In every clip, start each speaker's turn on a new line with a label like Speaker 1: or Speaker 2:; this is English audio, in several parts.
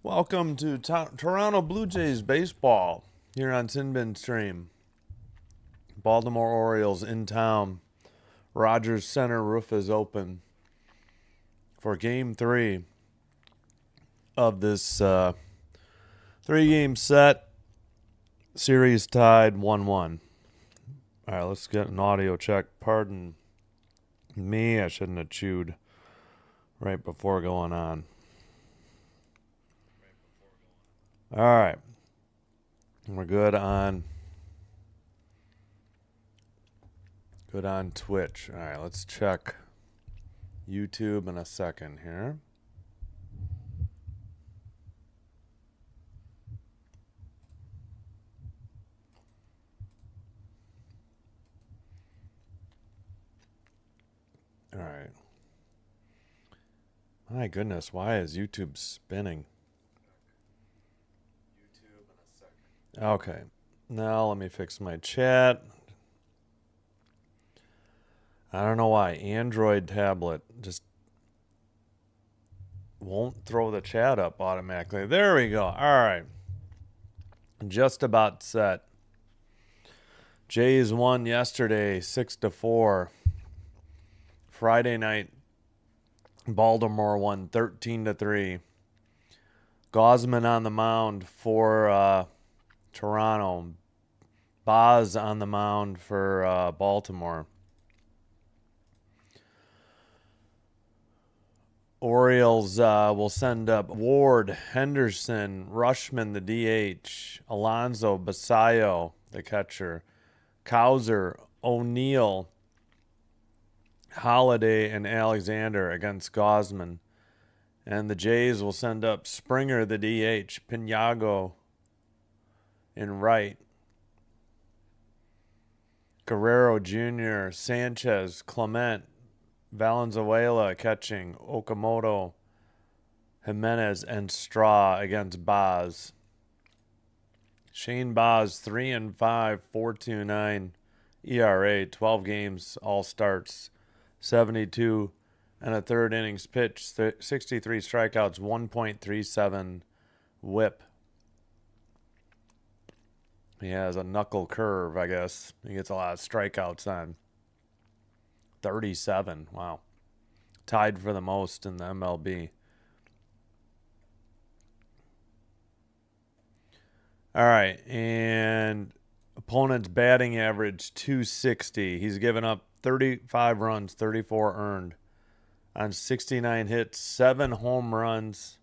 Speaker 1: Welcome to Toronto Blue Jays baseball here on Sinbin Stream. Baltimore Orioles in town. Rogers Center roof is open for Game 3 of this three-game set. Series tied 1-1. All right, let's get an audio check. Pardon me, I shouldn't have chewed right before going on. All right. We're good on Twitch. All right, let's check YouTube in a second here. All right. My goodness, why is YouTube spinning? Okay. Now let me fix my chat. I don't know why. Android tablet just won't throw the chat up automatically. There we go. All right. Just about set. Jays won yesterday 6-4. Friday night, Baltimore won 13-3. Gausman on the mound for Toronto. Boz on the mound for Baltimore. Orioles will send up Ward, Henderson, Rushman, the DH, Alonso, Basayo, the catcher, Cowser, O'Neill, Holiday, and Alexander against Gausman. And the Jays will send up Springer, the DH, Pinago in right, Guerrero Jr., Sanchez, Clement, Valenzuela catching, Okamoto, Jimenez, and Straw against Boz. Shane Boz, 3-5, 4.29 ERA, 12 games, all starts, 72 and a third innings pitched, 63 strikeouts, 1.37 whip. He has a knuckle curve, I guess. He gets a lot of strikeouts on. 37. Wow. Tied for the most in the MLB. All right. And opponent's batting average 260. He's given up 35 runs, 34 earned on 69 hits, 7 home runs,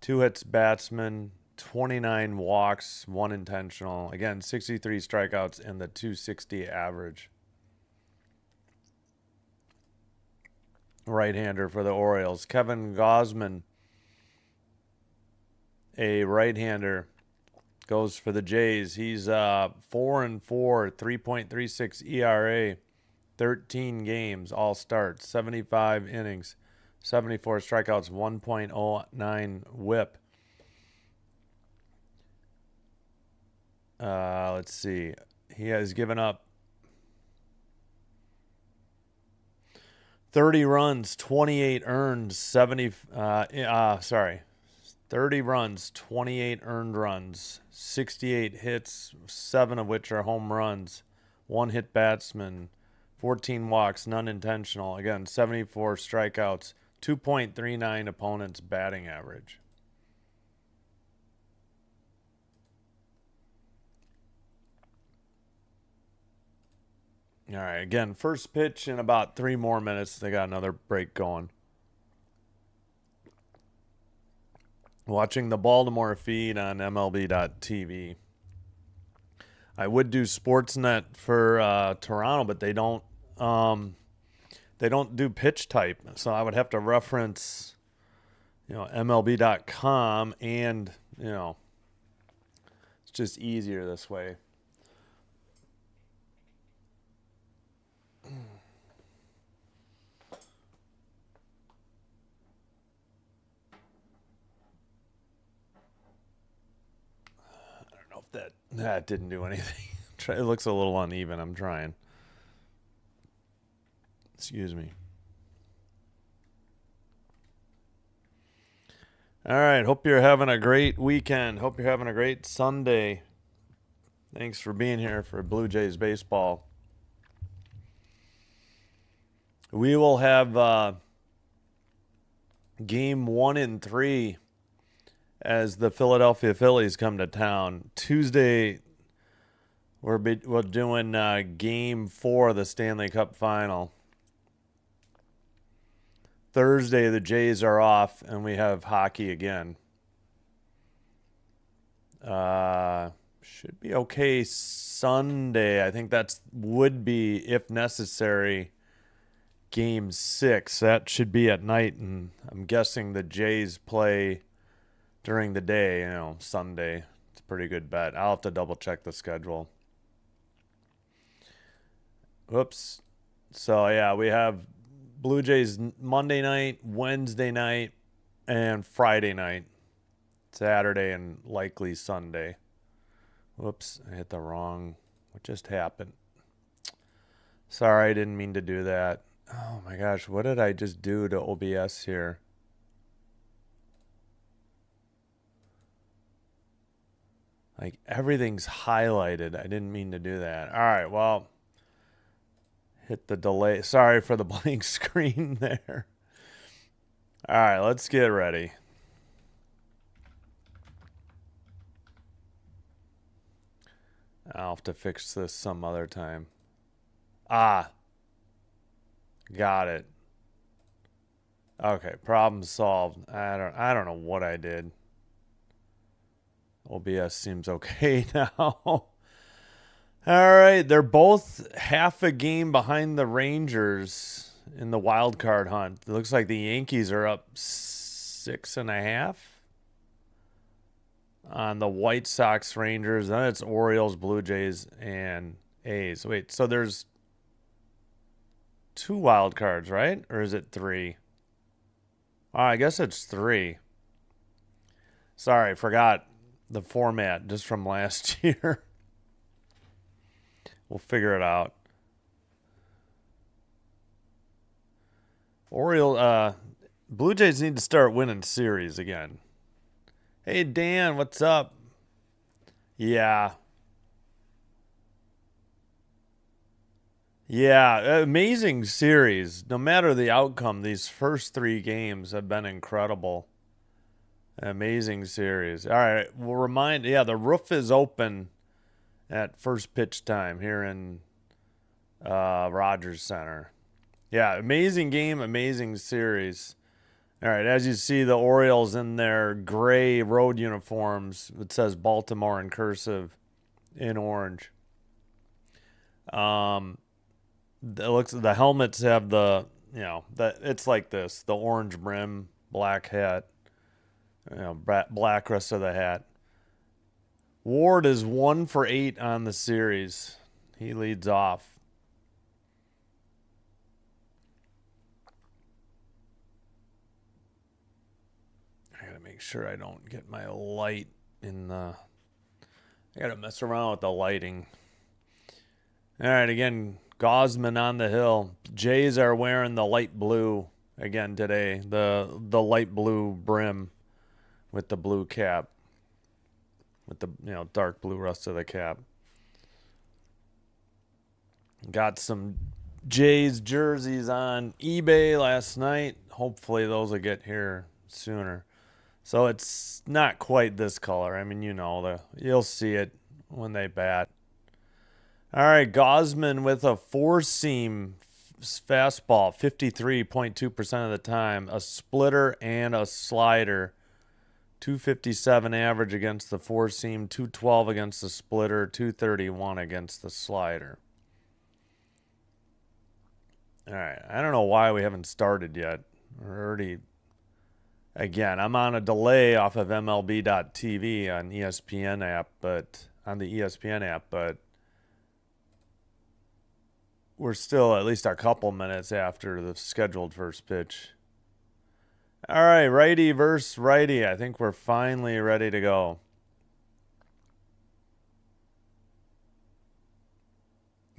Speaker 1: 2 hits batsman, 29 walks, 1 intentional. Again, 63 strikeouts and the 260 average. Right-hander for the Orioles. Kevin Gausman, a right-hander, goes for the Jays. He's 4-4, 3.36 ERA, 13 games, all starts, 75 innings, 74 strikeouts, 1.09 whip. Let's see. He has given up 30 runs, 28 earned, 30 runs, 28 earned runs, 68 hits, 7 of which are home runs, 1 hit batsman, 14 walks, none intentional. Again, 74 strikeouts, 2.39 opponent's batting average. All right, again, first pitch in about 3 more minutes. They got another break going. Watching the Baltimore feed on MLB.TV. I would do Sportsnet for Toronto, but they don't do pitch type. So I would have to reference, MLB.com, and it's just easier this way. That didn't do anything. It looks a little uneven. I'm trying. Excuse me. All right. Hope you're having a great weekend. Hope you're having a great Sunday. Thanks for being here for Blue Jays baseball. We will have game 1 and 3 as the Philadelphia Phillies come to town. Tuesday, we're doing game 4 of the Stanley Cup Final. Thursday, the Jays are off, and we have hockey again. Should be okay Sunday. I think that's would be, if necessary, game 6. That should be at night, and I'm guessing the Jays play during the day, Sunday. It's a pretty good bet. I'll have to double check the schedule. Whoops. So, yeah, we have Blue Jays Monday night, Wednesday night, and Friday night. Saturday and likely Sunday. Whoops, I hit the wrong. What just happened? Sorry, I didn't mean to do that. Oh my gosh, what did I just do to OBS here? Like everything's highlighted. I didn't mean to do that. All right, well, hit the delay. Sorry for the blank screen there. All right, let's get ready. I'll have to fix this some other time. Got it. Okay, problem solved. I don't know what I did. OBS seems okay now. All right, they're both half a game behind the Rangers in the wild card hunt. It looks like the Yankees are up 6.5 on the White Sox, Rangers. Then it's Orioles, Blue Jays, and A's. Wait, so there's 2 wild cards, right? Or is it 3? Oh, I guess it's 3. Sorry, forgot the format just from last year. We'll figure it out. Blue Jays need to start winning series again. Hey, Dan, what's up? Yeah. Yeah, amazing series. No matter the outcome, these first 3 games have been incredible. Amazing series. All right, we'll the roof is open at first pitch time here in Rogers Center. Yeah, amazing game, amazing series. All right, as you see, the Orioles in their gray road uniforms. It says Baltimore in cursive in orange. The helmets have it's like this, the orange brim, black hat, black rest of the hat. Ward is 1 for 8 on the series. He leads off. I gotta make sure I don't get my light in the... I gotta mess around with the lighting. All right, again, Gosman on the hill. Jays are wearing the light blue again today. The light blue brim with the blue cap. With the dark blue rest of the cap. Got some Jays jerseys on eBay last night. Hopefully those will get here sooner. So it's not quite this color. I mean, you'll see it when they bat. All right, Gosman with a 4-seam fastball, 53.2% of the time, a splitter and a slider. 257 average against the 4-seam, 212 against the splitter, 231 against the slider. All right, I don't know why we haven't started yet. We're already... Again, I'm on a delay off of MLB.TV on ESPN app, but we're still at least a couple minutes after the scheduled first pitch. All right, righty versus righty. I think we're finally ready to go.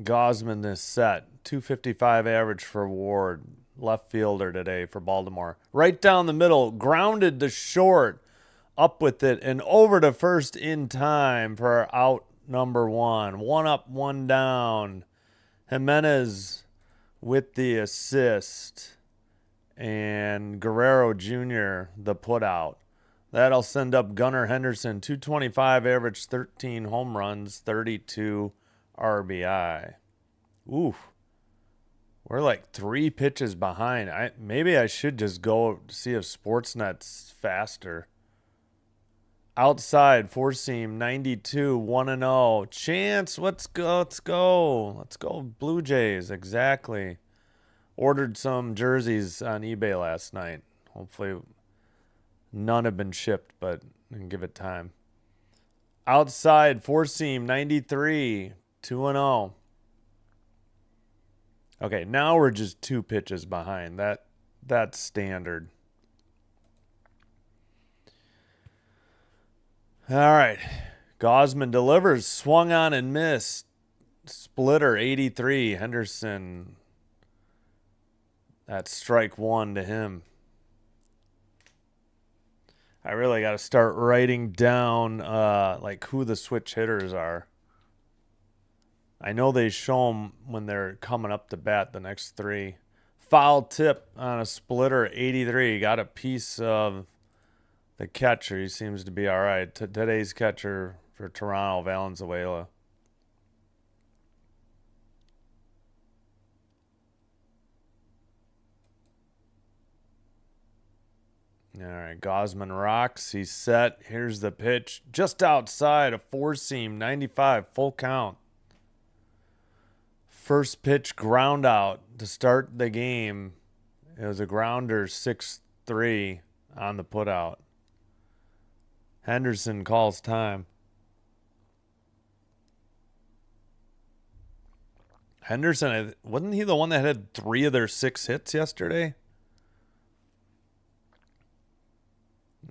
Speaker 1: Gosman is set. 255 average for Ward. left fielder today for Baltimore. Right down the middle, grounded to short, up with it, and over to first in time for out number one. One up, one down. Jimenez with the assist, and Guerrero Jr. the putout. That'll send up Gunnar Henderson, 225 average, 13 home runs, 32 RBI. Oof. We're like 3 pitches behind. Maybe I should just go see if Sportsnet's faster. Outside, four seam, 92, 1-0. Chance, let's go. Let's go, Blue Jays. Exactly. Ordered some jerseys on eBay last night. Hopefully none have been shipped, but I can give it time. Outside, four seam, 93, 2-0. Okay, now we're just 2 pitches behind. That's standard. All right. Gosman delivers, swung on and missed. Splitter, 83. Henderson, that's strike 1 to him. I really got to start writing down like who the switch hitters are. I know they show them when they're coming up to bat, the next 3. Foul tip on a splitter, 83. Got a piece of the catcher. He seems to be all right. Today's catcher for Toronto, Valenzuela. All right, Gosman rocks. He's set. Here's the pitch. Just outside, a four-seam, 95, full count. First pitch ground out to start the game. It was a grounder, 6-3 on the putout. Henderson calls time. Henderson, wasn't he the one that had 3 of their 6 hits yesterday?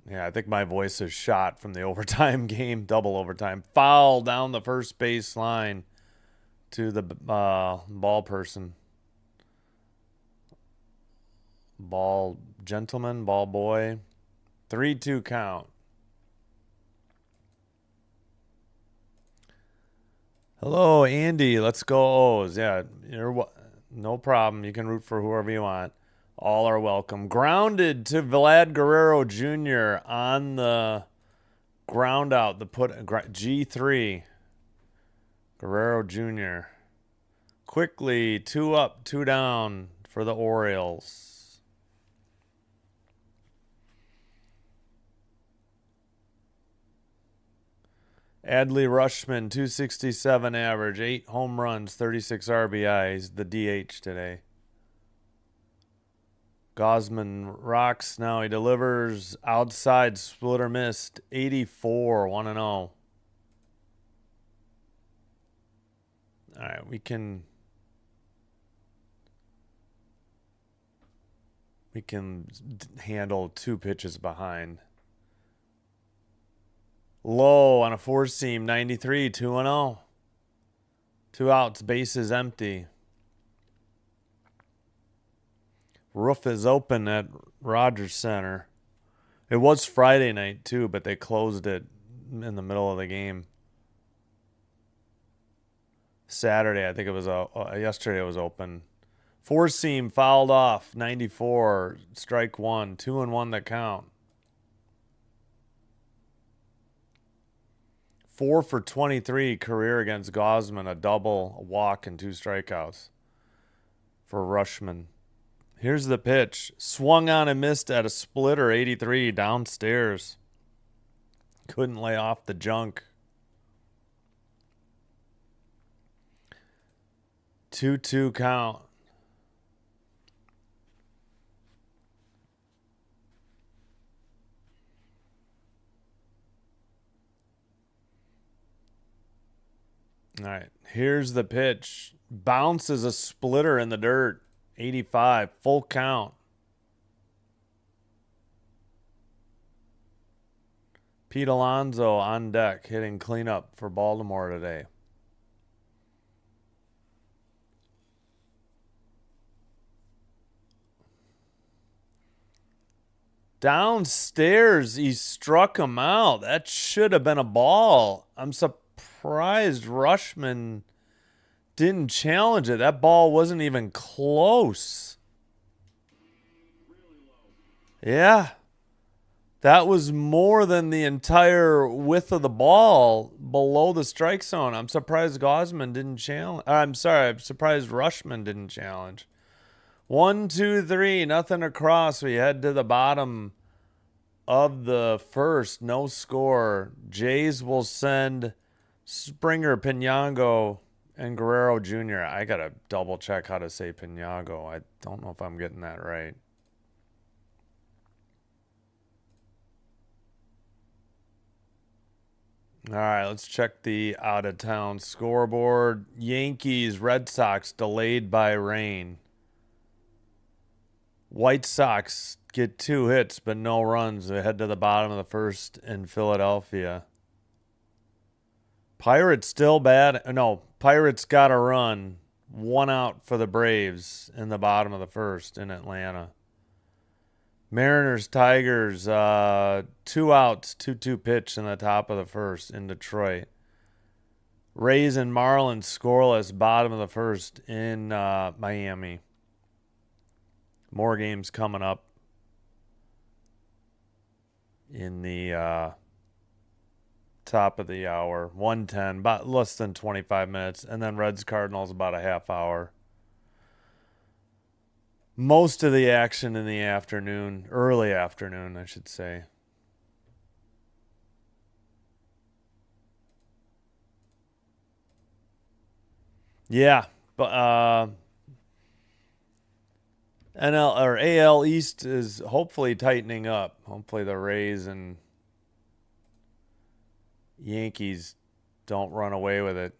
Speaker 1: Yeah, I think my voice is shot from the overtime game, double overtime. Foul down the first base line to the ball person. Ball gentleman, ball boy. 3-2 count. Hello, Andy. Let's go O's. Yeah, no problem. You can root for whoever you want. All are welcome. Grounded to Vlad Guerrero Jr. on the ground out. The G3. Guerrero Jr. Quickly, 2 up, 2 down for the Orioles. Adley Rutschman, 267 average, 8 home runs, 36 RBIs, the DH today. Gosman rocks. Now he delivers. Outside, splitter missed. 84, 1-0. All right, we can handle 2 pitches behind. Low on a four-seam, 93, 2-0. 2 outs, bases empty. Roof is open at Rogers Center. It was Friday night, too, but they closed it in the middle of the game. Saturday, I think it was yesterday it was open. Four-seam fouled off, 94, strike 1, 2-1 the count. 4 for 23 career against Gosman, a double, a walk, and 2 strikeouts for Rutschman. Here's the pitch. Swung on and missed at a splitter, 83, downstairs. Couldn't lay off the junk. 2-2 count. All right, here's the pitch. Bounces a splitter in the dirt. 85, full count. Pete Alonso on deck, hitting cleanup for Baltimore today. Downstairs, he struck him out. That should have been a ball. I'm surprised Rushman didn't challenge it. That ball wasn't even close. Yeah. That was more than the entire width of the ball below the strike zone. I'm surprised Gosman didn't challenge. I'm surprised Rushman didn't challenge. 1, 2, 3, nothing across. We head to the bottom of the first. No score. Jays will send Springer, Pinango, and Guerrero Jr. I got to double check how to say Pinango. I don't know if I'm getting that right. All right, let's check the out-of-town scoreboard. Yankees, Red Sox delayed by rain. White Sox get 2 hits but no runs. They head to the bottom of the first in Philadelphia. Pirates still bad. No, Pirates got a run. 1 out for the Braves in the bottom of the first in Atlanta. Mariners, Tigers, 2 outs, 2-2 pitch in the top of the first in Detroit. Rays and Marlins scoreless, bottom of the first in Miami. More games coming up in the top of the hour. 1:10, about less than 25 minutes. And then Reds, Cardinals, about a half hour. Most of the action in the afternoon, early afternoon, I should say. Yeah, but NL or AL East is hopefully tightening up. Hopefully the Rays and Yankees don't run away with it.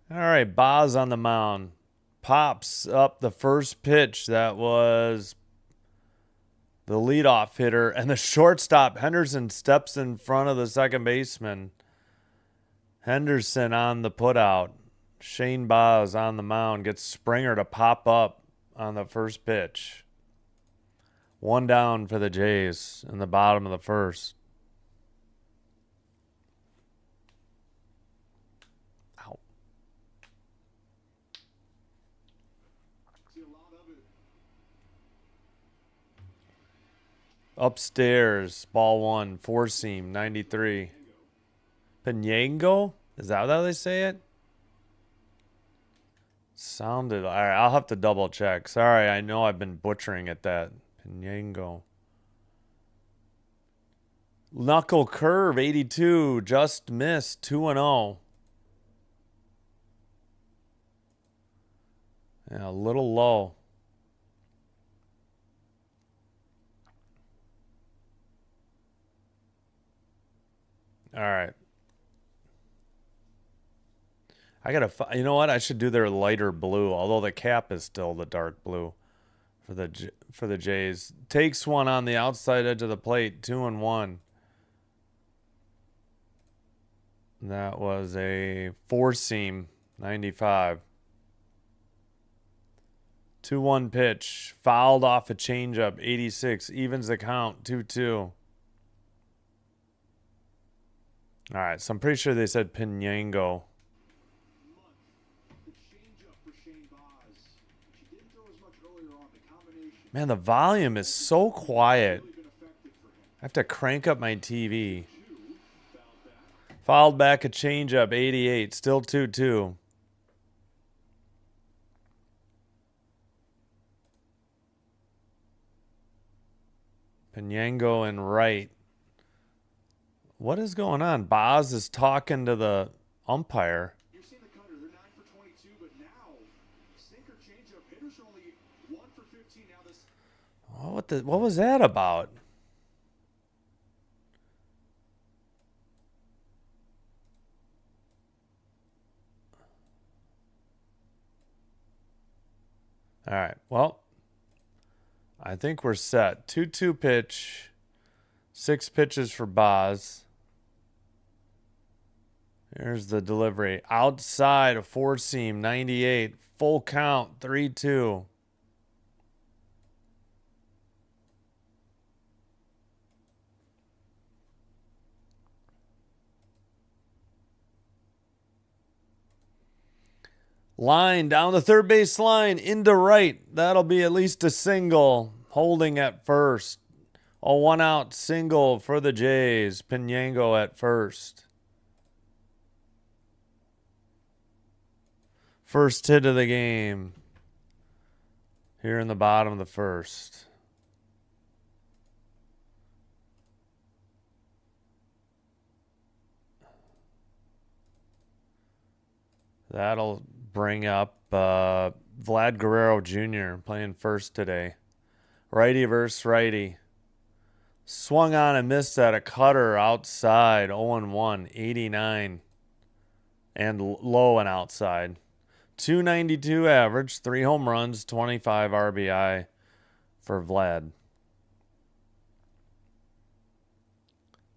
Speaker 1: All right, Boz on the mound. Pops up the first pitch. That was the leadoff hitter. And the shortstop, Henderson, steps in front of the second baseman. Henderson on the putout. Shane Boz on the mound gets Springer to pop up on the first pitch. 1 down for the Jays in the bottom of the first. Ow. Upstairs, ball 1, 4-seam, 93. Pinango? Is that how they say it? Sounded. All right, I'll have to double check. Sorry, I know I've been butchering at that. Pinango. Knuckle curve, 82. Just missed, 2-0. Yeah, a little low. All right. I gotta. You know what? I should do their lighter blue. Although the cap is still the dark blue for the Jays. Takes one on the outside edge of the plate. 2-1. That was a 4-seam. 95. 2-1 pitch. Fouled off a changeup. 86. Evens the count. 2-2. All right. So I'm pretty sure they said Pinango. Man, the volume is so quiet. I have to crank up my TV. Fouled back a changeup, 88. Still 2-2. Pinango and right. What is going on? Boz is talking to the umpire. What was that about? All right. Well, I think we're set. 2-2 pitch. 6 pitches for Boz. Here's the delivery. Outside, a 4-seam, 98. Full count, 3-2. Line down the third base line into right. That'll be at least a single. Holding at first. A 1-out single for the Jays. Pinango at first. First hit of the game. Here in the bottom of the first. That'll bring up Vlad Guerrero Jr. playing first today. Righty versus righty. Swung on and missed at a cutter outside. 0-1, 89. And low and outside. 292 average, 3 home runs, 25 RBI for Vlad.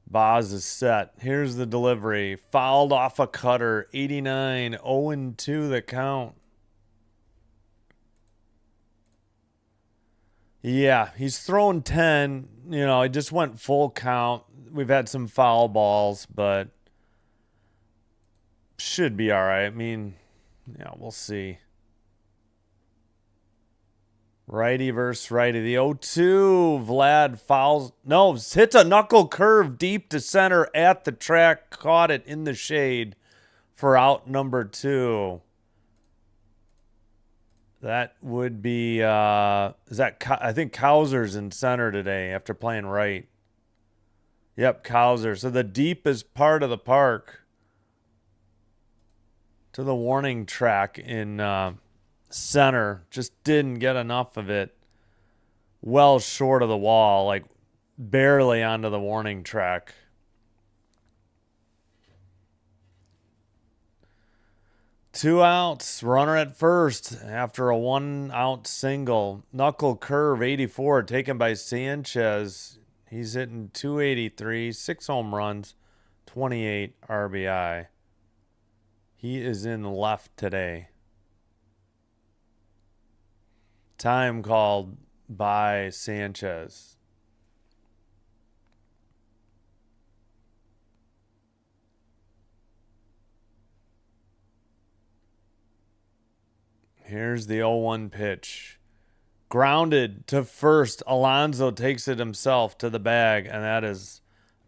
Speaker 1: Boz is set. Here's the delivery. Fouled off a cutter. 89. 0-2 the count. Yeah, he's thrown 10. You know, he just went full count. We've had some foul balls, but should be all right. I mean, yeah, we'll see. Righty versus righty. The 0-2. Vlad fouls. No, hits a knuckle curve deep to center at the track. Caught it in the shade for out number 2. That would be, I think Cowser's in center today after playing right. Yep, Cowser. So the deepest part of the park to the warning track in center. Just didn't get enough of it. Well short of the wall, like barely onto the warning track. Two outs, runner at first after a 1-out single. Knuckle curve, 84, taken by Sanchez. He's hitting 283, 6 home runs, 28 RBI. He is in left today. Time called by Sanchez. Here's the 0-1 pitch. Grounded to first. Alonso takes it himself to the bag, and that is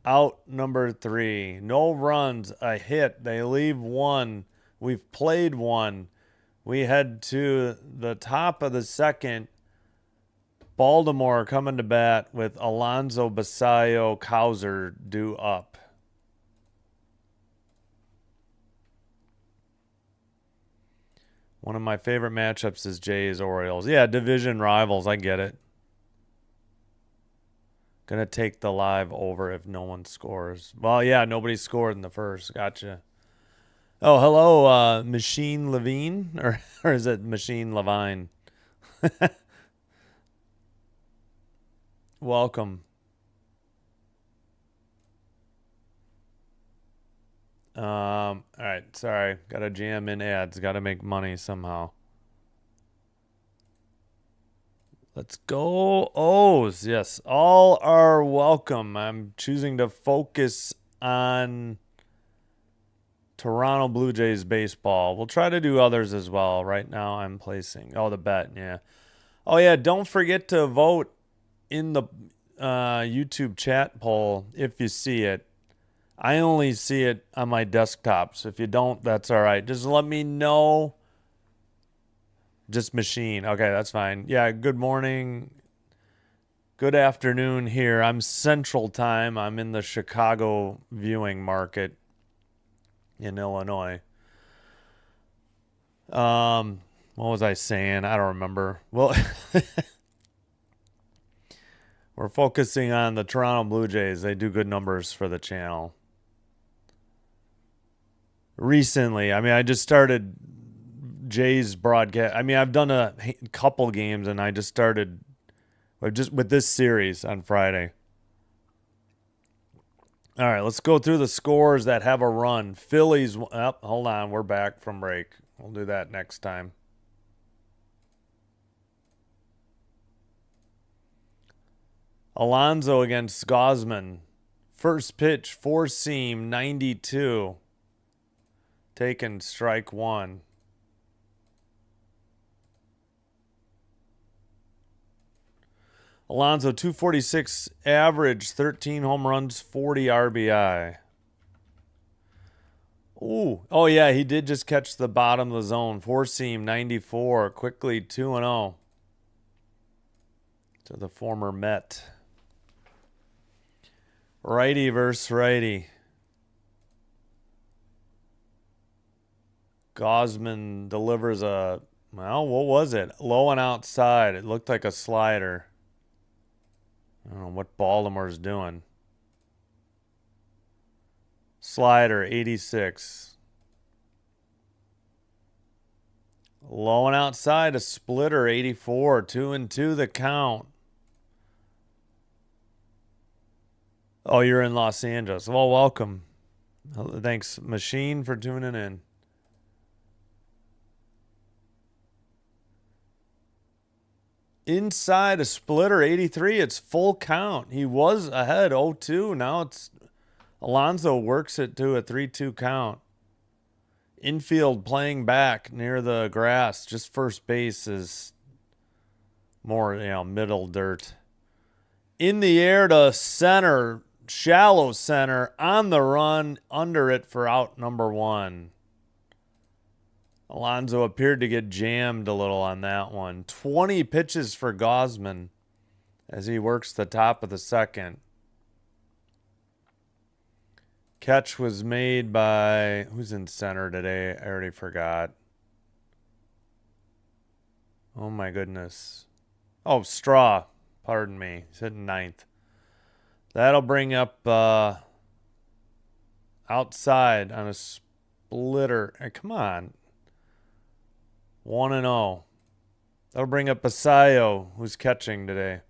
Speaker 1: out number 3. No runs, a hit. They leave 1. We've played 1. We head to the top of the second. Baltimore coming to bat with Alonso, Basayo, Cowser due up. One of my favorite matchups is Jays Orioles. Yeah, division rivals. I get it. Gonna take the live over if no one scores. Well, yeah, nobody scored in the first. Gotcha. Oh, hello, Machine Levine, or is it Machine Levine? Welcome. All right, sorry. Gotta jam in ads. Gotta make money somehow. Let's go O's. Yes, all are welcome. I'm choosing to focus on Toronto Blue Jays baseball. We'll try to do others as well. Right now I'm placing. Oh, the bet, yeah. Oh, yeah, don't forget to vote in the YouTube chat poll if you see it. I only see it on my desktop, so if you don't, that's all right. Just let me know. Just machine. Okay, that's fine. Yeah, good morning. Good afternoon here. I'm Central Time. I'm in the Chicago viewing market in Illinois. What was I saying? I don't remember. Well, we're focusing on the Toronto Blue Jays. They do good numbers for the channel. Recently, I mean, I just started Jays broadcast. I mean, I've done a couple games, and I just started just with this series on Friday. All right, let's go through the scores that have a run. Phillies. Oh, hold on, we're back from break. We'll do that next time. Alonso against Gosman. First pitch, 4-seam, 92. Taken strike 1. Alonso, 246 average, 13 home runs, 40 RBI. Ooh. Oh, yeah, he did just catch the bottom of the zone. Four-seam, 94. Quickly, 2-0 to the former Met. Righty versus righty. Gosman delivers a, well, what was it? Low and outside. It looked like a slider. I don't know what Baltimore's doing. Slider, 86. Low and outside, a splitter, 84. 2-2 the count. Oh, you're in Los Angeles. Well, welcome. Thanks, Machine, for tuning in. Inside, a splitter, 83. It's full count. He was ahead, 0-2. Now it's Alonso works it to a 3-2 count. Infield playing back near the grass. Just first base is more, middle dirt. In the air to center, shallow center, on the run, under it for out number 1. Alonso appeared to get jammed a little on that one. 20 pitches for Gosman as he works the top of the second. Catch was made by, who's in center today? I already forgot. Oh my goodness. Oh, Straw. Pardon me. He's hitting 9th. That'll bring up outside on a splitter. Hey, come on. 1-0. That'll bring up Basayo, who's catching today.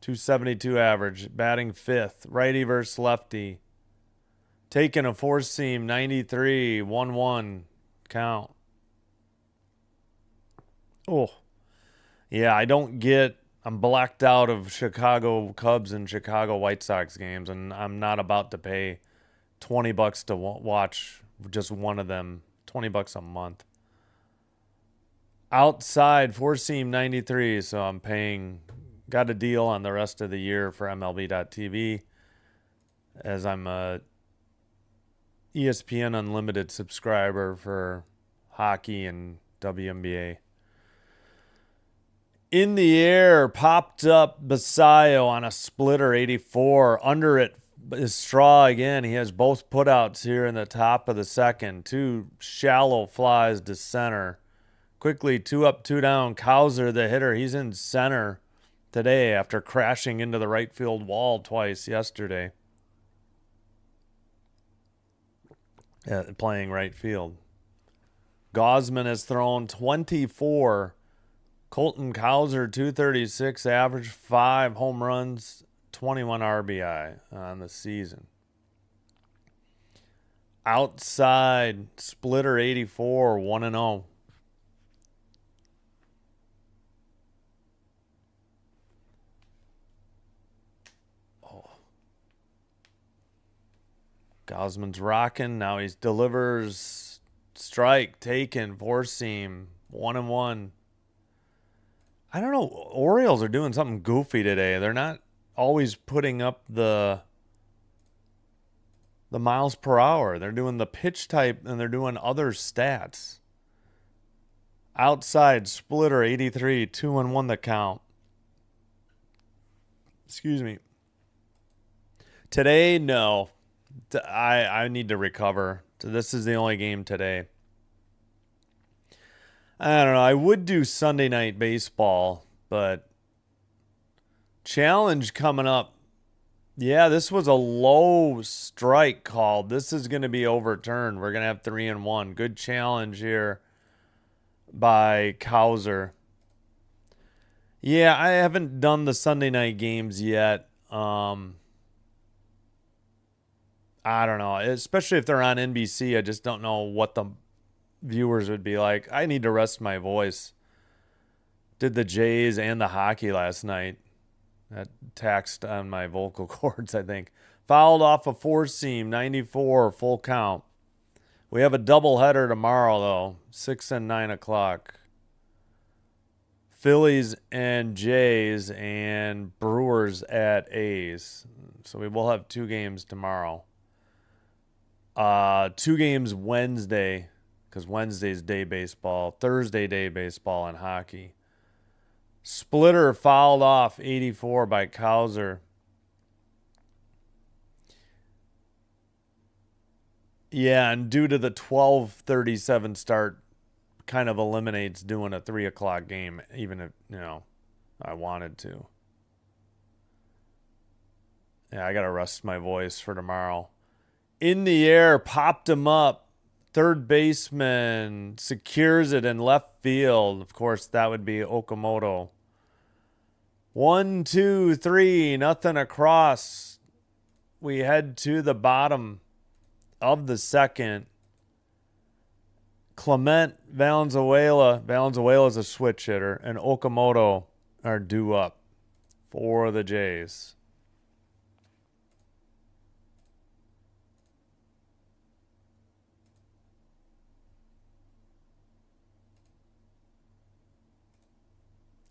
Speaker 1: 272 average, batting 5th. Righty versus lefty. Taking a four-seam, 93, 1-1 count. Oh. Yeah, I'm blacked out of Chicago Cubs and Chicago White Sox games, and I'm not about to pay $20 to watch just one of them. $20 a month. Outside, four-seam, 93, so I'm got a deal on the rest of the year for MLB.TV as I'm a ESPN Unlimited subscriber for hockey and WNBA. In the air, popped up Basayo on a splitter, 84. Under it is Straw again. He has both putouts here in the top of the second. 2 shallow flies to center. Quickly, 2 up, 2 down. Cowser, the hitter, he's in center today after crashing into the right field wall twice yesterday. Playing right field. Gosman has thrown 24. Colton Cowser, 236 average, 5 home runs, 21 RBI on the season. Outside, splitter, 84, 1-0. Gosman's rocking. Now he delivers strike, taken, four-seam, 1-1. I don't know. Orioles are doing something goofy today. They're not always putting up the miles per hour. They're doing the pitch type, and they're doing other stats. Outside, splitter, 83, 2-1 the count. Excuse me. Today, no. I need to recover. So this is the only game today. I don't know. I would do Sunday night baseball, but challenge coming up. Yeah, this was a low strike called. This is going to be overturned. We're going to have 3-1. Good challenge here by Cowser. Yeah, I haven't done the Sunday night games yet. I don't know, especially if they're on NBC. I just don't know what the viewers would be like. I need to rest my voice. Did the Jays and the hockey last night. That taxed on my vocal cords, I think. Fouled off a four-seam, 94, full count. We have a doubleheader tomorrow, though, 6 and 9 o'clock. Phillies and Jays and Brewers at A's. So we will have 2 games tomorrow. 2 games Wednesday, because Wednesday's day baseball. Thursday day baseball and hockey. Splitter fouled off 84 by Cowser. Yeah, and due to the 12:37 start, kind of eliminates doing a 3 o'clock game, even if, I wanted to. Yeah, I got to rest my voice for tomorrow. In the air, popped him up. Third baseman secures it in left field. Of course, that would be Okamoto. 1, 2, 3, nothing across. We head to the bottom of the second. Clement, Valenzuela. Valenzuela's a switch hitter, and Okamoto are due up for the Jays.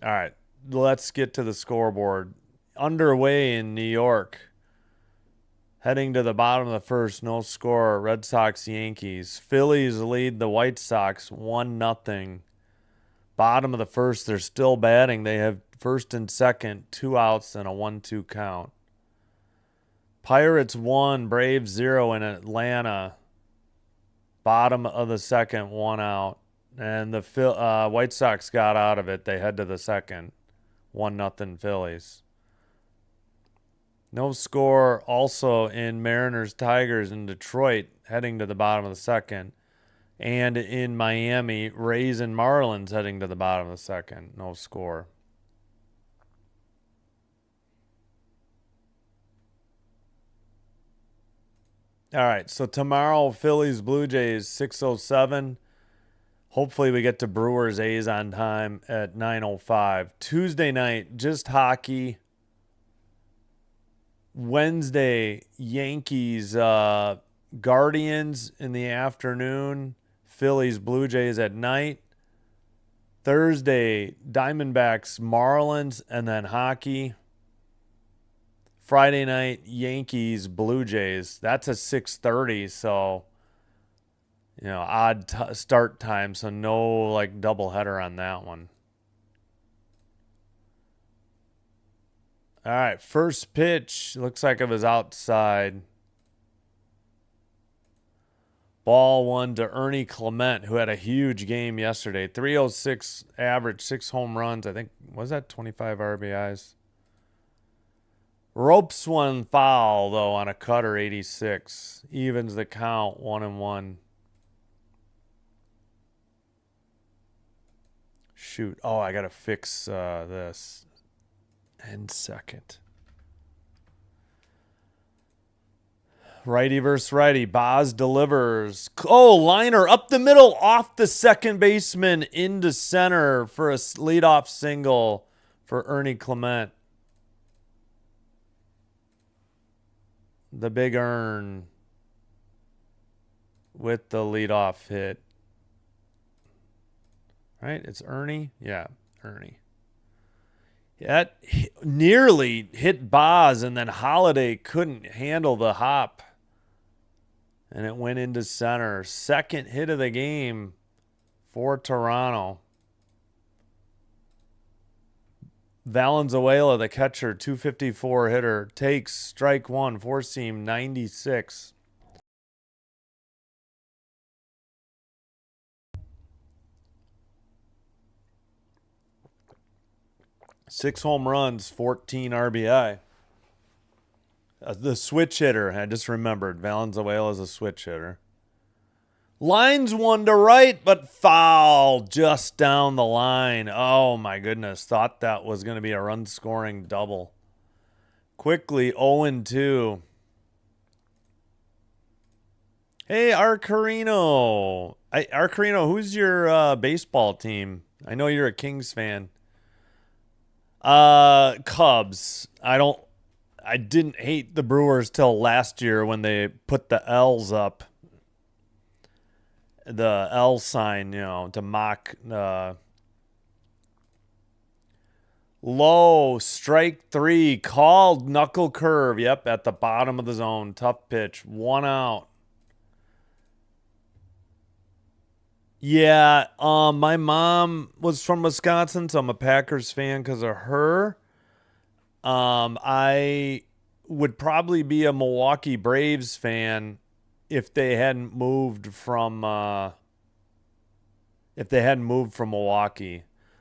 Speaker 1: All right, let's get to the scoreboard. Underway in New York. Heading to the bottom of the first, no score. Red Sox, Yankees. Phillies lead the White Sox 1-0. Bottom of the first, they're still batting. They have first and second, 2 outs and a 1-2 count. Pirates 1, Braves 0 in Atlanta. Bottom of the second, 1 out. And the White Sox got out of it. They head to the second. 1-0 Phillies. No score also in Mariners Tigers in Detroit, heading to the bottom of the second. And in Miami, Rays and Marlins heading to the bottom of the second. No score. All right, so tomorrow, Phillies, Blue Jays, 6:07. Hopefully we get to Brewers, A's on time at 9:05. Tuesday night, just hockey. Wednesday, Yankees, Guardians in the afternoon. Phillies, Blue Jays at night. Thursday, Diamondbacks, Marlins, and then hockey. Friday night, Yankees, Blue Jays. That's a 6:30, so odd start time, so no doubleheader on that one. All right, first pitch looks like it was outside. Ball 1 to Ernie Clement, who had a huge game yesterday. 306 average, 6 home runs. I think, was that 25 RBIs? Ropes one foul, though, on a cutter, 86. Evens the count, 1-1. Shoot. Oh, I got to fix this. And second. Righty versus righty. Boz delivers. Oh, liner up the middle, off the second baseman into center for a leadoff single for Ernie Clement. The big Ern with the leadoff hit. Right? It's Ernie? Yeah, Ernie. That nearly hit Boz, and then Holiday couldn't handle the hop. And it went into center. Second hit of the game for Toronto. Valenzuela, the catcher, 254 hitter, takes strike 1, four-seam, 96. Six home runs, 14 RBI. The switch hitter, I just remembered. Valenzuela is a switch hitter. Lines one to right, but foul just down the line. Oh, my goodness. Thought that was going to be a run-scoring double. Quickly, 0-2. Hey, Arcarino. Arcarino, who's your baseball team? I know you're a Kings fan. Cubs. I didn't hate the Brewers till last year when they put the L's up. The L sign, to mock Low, strike 3, called knuckle curve. Yep, at the bottom of the zone. Tough pitch. 1 out. Yeah, my mom was from Wisconsin, so I'm a Packers fan because of her. I would probably be a Milwaukee Braves fan if they hadn't moved from Milwaukee.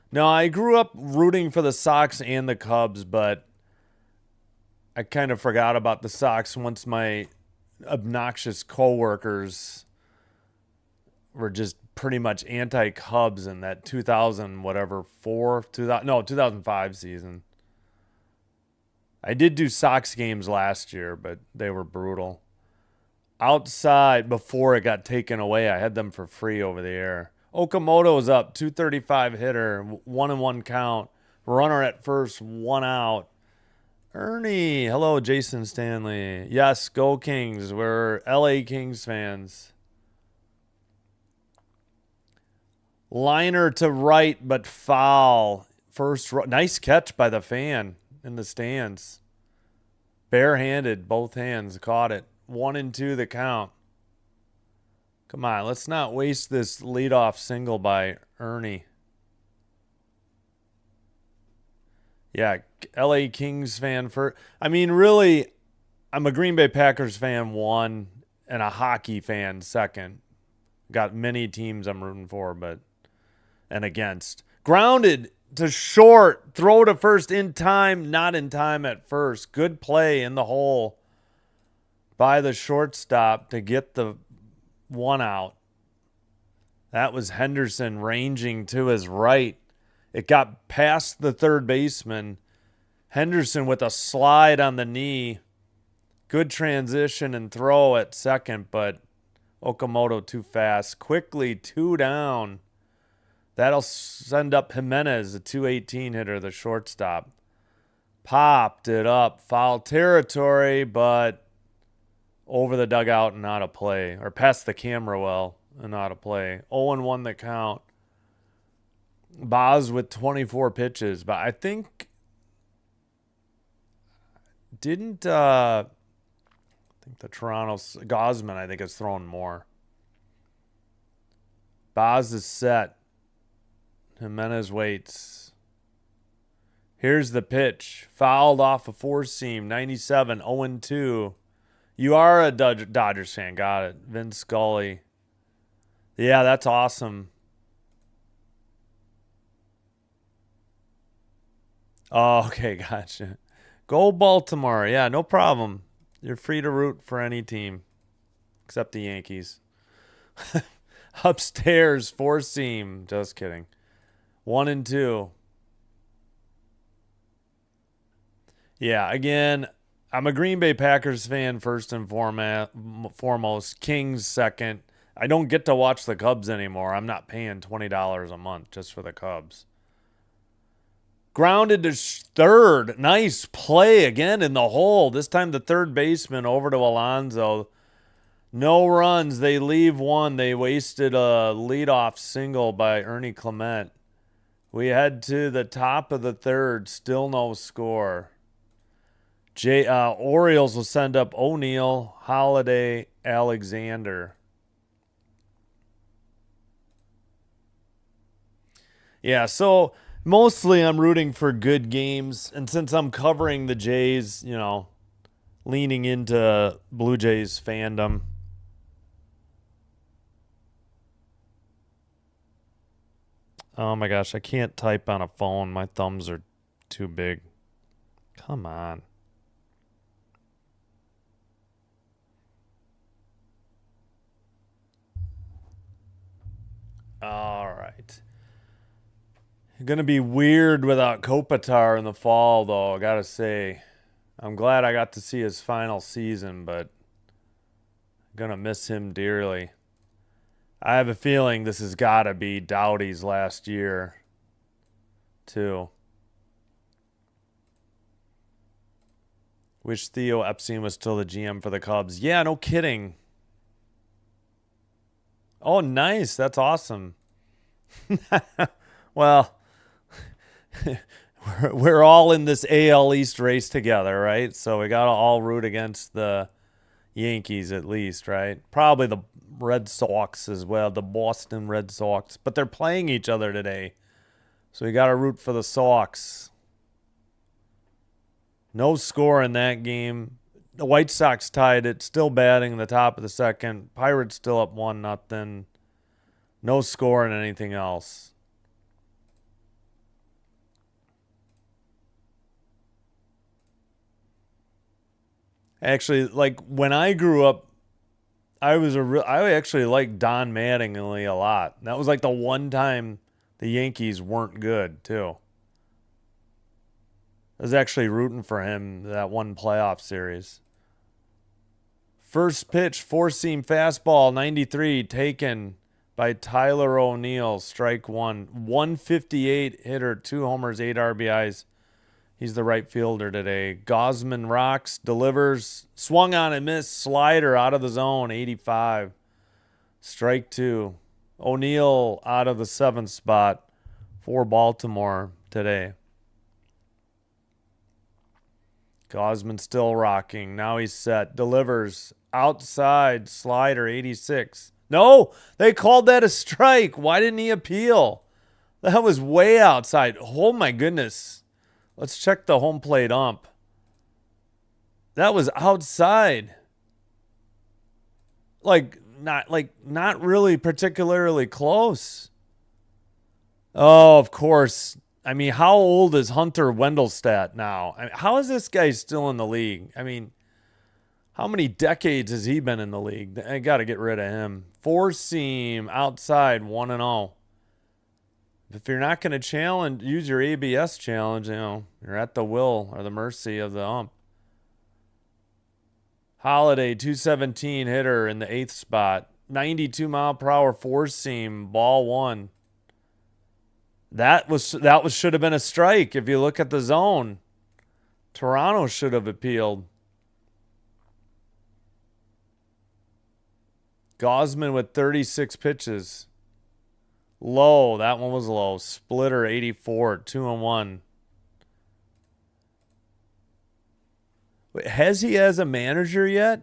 Speaker 1: No, I grew up rooting for the Sox and the Cubs, but I kind of forgot about the Sox once my obnoxious coworkers were just pretty much anti-Cubs in that 2000 whatever 2005 season. I did do Sox games last year, but they were brutal. Outside before it got taken away, I had them for free over the air. Okamoto's up, 235 hitter, 1-1 count. Runner at first, 1 out. Ernie, hello, Jason Stanley. Yes, go Kings. We're LA Kings fans. Liner to right, but foul. Nice catch by the fan in the stands. Barehanded, both hands, caught it. 1-2 the count. Come on, let's not waste this leadoff single by Ernie. Yeah, LA Kings fan really, I'm a Green Bay Packers fan 1 and a hockey fan 2nd. Got many teams I'm rooting for, and against. Grounded to short, throw to first in time, not in time at first. Good play in the hole by the shortstop to get the 1 out. That was Henderson ranging to his right. It got past the third baseman. Henderson with a slide on the knee. Good transition and throw at second, but Okamoto too fast. Quickly 2 down. That'll send up Jimenez, the 218 hitter, the shortstop. Popped it up. Foul territory, but over the dugout and out of play. Or past the camera well and out of play. 0-1 the count. Boz with 24 pitches. But I think I think the Toronto's Gosman, I think, has thrown more. Boz is set. Jimenez waits. Here's the pitch. Fouled off a 4-seam. 97, 0-2. You are a Dodgers fan. Got it. Vince Scully. Yeah, that's awesome. Oh, okay, gotcha. Go Baltimore. Yeah, no problem. You're free to root for any team except the Yankees. Upstairs, 4-seam. Just kidding. 1-2. Yeah, again, I'm a Green Bay Packers fan first and foremost. Kings second. I don't get to watch the Cubs anymore. I'm not paying $20 a month just for the Cubs. Grounded to third. Nice play again in the hole. This time the third baseman over to Alonso. No runs. They leave 1. They wasted a leadoff single by Ernie Clement. We head to the top of the third. Still no score. Orioles will send up O'Neal, Holiday, Alexander. Yeah, so mostly I'm rooting for good games. And since I'm covering the Jays, leaning into Blue Jays fandom. Oh my gosh, I can't type on a phone. My thumbs are too big. Come on. All right. Going to be weird without Kopitar in the fall, though, I got to say. I'm glad I got to see his final season, but I'm going to miss him dearly. I have a feeling this has got to be Doughty's last year, too. Wish Theo Epstein was still the GM for the Cubs. Yeah, no kidding. Oh, nice. That's awesome. Well, we're all in this AL East race together, right? So we got to all root against the Yankees at least, right? Probably the Red Sox as well, the Boston Red Sox. But they're playing each other today. So we got to root for the Sox. No score in that game. The White Sox tied it, still batting in the top of the second. Pirates still up 1-0. No score in anything else. Actually, like when I grew up, I actually liked Don Mattingly a lot. That was like the one time the Yankees weren't good too. I was actually rooting for him that one playoff series. First pitch, four-seam fastball, 93, taken by Tyler O'Neill, strike one. 158 hitter, 2 homers, 8 RBIs. He's the right fielder today. Gosman rocks, delivers, swung on and missed, slider out of the zone, 85. Strike 2. O'Neill out of the 7th spot for Baltimore today. Gosman still rocking. Now he's set. Delivers. Outside. Slider. 86. No! They called that a strike. Why didn't he appeal? That was way outside. Oh my goodness. Let's check the home plate ump. That was outside. Not really particularly close. Oh, of course. I mean, how old is Hunter Wendelstedt now? I mean, how is this guy still in the league? I mean, how many decades has he been in the league? I got to get rid of him. Four-seam, outside, 1-0. If you're not going to use your ABS challenge, you're at the will or the mercy of the ump. Holiday, 217 hitter in the 8th spot. 92 mile per hour four-seam, ball 1. That should have been a strike if you look at the zone. Toronto should have appealed. Gosman with 36 pitches. Low. That one was low. Splitter 84. 2-1. Wait, has he as a manager yet?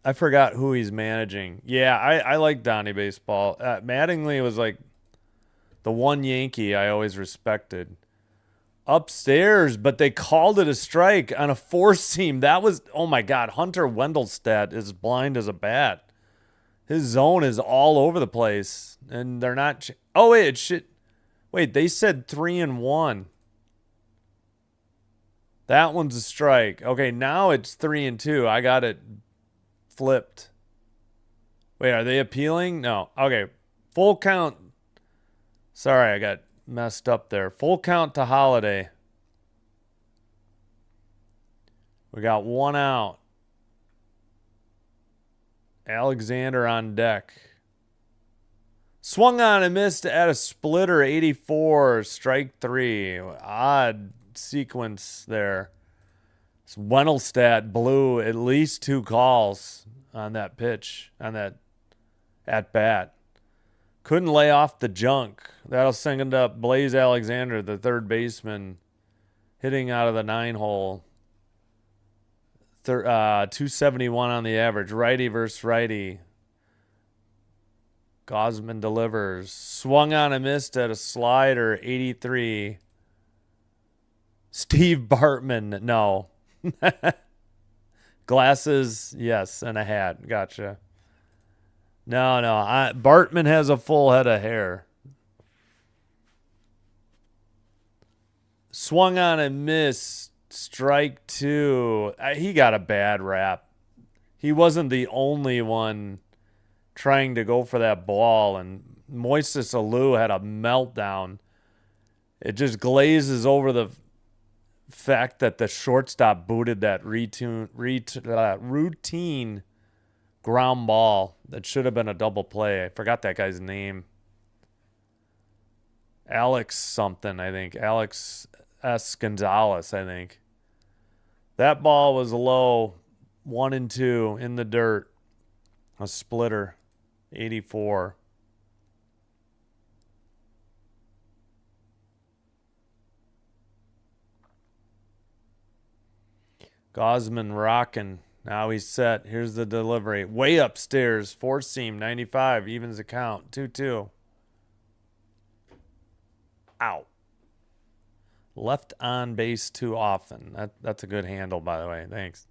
Speaker 1: I forgot who he's managing. Yeah, I like Donnie Baseball. Mattingly was like the one Yankee I always respected. Upstairs, but they called it a strike on a four-seam. That was, oh my God, Hunter Wendelstedt is blind as a bat. His zone is all over the place, and they're not. Oh wait, it should. Wait, they said 3-1. That one's a strike. Okay, now it's 3-2. I got it flipped. Wait, are they appealing? No. Okay, full count. Sorry, I got messed up there. Full count to Holiday. We got 1 out. Alexander on deck. Swung on and missed at a splitter, 84, strike 3. Odd sequence there. Wendelstedt blew at least 2 calls on that pitch, on that at-bat. Couldn't lay off the junk. That'll send up Blaze Alexander, the third baseman, hitting out of the 9-hole. 271 on the average. Righty versus righty. Gosman delivers. Swung on and missed at a slider, 83. Steve Bartman, no. Glasses, yes, and a hat. Gotcha. No. Bartman has a full head of hair. Swung on and missed. Strike 2. He got a bad rap. He wasn't the only one trying to go for that ball, and Moises Alou had a meltdown. It just glazes over the fact that the shortstop booted that routine ground ball that should have been a double play. I forgot that guy's name. Alex something, I think. Alex S. Gonzalez, I think. That ball was low, 1-2 in the dirt. A splitter, 84. Gosman rocking. Now he's set. Here's the delivery. Way upstairs. Four seam. 95. Evens the count. 2-2. Ow. Left on base too often. That's a good handle, by the way. Thanks.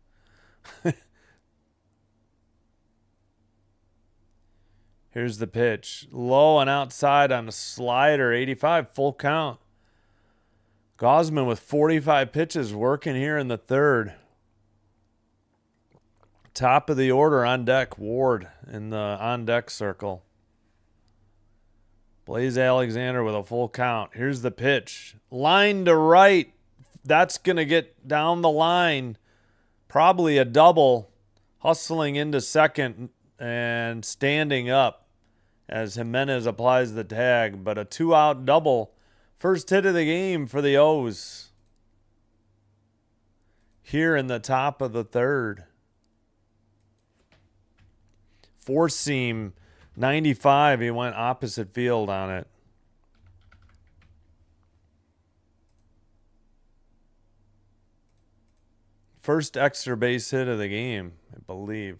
Speaker 1: Here's the pitch. Low and outside on a slider. 85. Full count. Gosman with 45 pitches working here in the third. Top of the order on deck. Ward in the on deck circle. Blaze Alexander with a full count. Here's the pitch. Line to right. That's going to get down the line. Probably a double. Hustling into second and standing up as Jimenez applies the tag. But a 2-out double. First hit of the game for the O's. Here in the top of the third. Four seam. 95, he went opposite field on it. First extra base hit of the game, I believe.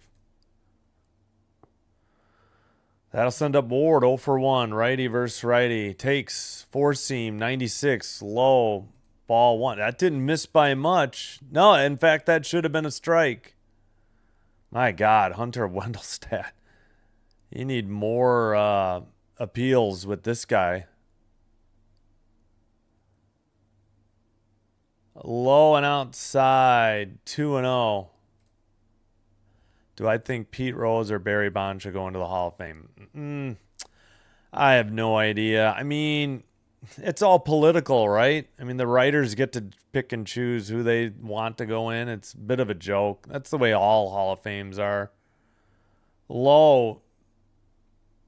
Speaker 1: That'll send up Ward 0 for 1. Righty versus righty. Takes four seam, 96, low, ball one. That didn't miss by much. No, in fact, that should have been a strike. My God, Hunter Wendelstedt. You need more appeals with this guy. Low and outside, 2-0. Do I think Pete Rose or Barry Bonds should go into the Hall of Fame? I have no idea. I mean, it's all political, right? I mean, the writers get to pick and choose who they want to go in. It's a bit of a joke. That's the way all Hall of Fames are. Low.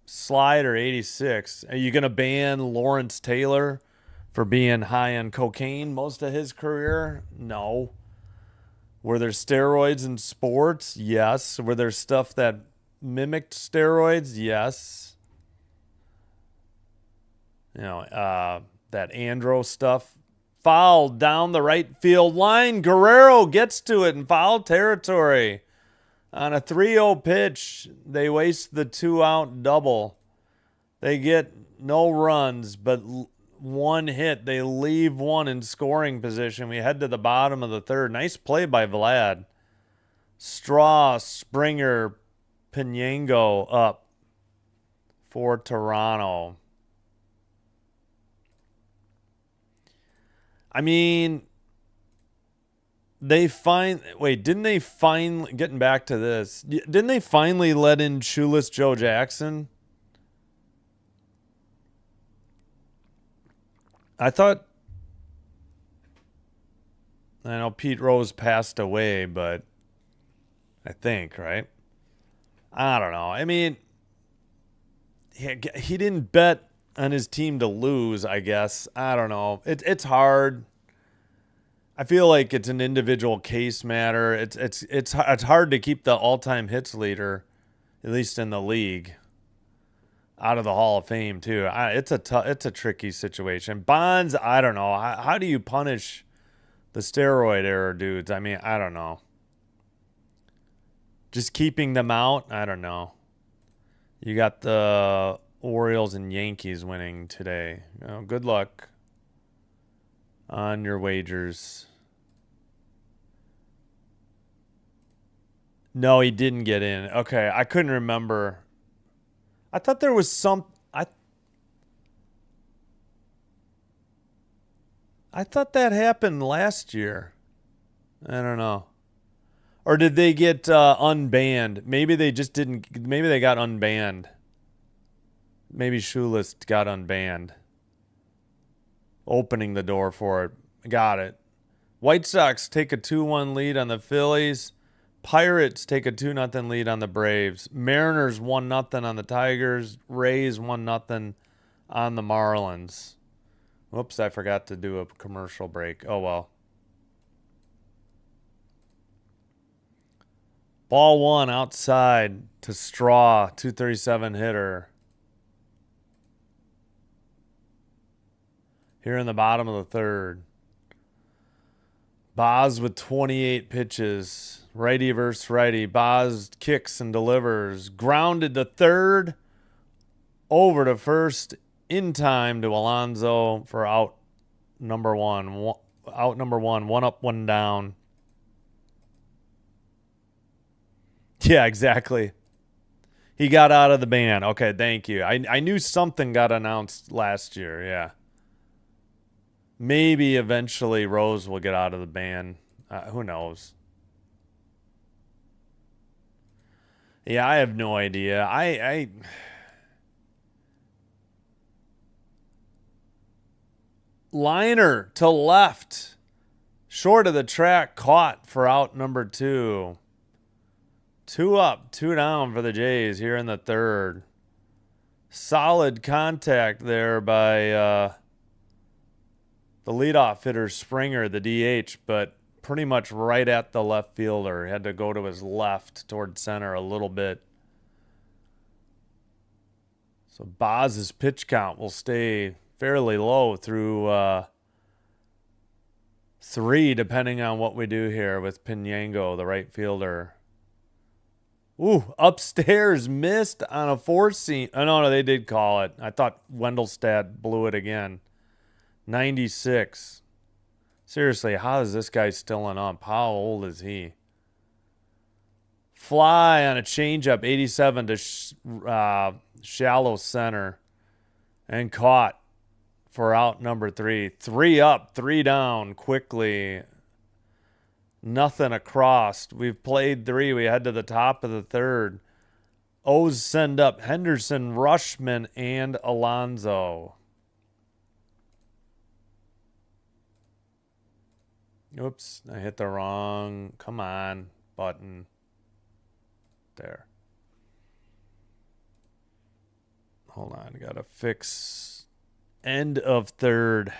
Speaker 1: Slider 86. Are you going to ban Lawrence Taylor for being high on cocaine most of his career? No. Were there steroids in sports? Yes. Were there stuff that mimicked steroids? Yes. You know, that Andro stuff. Foul down the right field line. Guerrero gets to it in foul territory. On a 3-0 pitch, they waste the 2-out double. They get no runs, but one hit. They leave one in scoring position. We head to the bottom of the third. Nice play by Vlad. Straw, Springer, Pinango up for Toronto. I mean, didn't they finally, getting back to this, didn't they finally let in shoeless Joe Jackson? I know Pete Rose passed away, but I think, right? I don't know. I mean, he didn't bet on his team to lose, I guess. I don't know. It's hard. I feel like it's an individual case matter. It's hard to keep the all-time hits leader, at least in the league, out of the Hall of Fame too. It's a tricky situation. Bonds, I don't know. How do you punish the steroid era dudes? I mean, I don't know. Just keeping them out? I don't know. You got the Orioles and Yankees winning today. Good luck on your wagers. No, he didn't get in. Okay, I couldn't remember. I thought there was some. I thought that happened last year. I don't know. Or did they get unbanned? Maybe they just didn't. Maybe they got unbanned. Maybe Shoeless got unbanned. Opening the door for it. Got it. White Sox take a 2-1 lead on the Phillies. Pirates take a 2-0 lead on the Braves. Mariners 1-0 on the Tigers. Rays 1-0 on the Marlins. Whoops, I forgot to do a commercial break. Oh, well. Ball one outside to Straw, 237 hitter. Here in the bottom of the third. Boz with 28 pitches. Righty versus righty. Boz kicks and delivers. Grounded to third. Over to first. In time to Alonso for out number one. Out number one. One up, one down. Yeah, exactly. He got out of the ban. Okay, thank you. I knew something got announced last year. Yeah. Maybe eventually Rose will get out of the ban. Who knows? Yeah, I have no idea. Liner to left. Short of the track, caught for out number 2. 2 up, 2 down for the Jays here in the third. Solid contact there by the leadoff hitter Springer, the DH, but pretty much right at the left fielder. He had to go to his left toward center a little bit. So Boz's pitch count will stay fairly low through 3, depending on what we do here with Pinango, the right fielder. Ooh, upstairs missed on a 4-seam. Oh, no, they did call it. I thought Wendelstedt blew it again. 96. Seriously, how is this guy still in up? How old is he? Fly on a changeup, 87 to shallow center. And caught for out number 3. 3 up, 3 down quickly. Nothing across. We've played 3. We head to the top of the third. O's send up Henderson, Rushman, and Alonso. Oops, I hit the wrong, come on, button. There. Hold on, I gotta fix end of third.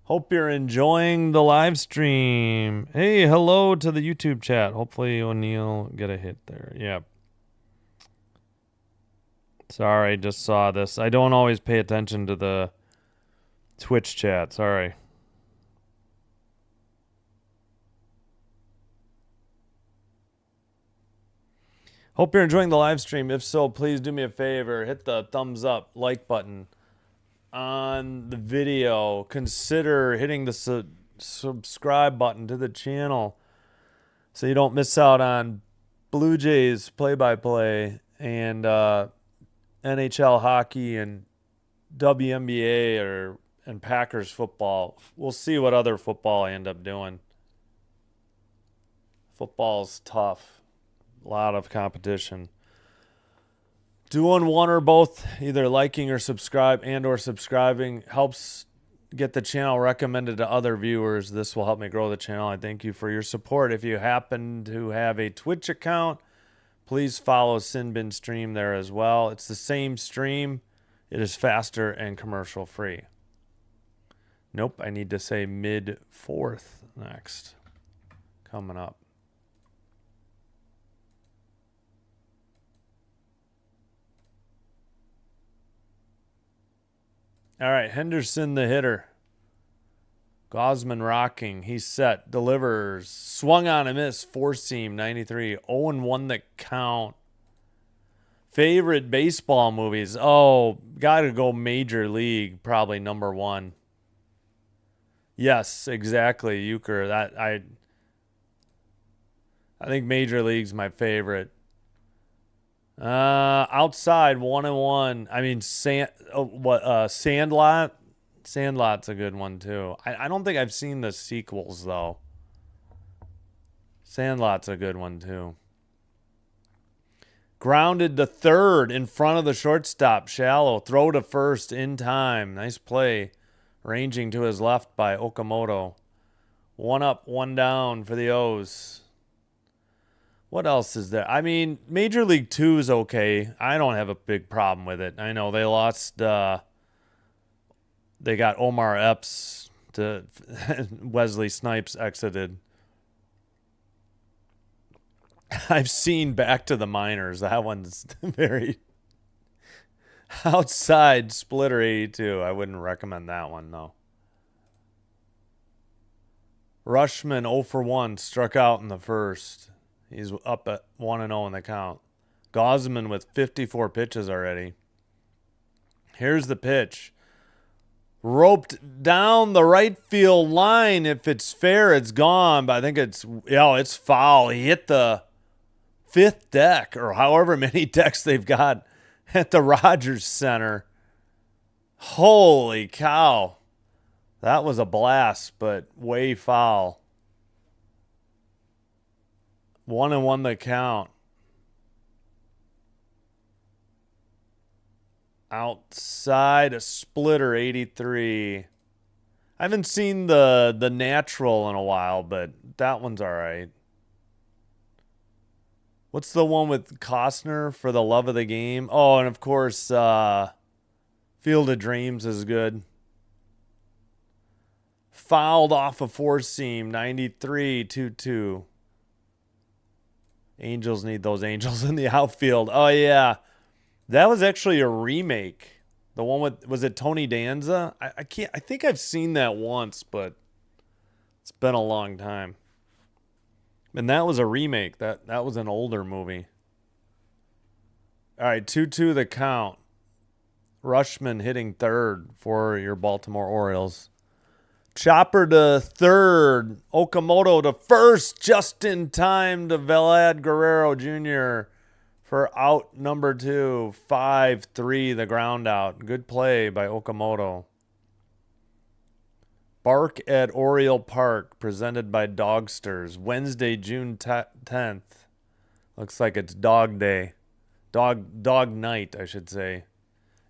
Speaker 1: Hope you're enjoying the live stream. Hey, hello to the YouTube chat. Hopefully O'Neill get a hit there. Yep. Sorry, just saw this. I don't always pay attention to the Twitch chat. Sorry. Hope you're enjoying the live stream. If so, please do me a favor. Hit the thumbs up, like button on the video. Consider hitting the subscribe button to the channel so you don't miss out on Blue Jays play-by-play and NHL hockey and WNBA and Packers football. We'll see what other football I end up doing. Football's tough. A lot of competition. Doing one or both, either liking or subscribing helps get the channel recommended to other viewers. This will help me grow the channel. I thank you for your support. If you happen to have a Twitch account, please follow Sinbin Stream there as well. It's the same stream. It is faster and commercial free. Nope, I need to say mid-4th next. Coming up. All right, Henderson the hitter. Gosman rocking. He's set. Delivers. Swung on a miss. 4-seam. 93. 0-1 the count. Favorite baseball movies. Oh, got to go Major League. Probably number 1. Yes, exactly. Euchre. I think Major League's my favorite. Outside 1-1. I mean, Sandlot. Sandlot's a good one too. I don't think I've seen the sequels though. Sandlot's a good one too. Grounded to third in front of the shortstop. Shallow. Throw to first in time. Nice play. Ranging to his left by Okamoto. 1 up, 1 down for the O's. What else is there? I mean, Major League 2 is okay. I don't have a big problem with it. I know they lost, they got Omar Epps to Wesley Snipes exited. I've seen Back to the Minors. That one's very outside splitter 82. I wouldn't recommend that one, though. Rushman 0 for 1, struck out in the first. He's up at 1-0 in the count. Gosman with 54 pitches already. Here's the pitch. Roped down the right field line. If it's fair, it's gone. But I think it's foul. He hit the fifth deck, or however many decks they've got at the Rogers Center. Holy cow. That was a blast, but way foul. 1-1 the count. Outside a splitter 83. I haven't seen the natural in a while, but that one's all right. What's the one with Costner for the love of the game? Oh, and of course, Field of Dreams is good. Fouled off a four-seam, 93, 2-2. Angels need those Angels in the outfield. Oh, yeah. That was actually a remake. The one with, was it Tony Danza? I think I've seen that once, but it's been a long time. And that was a remake. That was an older movie. All right, 2-2 the count. Rushman hitting third for your Baltimore Orioles. Chopper to third. Okamoto to first, just in time to Vlad Guerrero Jr. for out number 2. 5-3 the ground out. Good play by Okamoto. Bark at Oriole Park, presented by Dogsters. Wednesday, June 10th. Looks like it's dog day. Dog night, I should say.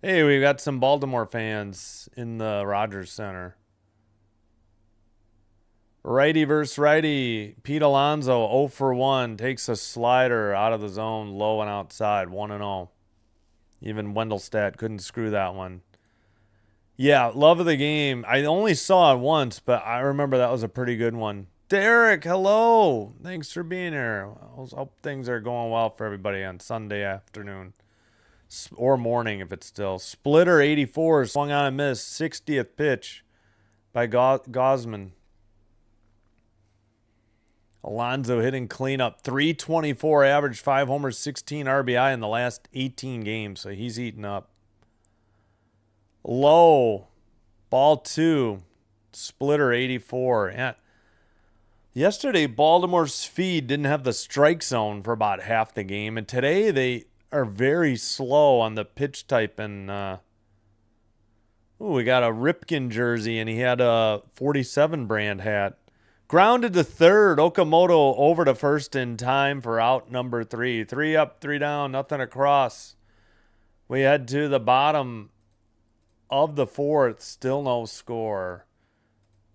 Speaker 1: Hey, we got some Baltimore fans in the Rogers Center. Righty versus righty. Pete Alonso 0 for 1. Takes a slider out of the zone, low and outside. 1-0. Even Wendelstedt couldn't screw that one. Yeah, love of the game. I only saw it once, but I remember that was a pretty good one. Derek, hello. Thanks for being here. I hope things are going well for everybody on Sunday afternoon. Or morning if it's still. Splitter 84 swung on and missed. 60th pitch by Gosman. Alonso hitting cleanup. 324 average, 5 homers, 16 RBI in the last 18 games. So he's eating up. Low. Ball 2. Splitter 84. Yeah. Yesterday, Baltimore's feed didn't have the strike zone for about half the game. And today they are very slow on the pitch type. And we got a Ripken jersey, and he had a 47 brand hat. Grounded to third. Okamoto over to first in time for out number 3. 3 up, 3 down, nothing across. We head to the bottom of the fourth. Still no score.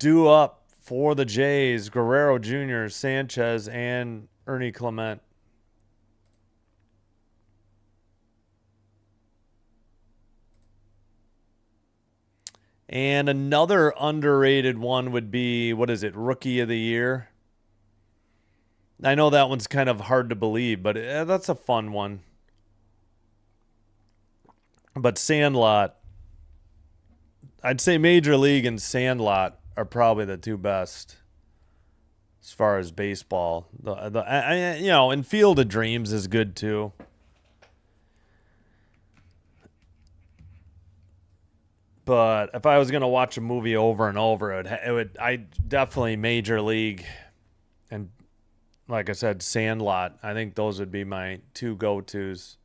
Speaker 1: Due up for the Jays. Guerrero Jr., Sanchez, and Ernie Clement. And another underrated one would be, what is it, Rookie of the Year? I know that one's kind of hard to believe, but that's a fun one. But Sandlot, I'd say Major League and Sandlot are probably the two best as far as baseball. And Field of Dreams is good too. But if I was going to watch a movie over and over, I definitely Major League and, like I said, Sandlot. I think those would be my two go-tos.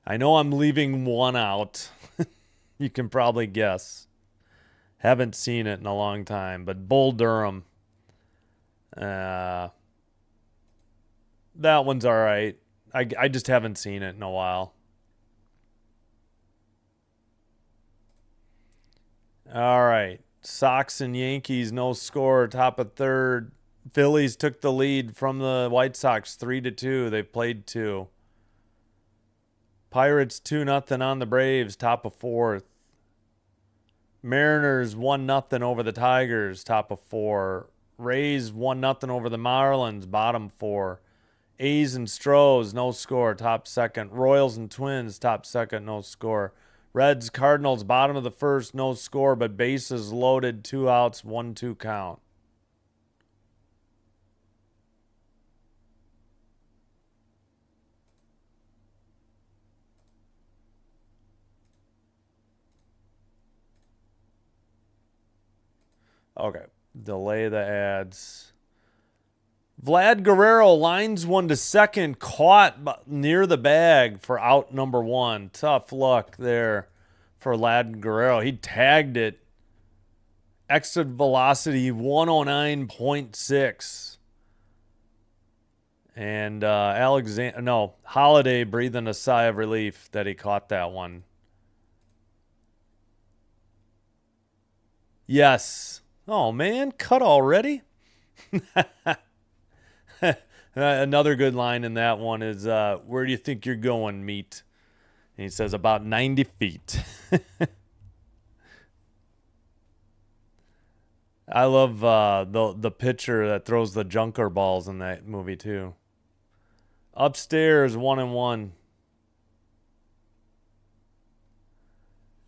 Speaker 1: I know I'm leaving one out. You can probably guess. Haven't seen it in a long time, but Bull Durham. That one's all right. I just haven't seen it in a while. All right. Sox and Yankees, no score, top of third. Phillies took the lead from the White Sox 3-2. They've played 2. Pirates 2-0 on the Braves, top of fourth. Mariners 1-0 over the Tigers, top of 4. Rays 1-0 over the Marlins, bottom 4. A's and Stros, no score, top second. Royals and Twins, top second, no score. Reds, Cardinals, bottom of the first, no score, but bases loaded, 2 outs, 1-2 count. Okay, delay the ads. Vlad Guerrero lines one to second, caught near the bag for out number 1. Tough luck there for Vlad Guerrero. He tagged it. Exit velocity 109.6. And Holiday breathing a sigh of relief that he caught that one. Yes. Oh, man, cut already? Another good line in that one is, where do you think you're going, meat? And he says, about 90 feet. I love the pitcher that throws the junker balls in that movie, too. Upstairs, 1-1.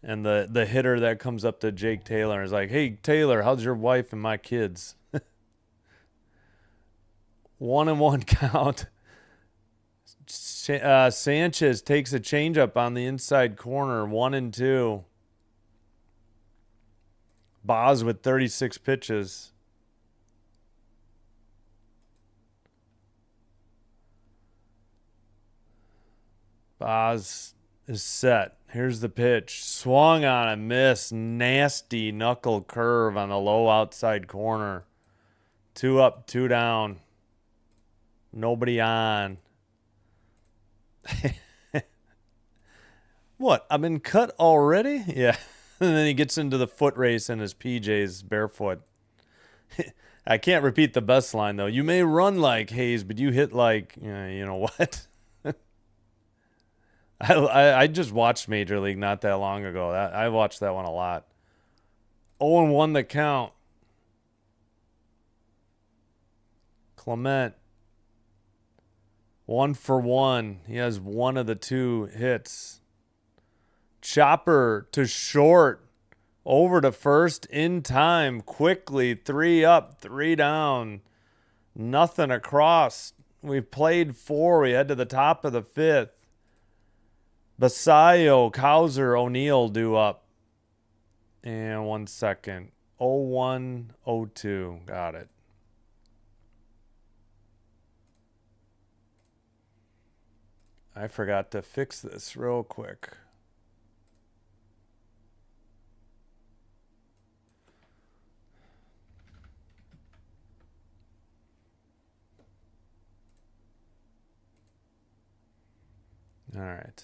Speaker 1: And the hitter that comes up to Jake Taylor is like, hey, Taylor, how's your wife and my kids? 1-1 count. Sanchez takes a changeup on the inside corner, 1-2. Boz with 36 pitches. Boz is set. Here's the pitch. Swung on a miss. Nasty knuckle curve on the low outside corner. 2 up, 2 down. Nobody on. What? I've been cut already? Yeah. And then he gets into the foot race in his PJs barefoot. I can't repeat the best line, though. You may run like Hayes, but you hit like, you know what? I just watched Major League not that long ago. I watched that one a lot. 0-1 the count. Clement. 1 for 1. He has one of the 2 hits. Chopper to short. Over to first in time. Quickly. 3 up, 3 down. Nothing across. We've played 4. We head to the top of the 5th. Basayo, Cowser, O'Neill due up. And 1 second. 0-1, 0-2. Got it. I forgot to fix this real quick. All right.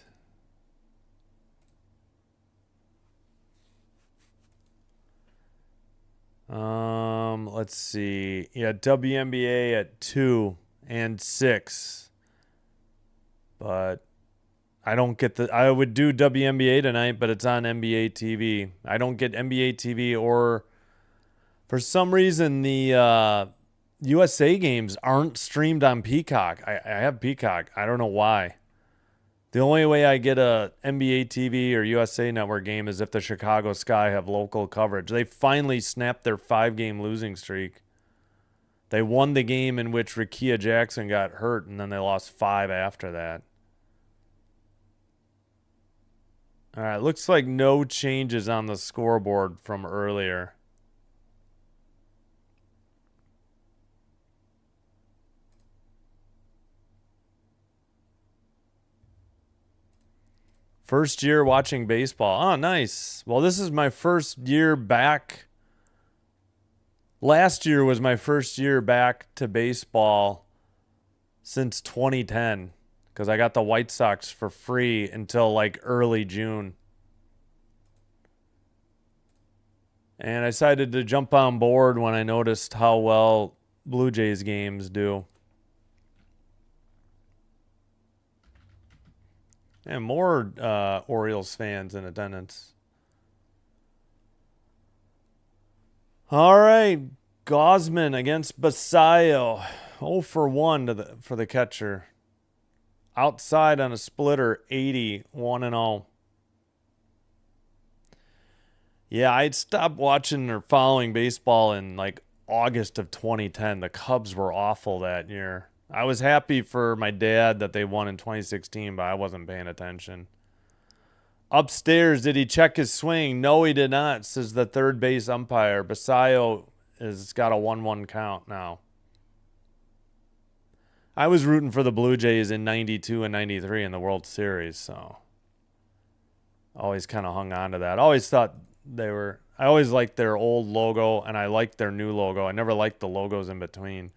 Speaker 1: Let's see. Yeah, WNBA at 2 and 6. But I don't get I would do WNBA tonight, but it's on NBA TV. I don't get NBA TV, or for some reason the USA games aren't streamed on Peacock. I have Peacock. I don't know why. The only way I get a NBA TV or USA Network game is if the Chicago Sky have local coverage. They finally snapped their 5-game losing streak. They won the game in which Rickea Jackson got hurt, and then they lost 5 after that. All right, looks like no changes on the scoreboard from earlier. First year watching baseball. Oh, nice. Well, this is my first year back. Last year was my first year back to baseball since 2010, because I got the White Sox for free until like early June. And I decided to jump on board when I noticed how well Blue Jays games do. And more Orioles fans in attendance. All right. Gosman against Basayo. 0 for 1 for the catcher. Outside on a splitter, 80, 1-0. Yeah, I'd stopped watching or following baseball in like August of 2010. The Cubs were awful that year. I was happy for my dad that they won in 2016, but I wasn't paying attention. Upstairs, did he check his swing? No, he did not, says the third base umpire. Basayo has got a 1-1 count now. I was rooting for the Blue Jays in 92 and 93 in the World Series, so always kind of hung on to that. Always thought I always liked their old logo, and I liked their new logo. I never liked the logos in between.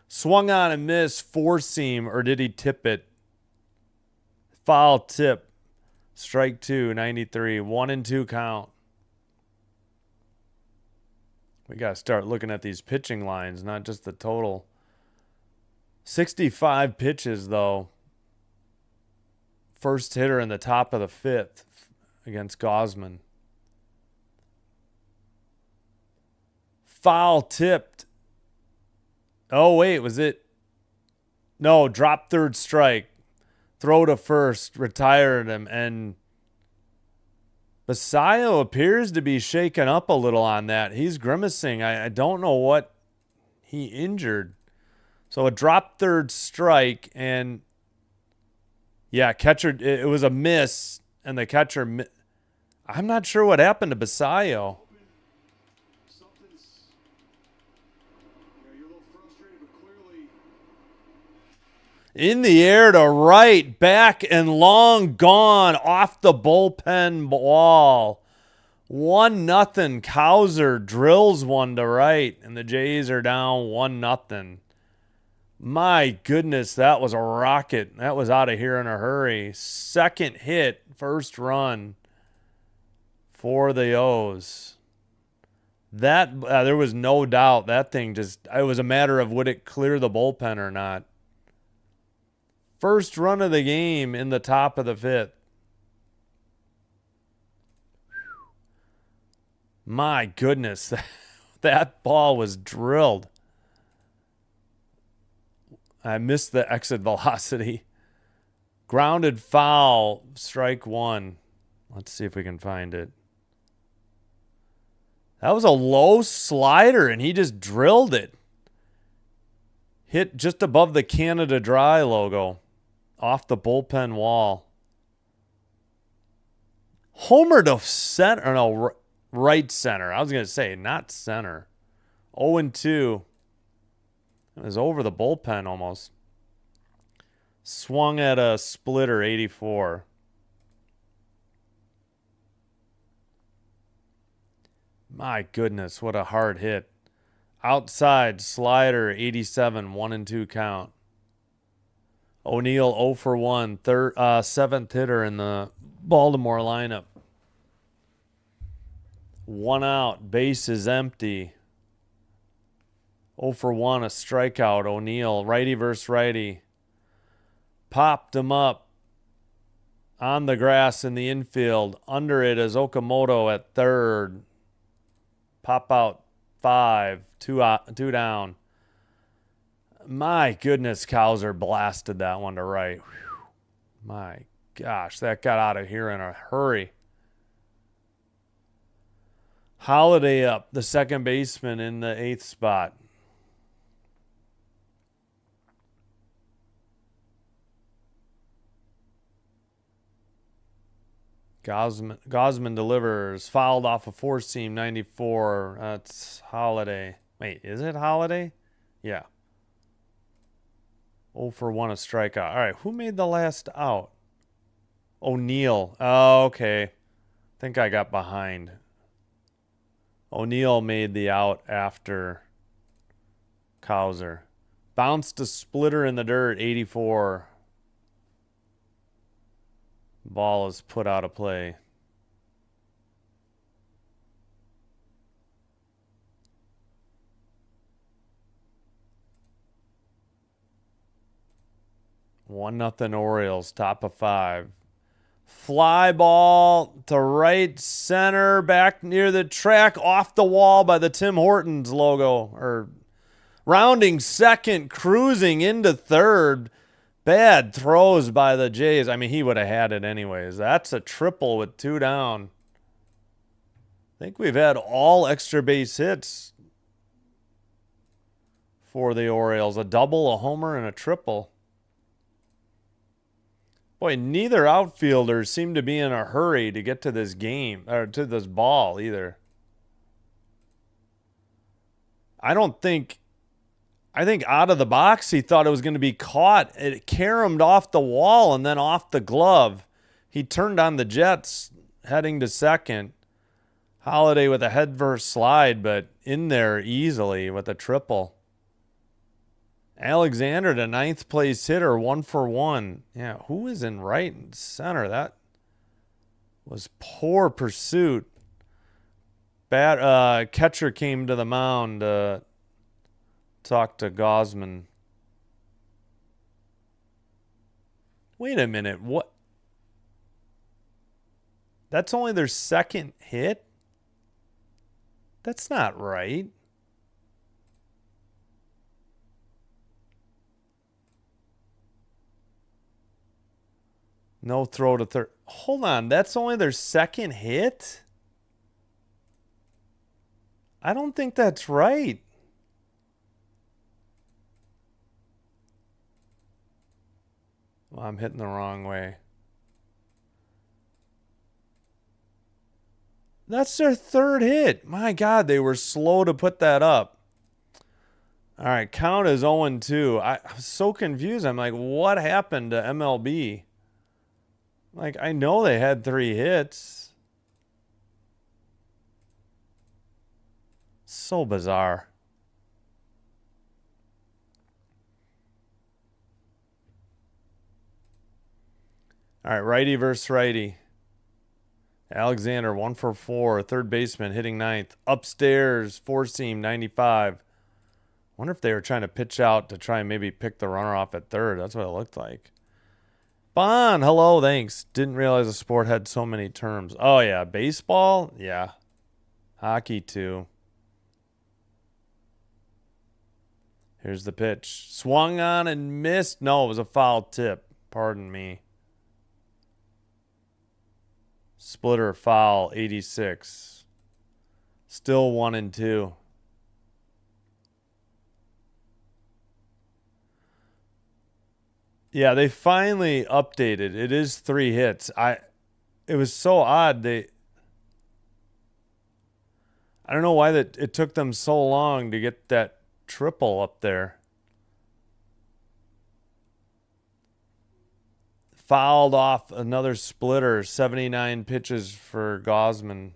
Speaker 1: Swung on and missed, four-seam, or did he tip it? Foul tip. Strike 2, 93. 1-2 count. We got to start looking at these pitching lines, not just the total. 65 pitches, though. First hitter in the top of the fifth against Gosman. Foul tipped. Oh, wait, was it? No, drop third strike. Throw to first, retired him, and Basayo appears to be shaken up a little on that. He's grimacing. I don't know what he injured. So a drop third strike, and yeah, catcher, it was a miss, and the catcher, I'm not sure what happened to Basayo. In the air to right, back and long gone off the bullpen wall. 1-0. Cowser drills one to right, and the Jays are down 1-0. My goodness, that was a rocket. That was out of here in a hurry. Second hit, first run for the O's. That there was no doubt that thing just, it was a matter of would it clear the bullpen or not. First run of the game in the top of the fifth. My goodness, that ball was drilled. I missed the exit velocity. Grounded foul, strike 1. Let's see if we can find it. That was a low slider, and he just drilled it. Hit just above the Canada Dry logo. Off the bullpen wall. Homer to center. No, right center. I was going to say, not center. 0-2. It was over the bullpen almost. Swung at a splitter, 84. My goodness, what a hard hit. Outside slider, 87, 1-2 count. O'Neill 0 for 1, seventh hitter in the Baltimore lineup. 1 out, base is empty. 0 for 1, a strikeout. O'Neill, righty versus righty. Popped him up on the grass in the infield. Under it is Okamoto at third. Pop out 5, 2 down. My goodness, Cowser blasted that one to right. Whew. My gosh, that got out of here in a hurry. Holiday up, the second baseman in the 8th spot. Gosman delivers. Fouled off a four-seam, 94. That's Holiday. Wait, is it Holiday? Yeah. 0 for 1, a strikeout. All right, who made the last out? O'Neill. Oh, okay. I think I got behind. O'Neill made the out after Cowser. Bounced a splitter in the dirt, 84. Ball is put out of play. One nothing Orioles, top of 5. Fly ball to right center, back near the track, off the wall by the Tim Hortons logo. Or rounding second, cruising into third. Bad throws by the Jays. I mean, he would have had it anyways. That's a triple with 2 down. I think we've had all extra base hits for the Orioles. A double, a homer, and a triple. Boy, neither outfielders seem to be in a hurry to get to this game, or to this ball either. I think out of the box he thought it was going to be caught. It caromed off the wall and then off the glove. He turned on the Jets heading to second. Holiday with a head first slide, but in there easily with a triple. Alexander, the 9th place hitter, 1 for 1. Yeah, who is in right and center? That was poor pursuit. Catcher came to the mound to talk to Gosman. Wait a minute. What? That's only their second hit? That's not right. No throw to third. Hold on. That's only their second hit? I don't think that's right. Well, I'm hitting the wrong way. That's their third hit. My God, they were slow to put that up. All right, count is 0-2. I was so confused. I'm like, what happened to MLB? Like, I know they had 3 hits. So bizarre. All right, righty versus righty. Alexander, 1 for 4. Third baseman hitting 9th. Upstairs, 4-seam, 95. Wonder if they were trying to pitch out to try and maybe pick the runner off at third. That's what it looked like. Bon, hello, thanks. Didn't realize the sport had so many terms. Oh, yeah. Baseball? Yeah. Hockey, too. Here's the pitch. Swung on and missed. No, it was a foul tip. Pardon me. Splitter foul, 86. Still 1-2. Yeah, they finally updated. It is 3 hits. It was so odd. I don't know why it took them so long to get that triple up there. Fouled off another splitter. 79 pitches for Gosman.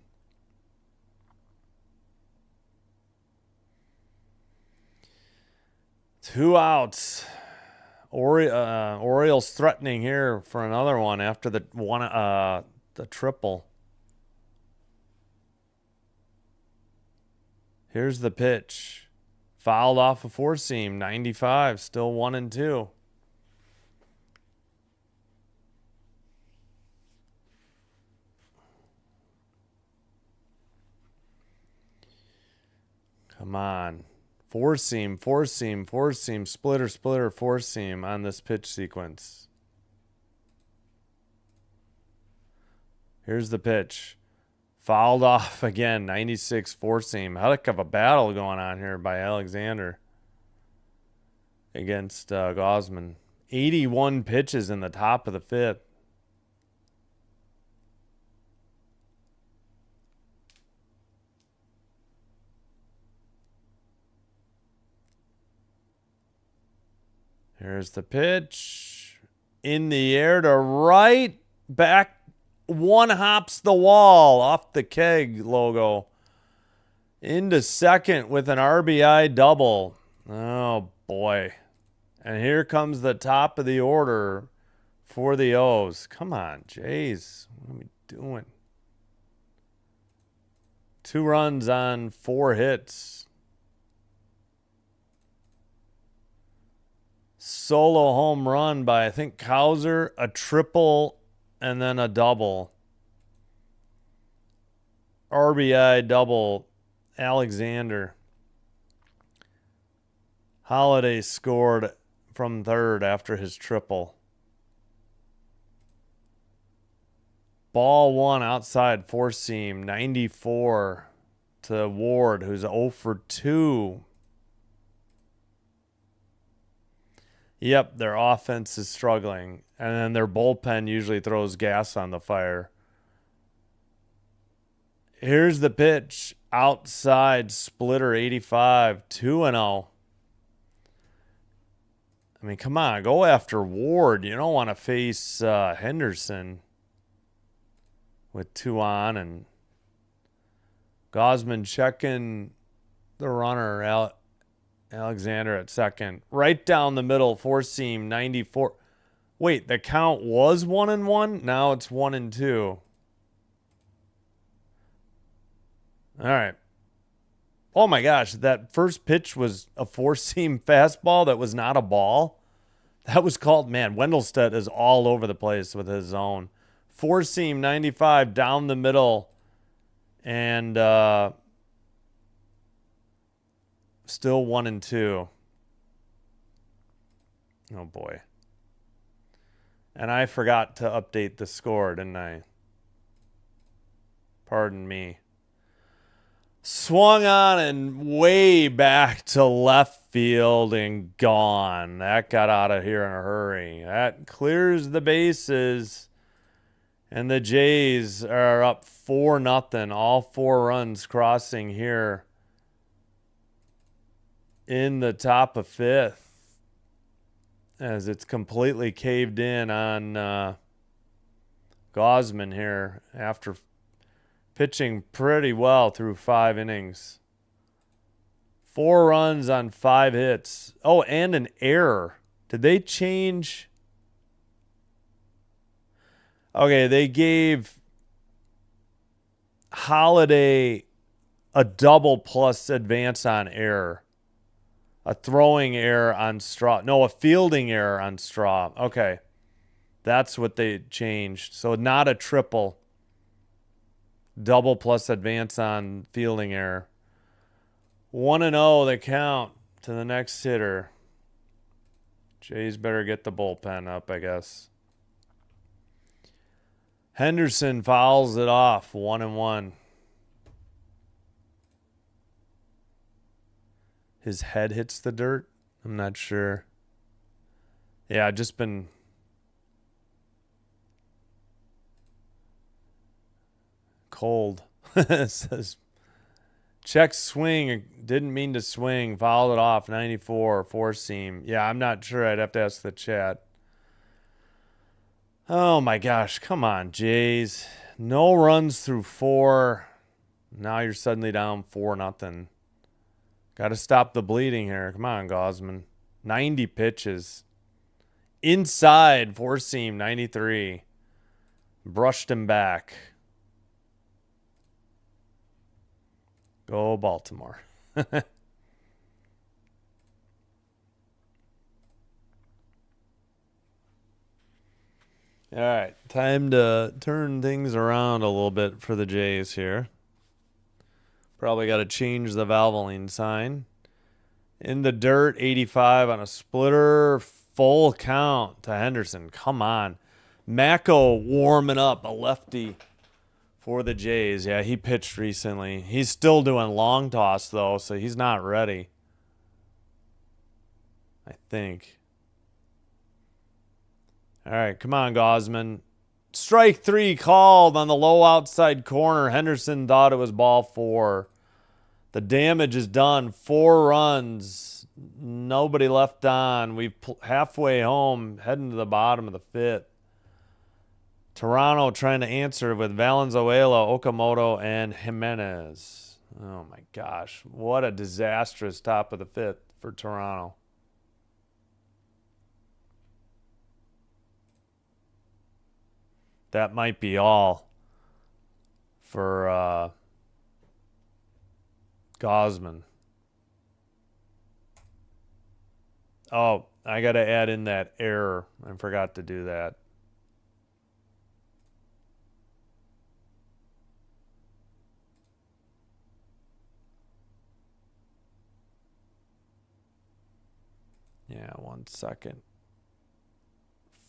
Speaker 1: Two outs. Orioles threatening here for another one after the triple. Here's the pitch. Fouled off a 4-seam, 95, still 1-2. Come on. 4-seam, 4-seam, 4-seam, splitter, 4-seam on this pitch sequence. Here's the pitch. Fouled off again, 96, 4-seam. Heck of a battle going on here by Alexander against Gosman. 81 pitches in the top of the 5th. Here's the pitch. In the air to right. Back. One hops the wall off the keg logo. Into second with an RBI double. Oh, boy. And here comes the top of the order for the O's. Come on, Jays. What are we doing? 2 runs on 4 hits. Solo home run by, I think, Cowser. A triple and then a double. RBI double. Alexander. Holiday scored from third after his triple. Ball one outside, four seam, 94 to Ward, who's 0 for 2. Yep, their offense is struggling. And then their bullpen usually throws gas on the fire. Here's the pitch. Outside, splitter 85, 2-0. I mean, come on, go after Ward. You don't want to face Henderson with 2 on, and Gosman checking the runner, Alexander at second. Right down the middle, four seam, 94. Wait, the count was 1-1? Now it's 1-2. All right. Oh my gosh, that first pitch was a four-seam fastball that was not a ball. That was called, man, Wendelstedt is all over the place with his zone. Four-seam, 95, down the middle. And still 1-2. Oh, boy. And I forgot to update the score, didn't I? Pardon me. Swung on and way back to left field and gone. That got out of here in a hurry. That clears the bases. And the Jays are up 4-0. All 4 runs crossing here in the top of 5th. As it's completely caved in on Gosman here after pitching pretty well through 5 innings. 4 runs on 5 hits. Oh, and an error. Did they change? Okay, they gave Holiday a double plus advance on error. A throwing error on Straw. No, a fielding error on Straw. Okay. That's what they changed. So not a triple. Double plus advance on fielding error. 1-0 the count to the next hitter. Jays better get the bullpen up, I guess. Henderson fouls it off. 1-1. His head hits the dirt? I'm not sure. Yeah, just been cold. It says check swing, didn't mean to swing, fouled it off, 94, four seam. Yeah, I'm not sure. I'd have to ask the chat. Oh my gosh, come on, Jays. No runs through 4. Now you're suddenly down 4-0. Got to stop the bleeding here. Come on, Gosman. 90 pitches. Inside, four seam, 93. Brushed him back. Go Baltimore. All right, time to turn things around a little bit for the Jays here. Probably got to change the Valvoline sign. In the dirt, 85 on a splitter. Full count to Henderson. Come on. Mako warming up, a lefty for the Jays. Yeah, he pitched recently. He's still doing long toss, though, so he's not ready. I think. All right, come on, Gosman. Strike 3 called on the low outside corner. Henderson thought it was ball 4. The damage is done. 4 runs. Nobody left on. We've halfway home, heading to the bottom of the 5th. Toronto trying to answer with Valenzuela, Okamoto, and Jimenez. Oh, my gosh. What a disastrous top of the 5th for Toronto. That might be all for Gosman. Oh, I got to add in that error. I forgot to do that. Yeah, 1 second.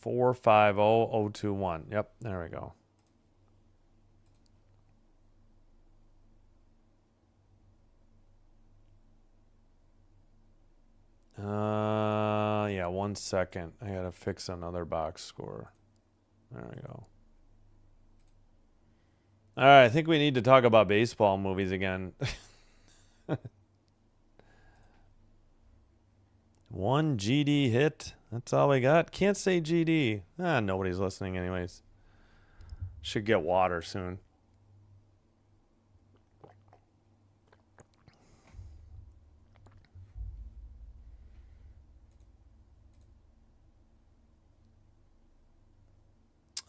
Speaker 1: 450021. Yep, there we go. Yeah, 1 second. I gotta fix another box score. There we go. All right, I think we need to talk about baseball movies again. One GD hit. That's all we got. Can't say GD. Nobody's listening anyways. Should get water soon.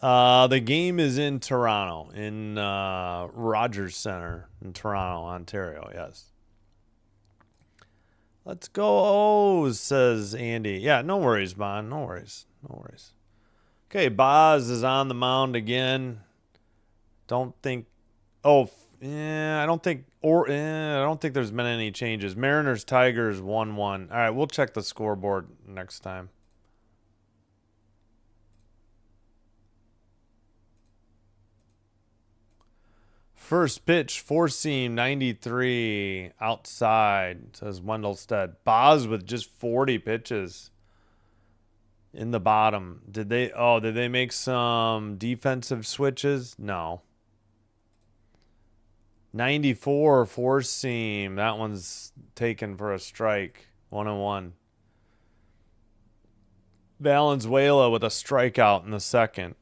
Speaker 1: The game is in Toronto, in Rogers Center in Toronto, Ontario. Yes. Let's go O's, says Andy. Yeah, no worries, Bon. No worries. No worries. Okay, Boz is on the mound again. Don't think. Oh, I don't think. I don't think there's been any changes. Mariners Tigers 1-1. All right, we'll check the scoreboard next time. First pitch, four seam, 93, outside, says Wendelstead. Boz with just 40 pitches in the bottom. Did they make some defensive switches? No. 94, four seam. That one's taken for a strike. 1-1. Valenzuela with a strikeout in the second.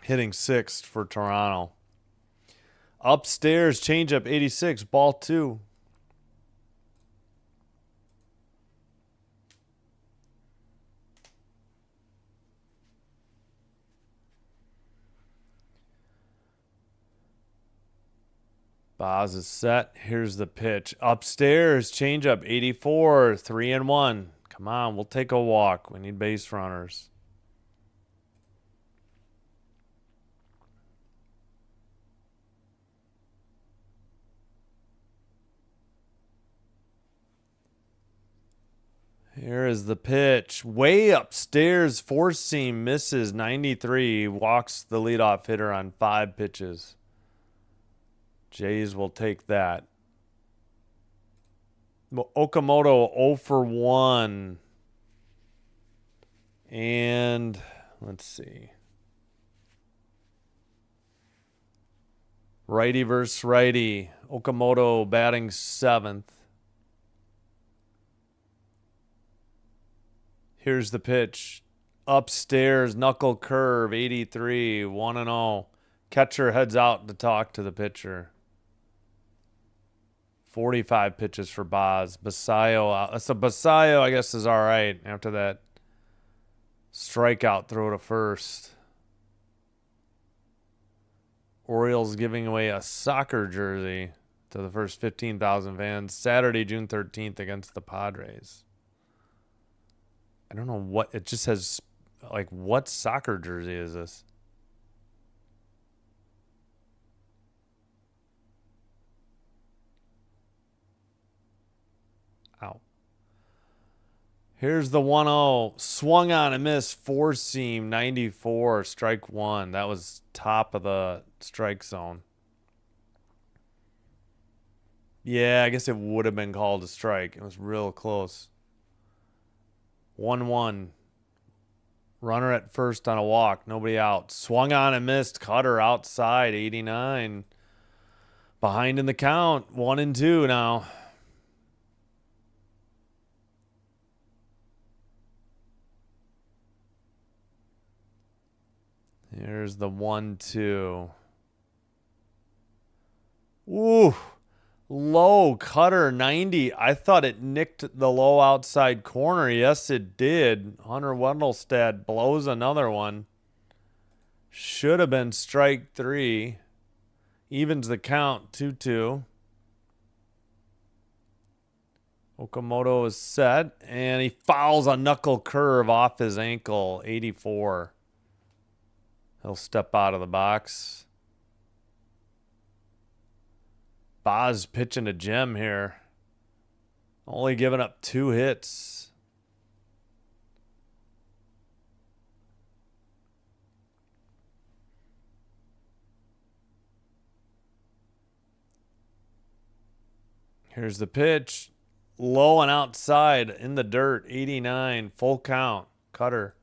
Speaker 1: Hitting sixth for Toronto. Upstairs, changeup 86, ball 2. Boz is set. Here's the pitch. Upstairs, changeup 84, 3-1. Come on, we'll take a walk. We need base runners. Here is the pitch. Way upstairs, four seam, misses 93. Walks the leadoff hitter on 5 pitches. Jays will take that. Okamoto 0 for 1. And let's see. Righty versus righty. Okamoto batting 7th. Here's the pitch. Upstairs, knuckle curve, 83, 1-0. Catcher heads out to talk to the pitcher. 45 pitches for Boz. Basayo. So Basayo, I guess, is all right after that strikeout throw to first. Orioles giving away a soccer jersey to the first 15,000 fans Saturday, June 13th against the Padres. I don't know what it just says. Like, what soccer jersey is this? Ow. Here's the 1-0. Swung on and missed. Four seam, 94, strike 1. That was top of the strike zone. Yeah, I guess it would have been called a strike. It was real close. 1-1. Runner at first on a walk. Nobody out. Swung on and missed. Cutter outside. 89. Behind in the count. 1-2 now. Here's the 1-2. Ooh. Low cutter 90. I thought it nicked the low outside corner. Yes, it did. Hunter Wendelstedt blows another one. Should have been strike 3. Evens the count 2-2. Okamoto is set, and he fouls a knuckle curve off his ankle. 84. He'll step out of the box. Boz pitching a gem here. Only giving up 2 hits. Here's the pitch. Low and outside in the dirt. 89. Full count. Cutter.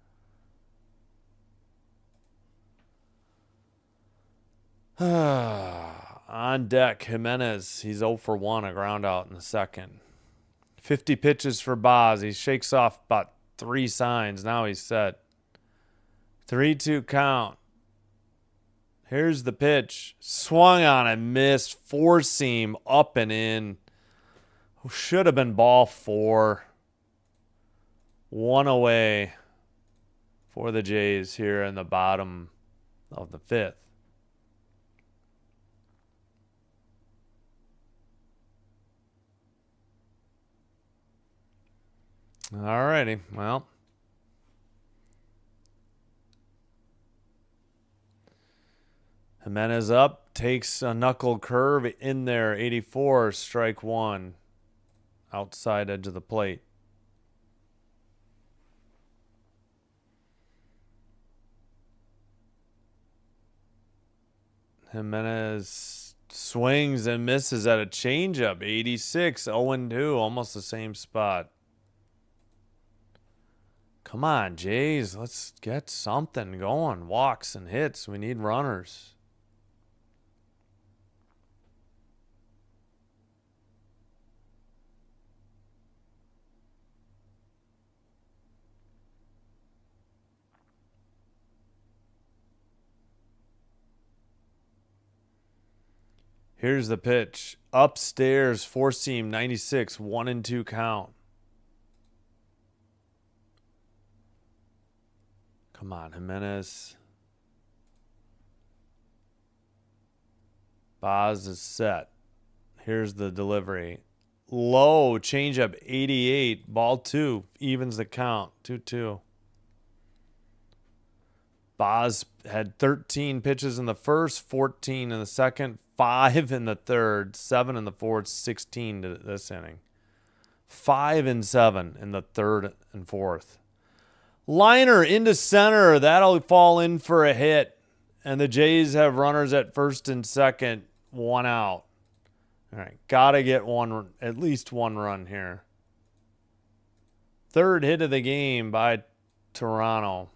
Speaker 1: On deck, Jimenez. He's 0 for 1. A ground out in the second. 50 pitches for Boz. He shakes off about 3 signs. Now he's set. 3-2 count. Here's the pitch. Swung on and missed. 4-seam up and in. Should have been ball 4. 1 away for the Jays here in the bottom of the 5th. Alrighty, well. Jimenez up, takes a knuckle curve in there. 84, strike 1. Outside edge of the plate. Jimenez swings and misses at a changeup. 86, 0-2, almost the same spot. Come on, Jays. Let's get something going. Walks and hits. We need runners. Here's the pitch. Upstairs, 4-seam, 96, 1-2 count. Come on, Jimenez. Boz is set. Here's the delivery. Low, changeup, 88, ball 2, evens the count, 2-2. Boz had 13 pitches in the first, 14 in the second, 5 in the third, 7 in the fourth, 16 to this inning. 5 and 7 in the third and fourth. Liner into center. That'll fall in for a hit. And the Jays have runners at first and second. 1 out. All right. Got to get at least 1 run here. Third hit of the game by Toronto.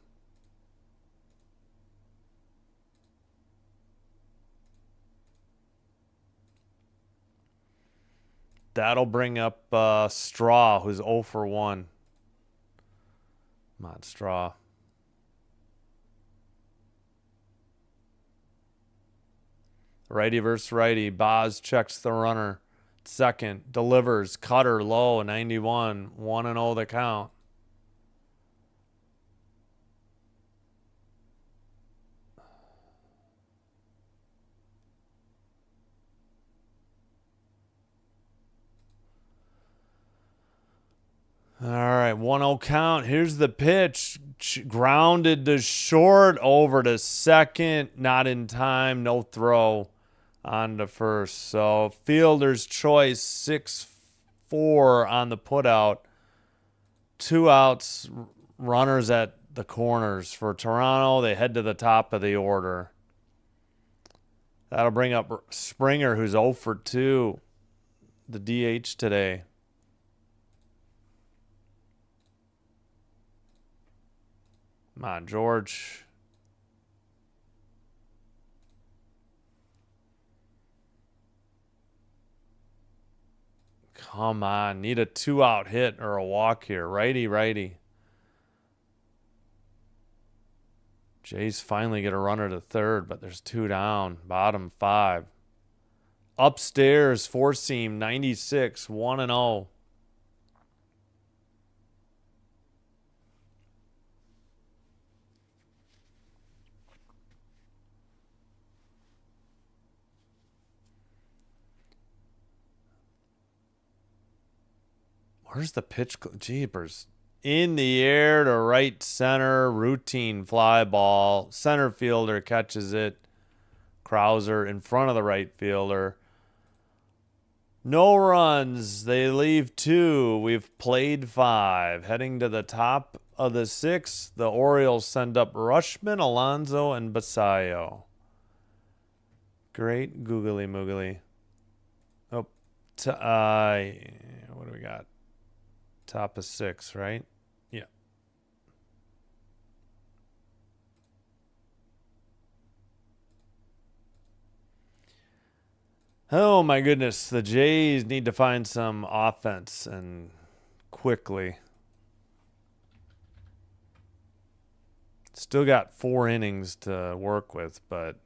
Speaker 1: That'll bring up Straw, who's 0 for 1. Come on, Straw. Righty versus righty. Boz checks the runner. Second. Delivers. Cutter low. 91. 1-0 the count. All right, 1-0 count. Here's the pitch. Grounded to short, over to second. Not in time. No throw on to first. So fielder's choice, 6-4 on the putout. 2 outs, runners at the corners. For Toronto, they head to the top of the order. That'll bring up Springer, who's 0 for 2. The DH today. Come on, George. Come on. Need a 2-out hit or a walk here. Righty, righty. Jays finally get a runner to third, but there's 2 down. Bottom 5. Upstairs, 4-seam, 96, 1-0. Where's the pitch? Jeepers. In the air to right center. Routine fly ball. Center fielder catches it. Krauser in front of the right fielder. No runs. They leave 2. We've played 5. Heading to the top of the 6th, the Orioles send up Rushman, Alonso, and Basayo. Great googly moogly. Oh, What do we got? Top of 6, right? Yeah. Oh my goodness, the Jays need to find some offense and quickly. Still got 4 innings to work with, but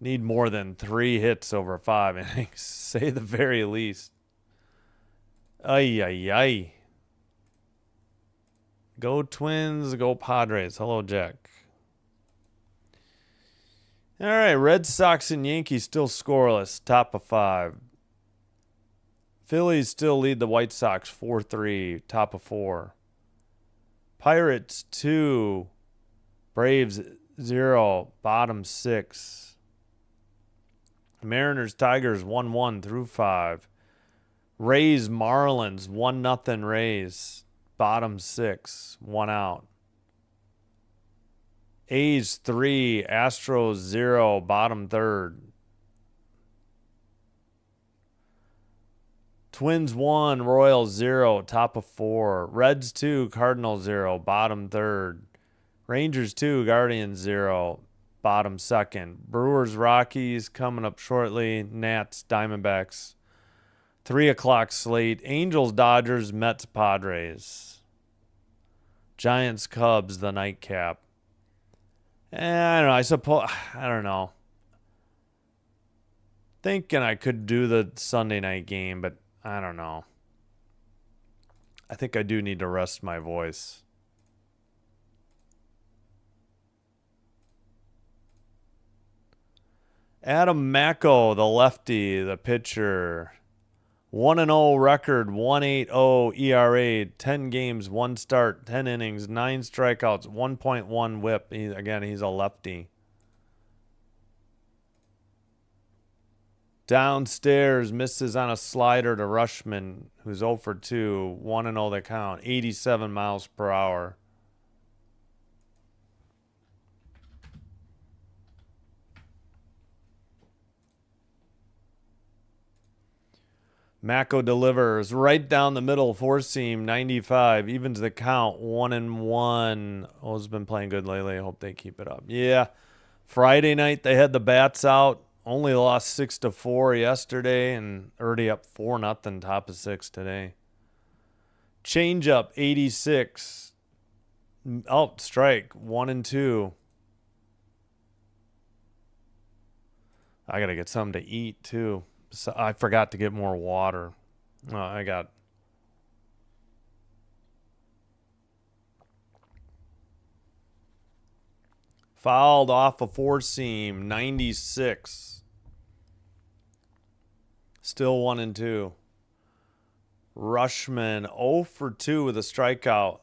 Speaker 1: need more than 3 hits over 5 innings, say the very least. Ay, ay, ay. Go Twins, go Padres. Hello, Jack. All right, Red Sox and Yankees still scoreless, top of 5. Phillies still lead the White Sox 4-3, top of 4. Pirates 2, Braves 0, bottom 6. Mariners Tigers 1-1 through 5. Rays Marlins 1-0 Rays, bottom 6, 1 out. A's 3, Astros 0, bottom 3rd. Twins 1, Royals 0, top of 4. Reds 2, Cardinals 0, bottom 3rd. Rangers 2, Guardians 0, bottom 2nd. Brewers Rockies coming up shortly. Nats Diamondbacks. 3 o'clock slate. Angels Dodgers, Mets Padres. Giants Cubs, the nightcap. I don't know. Thinking I could do the Sunday night game, but I don't know. I think I do need to rest my voice. Adam Macko, the lefty, the pitcher. 1-0 record, 1.80 ERA, 10 games, 1 start, 10 innings, 9 strikeouts, 1.1 whip. He's a lefty. Downstairs, misses on a slider to Rushman, who's 0 for 2, 1-0 the count, 87 miles per hour. Macko delivers right down the middle, 4-seam, 95, evens the count, 1-1. O's been playing good lately. I hope they keep it up. Yeah, Friday night they had the bats out. Only lost 6-4 yesterday, and already up 4-0, top of 6 today. Change up, 86. Oh, strike, 1-2. I gotta get something to eat too. So I forgot to get more water. I got fouled off a 4-seam, 96. Still 1-2. Rushman 0 for 2 with a strikeout.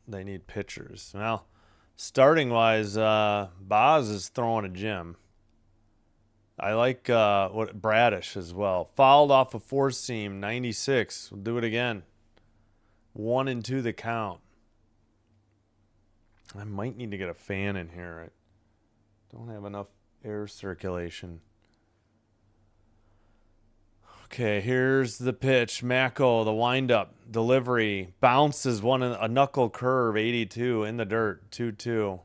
Speaker 1: They need pitchers. Well, starting wise, Boz is throwing a gem. I like what Bradish as well. Fouled off a 4-seam, 96. We'll do it again. 1-2 the count. I might need to get a fan in here. I don't have enough air circulation. Okay, here's the pitch. Macko, the windup, delivery, bounces a knuckle curve, 82 in the dirt, 2-2.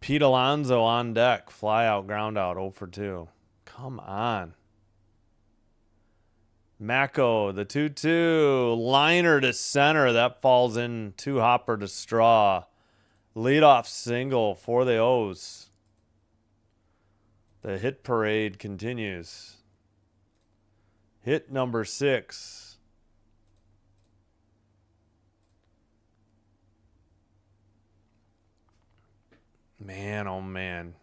Speaker 1: Pete Alonso on deck, fly out, ground out, 0 for 2. Come on. Macko, the 2-2, liner to center, that falls in, 2-hopper to straw. Leadoff single for the O's. The hit parade continues. Hit number 6. Man, oh man.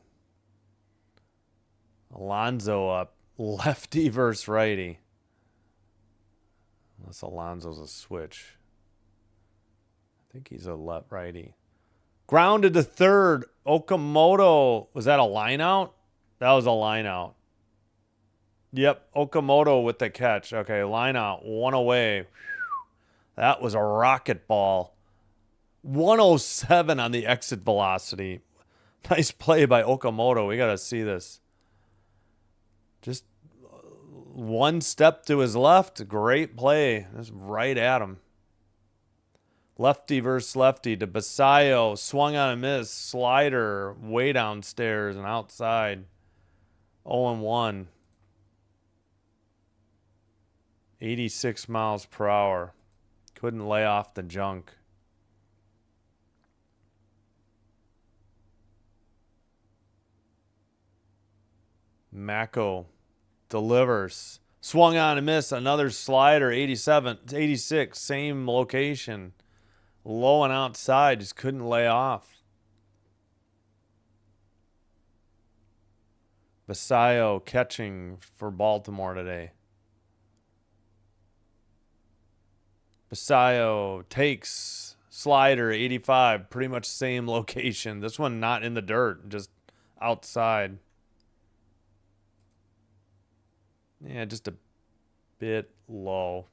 Speaker 1: Alonso up. Lefty versus righty. Unless Alonso's a switch. I think he's a righty. Grounded to third. Okamoto. Was that a line out? That was a line out. Yep. Okamoto with the catch. Okay, line out. 1 away. That was a rocket ball. 107 on the exit velocity. Nice play by Okamoto. We got to see this. Just one step to his left. Great play. Just right at him. Lefty versus lefty to Basayo. Swung on a miss. Slider way downstairs and outside. 0-1. 86 miles per hour. Couldn't lay off the junk. Mako delivers. Swung on a miss. Another slider. 87, 86. Same location. Low and outside. Just couldn't lay off. Basayo catching for Baltimore today. Basayo takes slider. 85. Pretty much same location. This one not in the dirt. Just outside. Yeah, just a bit low.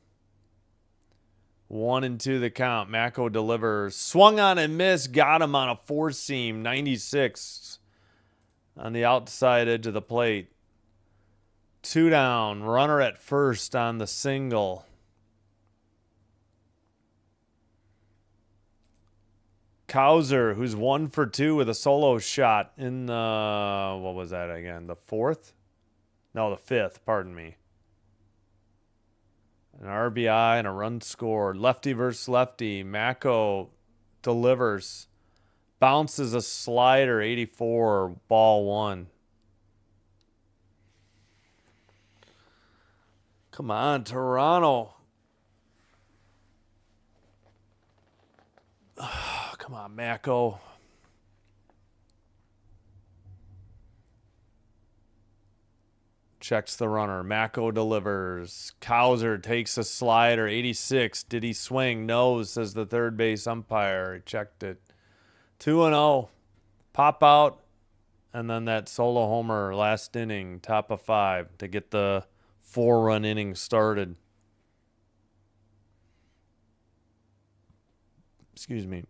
Speaker 1: 1-2 the count. Mako delivers. Swung on and missed. Got him on a four seam. 96 on the outside edge of the plate. 2 down. Runner at first on the single. Kauser, who's 1 for 2 with a solo shot in the, what was that again? The 4th? No, the 5th, pardon me. An RBI and a run scored. Lefty versus lefty. Mako delivers. Bounces a slider. 84. Ball 1. Come on, Toronto. Come on, Mako. Checks the runner. Mako delivers. Kauser takes a slider. 86. Did he swing? No, says the third base umpire. He checked it. 2-0. Pop out. And then that solo homer last inning. Top of 5 to get the 4-run inning started. Excuse me.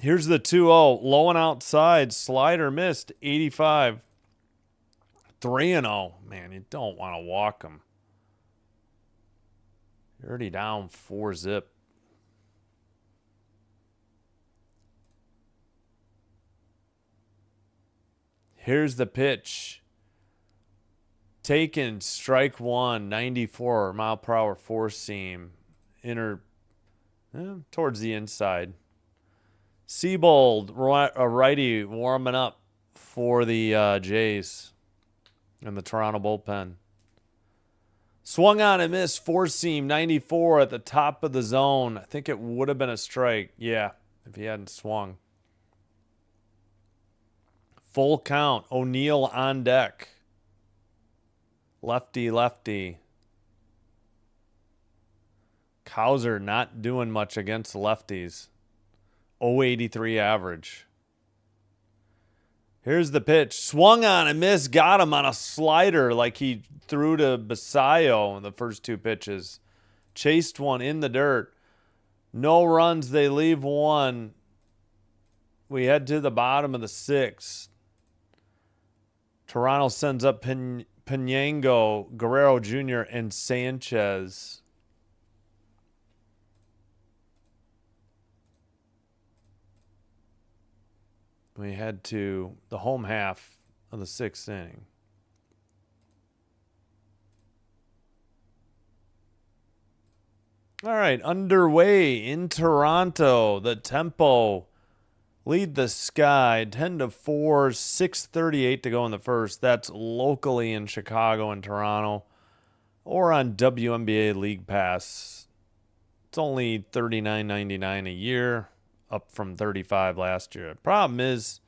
Speaker 1: Here's the 2-0. Low and outside. Slider missed. 85. 3-0. Man, you don't want to walk him. You're already down 4-zip. Here's the pitch. Taken, strike 1, 94 mile per hour four seam. Towards the inside. Seabold, a righty, warming up for the Jays. In the Toronto bullpen. Swung on and missed. Four seam. 94 at the top of the zone. I think it would have been a strike. Yeah, if he hadn't swung. Full count. O'Neal on deck. Lefty, lefty. Kauser not doing much against the lefties. 0.83 average. Here's the pitch. Swung on and missed. Got him on a slider like he threw to Basayo in the first 2 pitches. Chased one in the dirt. No runs. They leave 1. We head to the bottom of the 6th. Toronto sends up Penango, Guerrero Jr., and Sanchez. We head to the home half of the 6th inning. All right, underway in Toronto. The Tempo lead the Sky 10-4, 6:38 to go in the first. That's locally in Chicago and Toronto or on WNBA League Pass. It's only $39.99 a year. Up from $35 last year. Problem is,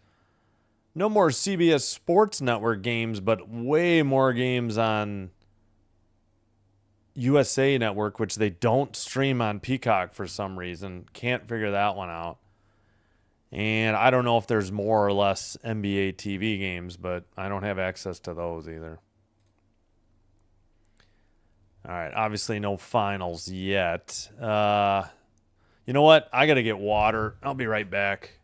Speaker 1: no more CBS Sports Network games, but way more games on USA Network, which they don't stream on Peacock for some reason. Can't figure that one out. And I don't know if there's more or less NBA TV games, but I don't have access to those either. All right, obviously no finals yet. You know what? I got to get water. I'll be right back.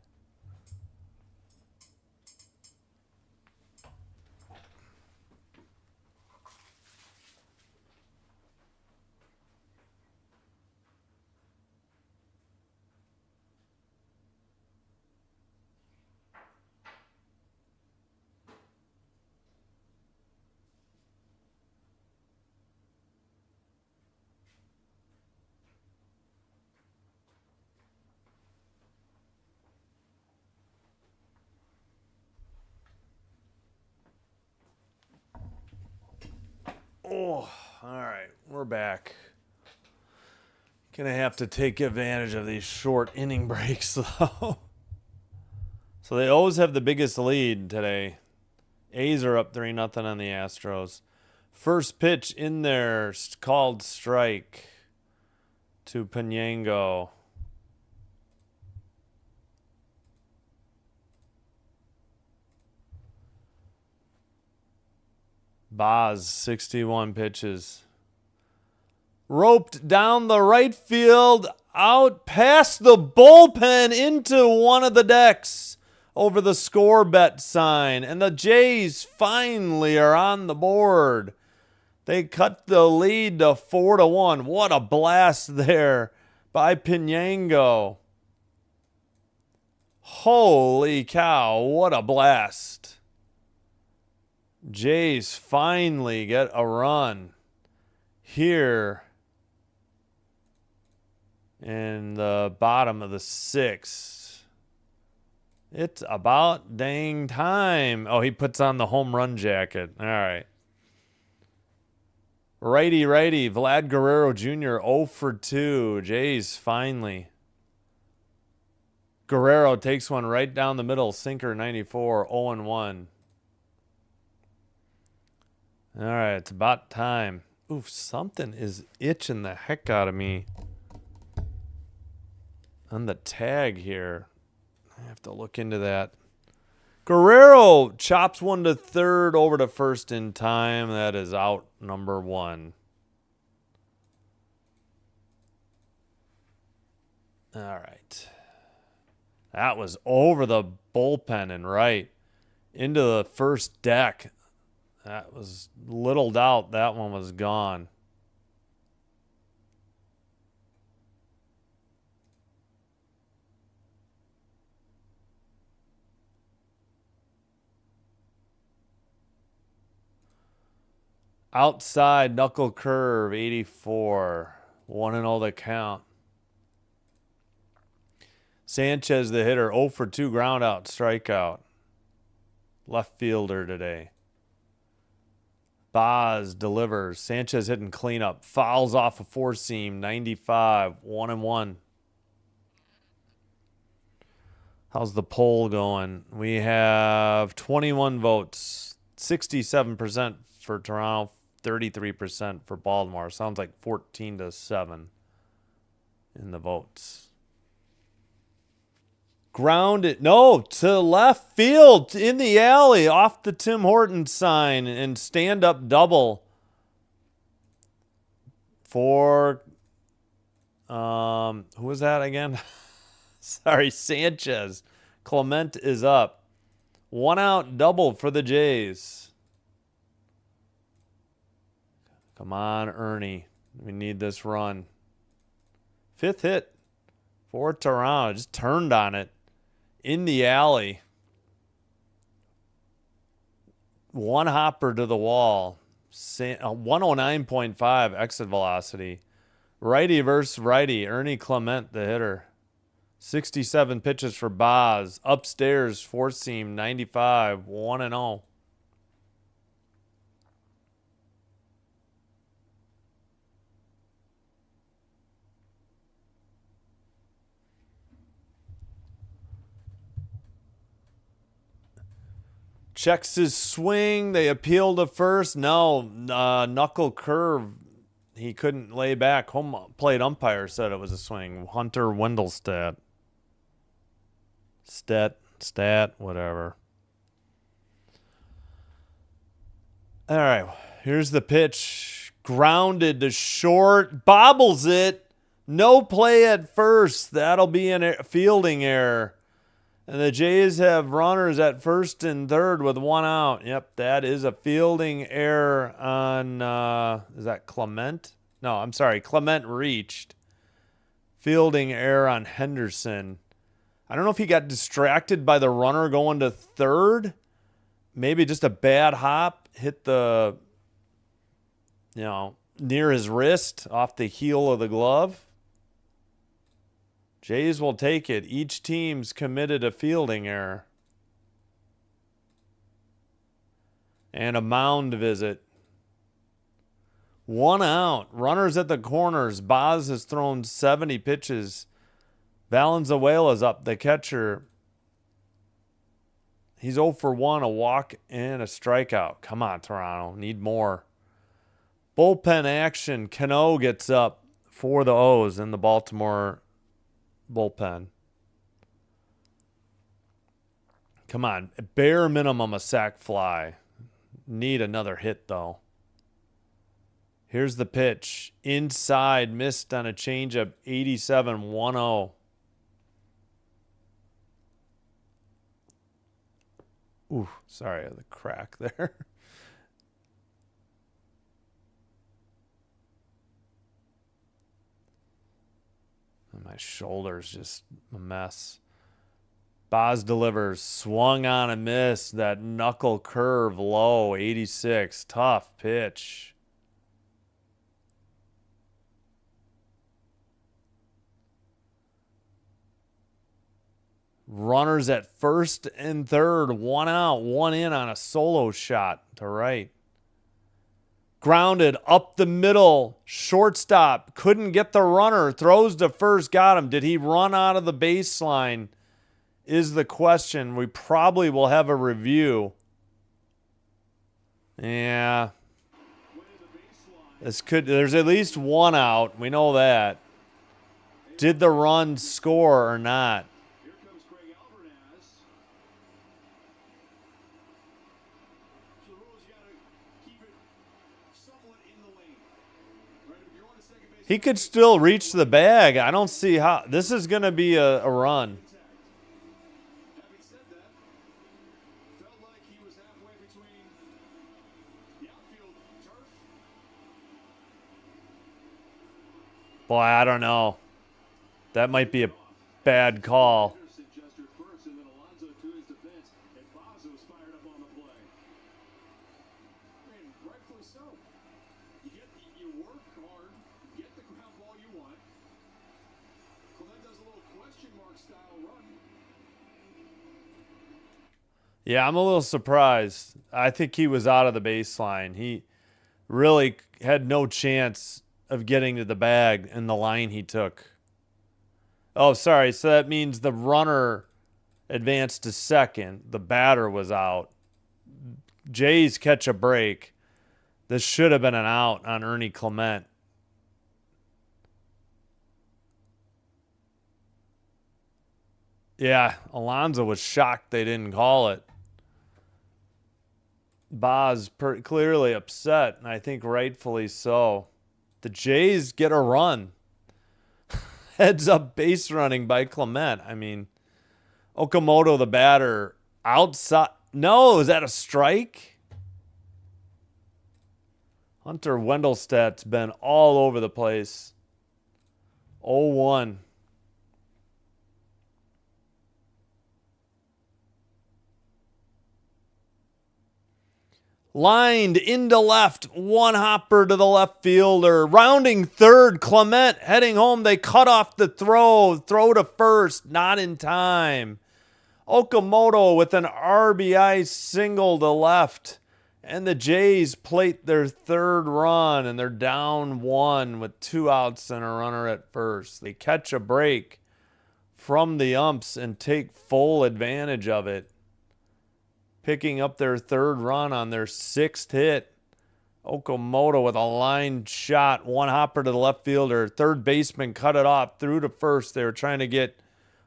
Speaker 1: Oh, all right. We're back. Gonna have to take advantage of these short inning breaks, though. So they always have the biggest lead today. A's are up 3-0 on the Astros. First pitch in there called strike to Penyango. Boz, 61 pitches. Roped down the right field, out past the bullpen into one of the decks over the score bet sign. And the Jays finally are on the board. They cut the lead to 4-1. What a blast there by Penyango. Holy cow, what a blast. Jays finally get a run here in the bottom of the sixth. It's about dang time. Oh, he puts on the home run jacket. All right. Righty, Vlad Guerrero Jr. 0 for 2. Jays finally. Guerrero takes one right down the middle. Sinker 94, 0-1. All right, it's about time. Oof, something is itching the heck out of me on the tag here. I have to look into that. Guerrero chops one to third, over to first in time. That is out number 1. All right. That was over the bullpen and right into the first deck. That was little doubt that one was gone. Outside knuckle curve, 84. 1-0 the count. Sanchez, the hitter, 0 for 2 ground out, strikeout. Left fielder today. Boz delivers. Sanchez hitting cleanup. Fouls off a four-seam. 95. 1-1. How's the poll going? We have 21 votes. 67% for Toronto. 33% for Baltimore. Sounds like 14-7 in the votes. Ground it. No, to left field in the alley off the Tim Hortons sign and stand up double for who was that again? Sorry, Sanchez. Clement is up. 1 out double for the Jays. Come on, Ernie. We need this run. 5th hit for Toronto. Just turned on it. In the alley. 1 hopper to the wall. 109.5 exit velocity. Righty versus righty. Ernie Clement, the hitter. 67 pitches for Boz. Upstairs, four-seam, 95. 1-0. Checks his swing. They appeal to first. No, knuckle curve. He couldn't lay back. Home plate umpire said it was a swing. Hunter Wendelstedt. Stat, whatever. All right, here's the pitch. Grounded to short. Bobbles it. No play at first. That'll be a fielding error. And the Jays have runners at first and third with one out. Yep, that is a fielding error on, is that Clement? No, I'm sorry. Clement reached. Fielding error on Henderson. I don't know if he got distracted by the runner going to third. Maybe just a bad hop. Hit the, near his wrist off the heel of the glove. Jays will take it. Each team's committed a fielding error. And a mound visit. One out. Runners at the corners. Boz has thrown 70 pitches. Valenzuela's up, the catcher. He's 0 for 1, a walk and a strikeout. Come on, Toronto. Need more. Bullpen action. Cano gets up for the O's in the Baltimore bullpen. Come on. Bare minimum a sac fly. Need another hit, though. Here's the pitch. Inside. Missed on a changeup. 87-1-0. Ooh, sorry, the crack there. My shoulder's just a mess. Boz delivers. Swung on a miss. That knuckle curve low. 86. Tough pitch. Runners at first and third. One out, one in on a solo shot to right. Grounded up the middle. Shortstop. Couldn't get the runner. Throws to first. Got him. Did he run out of the baseline? Is the question. We probably will have a review. Yeah. There's at least one out. We know that. Did the run score or not? He could still reach the bag. I don't see how. This is going to be a run. Boy, I don't know. That might be a bad call. Yeah, I'm a little surprised. I think he was out of the baseline. He really had no chance of getting to the bag in the line he took. Oh, sorry. So that means the runner advanced to second. The batter was out. Jays catch a break. This should have been an out on Ernie Clement. Yeah, Alonso was shocked they didn't call it. Boz clearly upset, and I think rightfully so. The Jays get a run. Heads up base running by Clement. I mean, Okamoto, the batter, outside. No, is that a strike? Hunter Wendelstedt's been all over the place. 0-1. Lined into left, one hopper to the left fielder. Rounding third, Clement heading home. They cut off the throw. Throw to first, not in time. Okamoto with an RBI single to left. And the Jays plate their third run, and they're down one with 2 outs and a runner at first. They catch a break from the umps and take full advantage of it. Picking up their third run on their 6th hit. Okamoto with a line shot. One hopper to the left fielder. Third baseman cut it off. Through to first. They were trying to get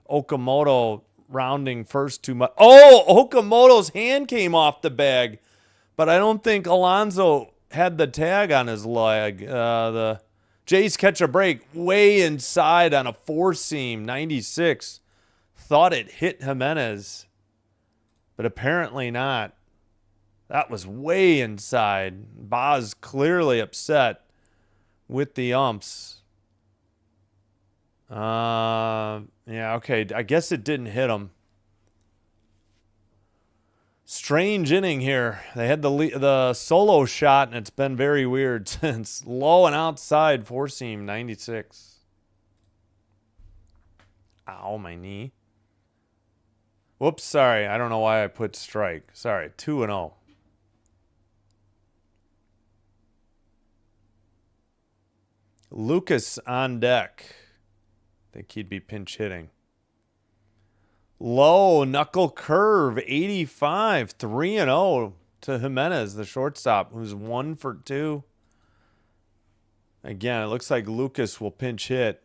Speaker 1: Okamoto rounding first too much. Oh, Okamoto's hand came off the bag. But I don't think Alonso had the tag on his leg. The Jays catch a break way inside on a four-seam, 96. Thought it hit Jimenez, but apparently not. That was way inside. Boz clearly upset with the umps. Yeah, okay. I guess it didn't hit him. Strange inning here. They had the solo shot, and it's been very weird since. Low and outside, four-seam, 96. Ow, my knee. Whoops, sorry. I don't know why I put strike. Sorry, 2-0. Lucas on deck. I think he'd be pinch hitting. Low knuckle curve, 85, 3-0 to Jimenez, the shortstop, who's 1 for 2. Again, it looks like Lucas will pinch hit.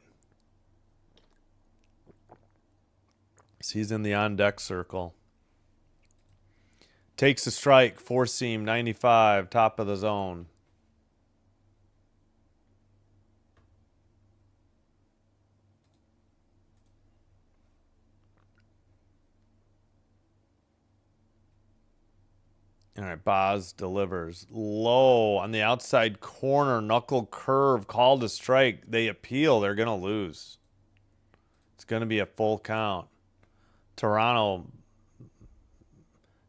Speaker 1: So he's in the on-deck circle. Takes a strike, four-seam, 95, top of the zone. All right, Boz delivers. Low on the outside corner, knuckle curve, called a strike. They appeal. They're going to lose. It's going to be a full count. Toronto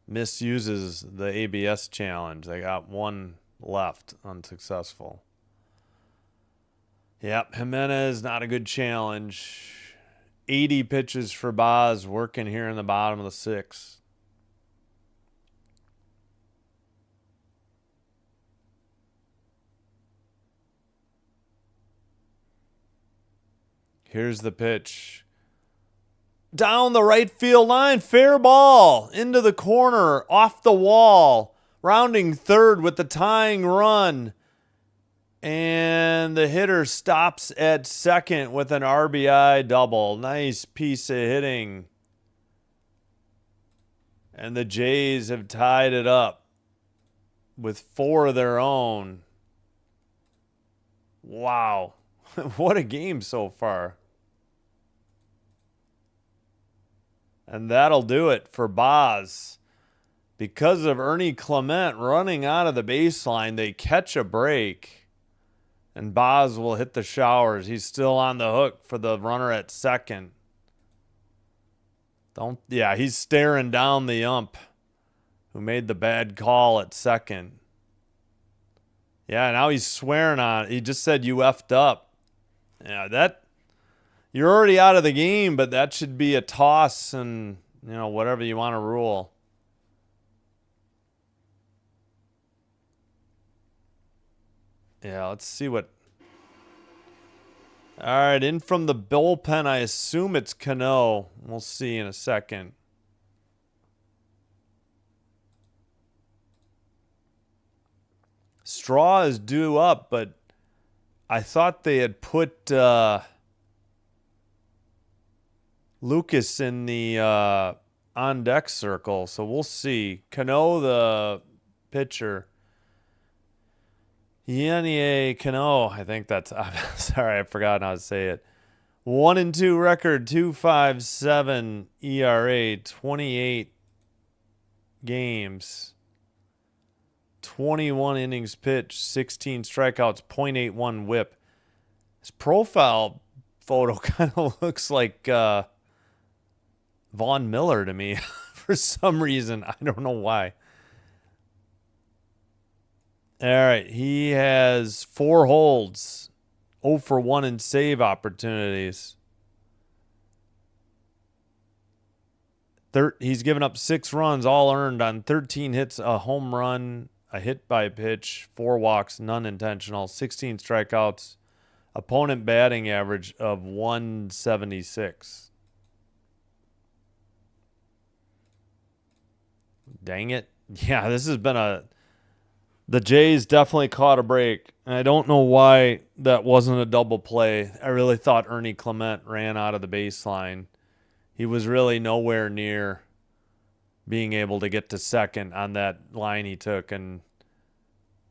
Speaker 1: misuses the ABS challenge. They got one left, unsuccessful. Yep, Jimenez, not a good challenge. 80 pitches for Boz, working here in the bottom of the 6th. Here's the pitch. Down the right field line. Fair ball. Into the corner. Off the wall. Rounding third with the tying run. And the hitter stops at second with an RBI double. Nice piece of hitting. And the Jays have tied it up with 4 of their own. Wow. What a game so far. And that'll do it for Boz. Because of Ernie Clement running out of the baseline, they catch a break. And Boz will hit the showers. He's still on the hook for the runner at second. Yeah, he's staring down the ump who made the bad call at second. Yeah, now he's swearing on it. He just said you effed up. Yeah, you're already out of the game, but that should be a toss and, whatever you want to rule. Yeah, let's see what. All right, in from the bullpen, I assume it's Cano. We'll see in a second. Straw is due up, but I thought they had put Lucas in the on-deck circle, so we'll see. Cano, the pitcher. Yanye Cano, I think that's. I'm sorry, I forgot how to say it. 1-2 record, 2.57 ERA, 28 games, 21 innings pitched, 16 strikeouts, .81 WHIP. His profile photo kind of looks like Vaughn Miller to me for some reason. I don't know why. All right, he has 4 holds, 0 for 1 in save opportunities. He's given up 6 runs, all earned on 13 hits, a home run, a hit by pitch, 4 walks, none intentional, 16 strikeouts, opponent batting average of 176. Dang it. Yeah, this has been the Jays definitely caught a break. And I don't know why that wasn't a double play. I really thought Ernie Clement ran out of the baseline. He was really nowhere near being able to get to second on that line he took. And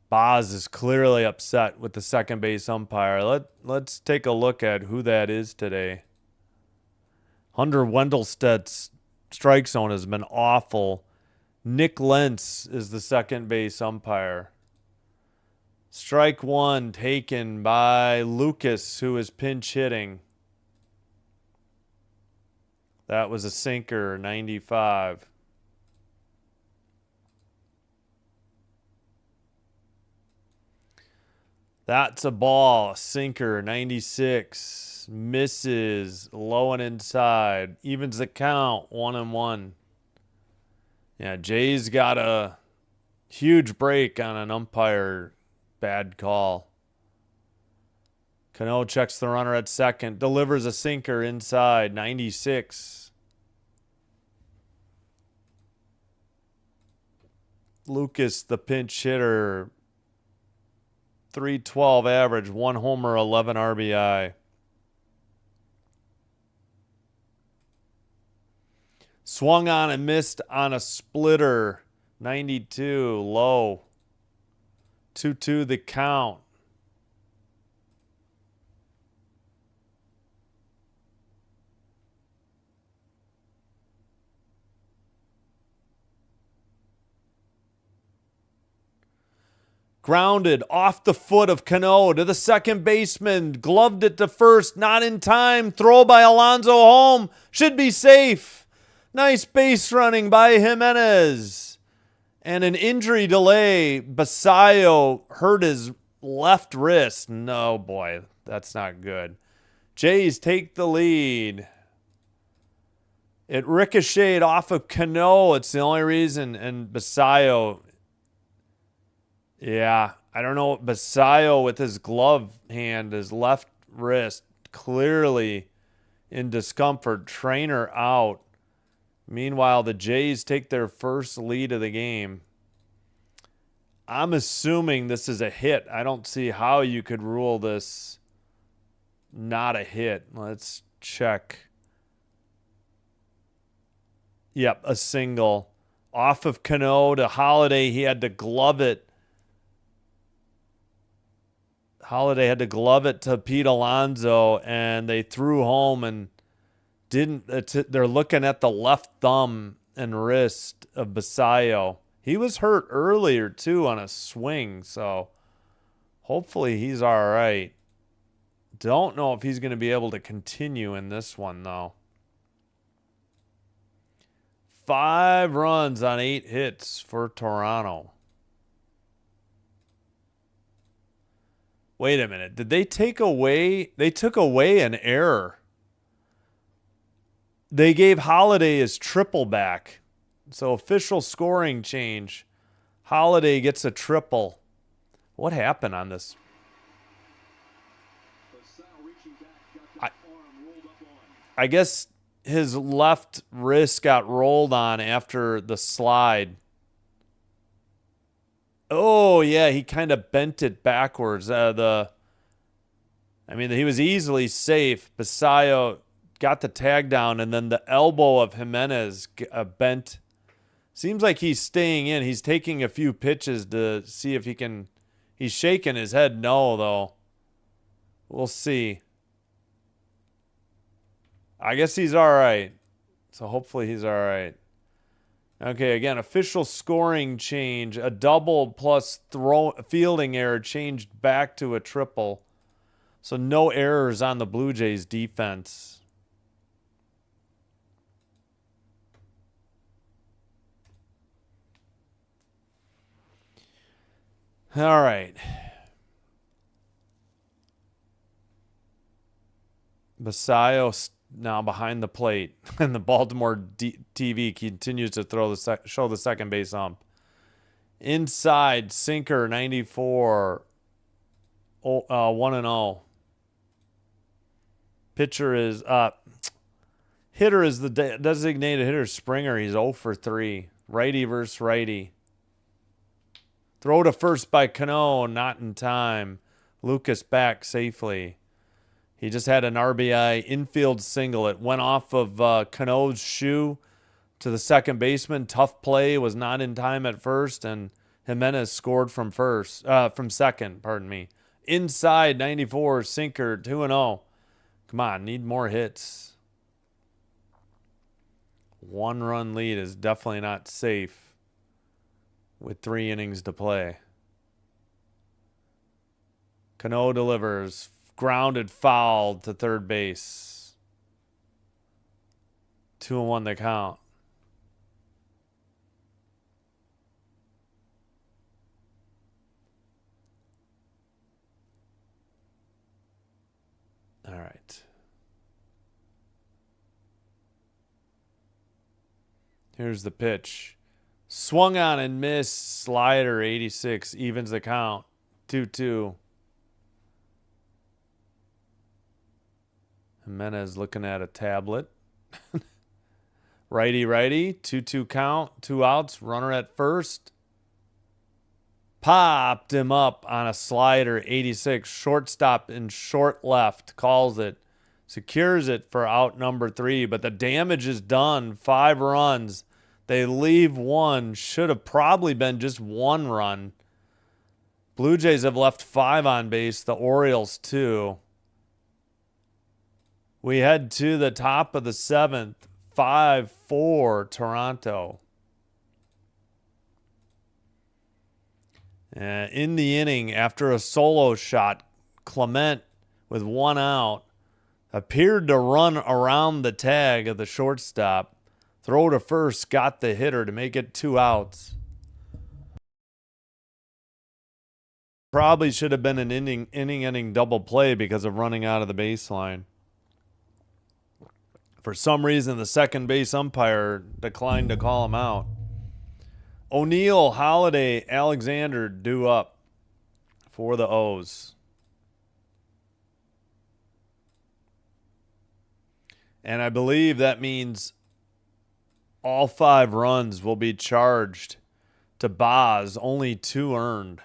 Speaker 1: Boz is clearly upset with the second base umpire. Let's take a look at who that is today. Hunter Wendelstedt's strike zone has been awful. Nick Lentz is the second base umpire. Strike one taken by Lucas, who is pinch hitting. That was a sinker, 95. That's a ball, a sinker, 96. Misses, low and inside. Evens the count, 1-1. Yeah, Jay's got a huge break on an umpire bad call. Cano checks the runner at second, delivers a sinker inside, 96. Lucas, the pinch hitter, 312 average, 1 homer, 11 RBI. Swung on and missed on a splitter, 92, low. 2-2 the count. Grounded off the foot of Cano to the second baseman. Gloved it to first. Not in time. Throw by Alonso home. Should be safe. Nice base running by Jimenez. And an injury delay. Basayo hurt his left wrist. No, boy. That's not good. Jays take the lead. It ricocheted off of Cano. It's the only reason. And Basayo... Yeah, I don't know. Basayo with his glove hand, his left wrist, clearly in discomfort. Trainer out. Meanwhile, the Jays take their first lead of the game. I'm assuming this is a hit. I don't see how you could rule this not a hit. Let's check. Yep, a single. Off of Cano to Holiday. He had to glove it. Holiday had to glove it to Pete Alonso, and they threw home and didn't. They're looking at the left thumb and wrist of Basayo. He was hurt earlier, too, on a swing, so hopefully he's all right. Don't know if he's going to be able to continue in this one, though. 5 runs on 8 hits for Toronto. Wait a minute. Did they take away? They took away an error. They gave Holiday his triple back. So official scoring change. Holiday gets a triple. What happened on this? I guess his left wrist got rolled on after the slide. Oh, yeah, he kind of bent it backwards. He was easily safe. Basayo got the tag down, and then the elbow of Jimenez bent. Seems like he's staying in. He's taking a few pitches to see if he can. He's shaking his head no, though. We'll see. I guess he's all right. So hopefully he's all right. Okay, again, official scoring change. A double plus fielding error changed back to a triple. So no errors on the Blue Jays defense. All right. Basayo now behind the plate, and the Baltimore TV continues to show the second base ump. Inside, sinker, 94, 1-0. Pitcher is up. Hitter is the designated hitter, Springer. He's 0 for 3. Righty versus righty. Throw to first by Cano, not in time. Lucas back safely. He just had an RBI infield single. It went off of Cano's shoe to the second baseman. Tough play, was not in time at first, and Jimenez scored from second, pardon me. Inside 94, sinker, 2-0. Come on, need more hits. 1-run lead is definitely not safe with 3 innings to play. Cano delivers. Grounded foul to third base. 2-1 the count. All right. Here's the pitch. Swung on and missed. Slider, 86. Evens the count. 2-2. Jimenez looking at a tablet. Righty. 2-2 count. 2 outs. Runner at first. Popped him up on a slider. 86. Shortstop in short left. Calls it. Secures it for out number 3. But the damage is done. 5 runs. They leave 1. Should have probably been just 1 run. Blue Jays have left 5 on base. The Orioles 2. We head to the top of the 7th. 5-4 Toronto. In the inning, after a solo shot, Clement, with 1 out, appeared to run around the tag of the shortstop. Throw to first, got the hitter to make it 2 outs. Probably should have been an inning double play because of running out of the baseline. For some reason, the second base umpire declined to call him out. O'Neill, Holiday, Alexander due up for the O's. And I believe that means all 5 runs will be charged to Boz, only 2 earned.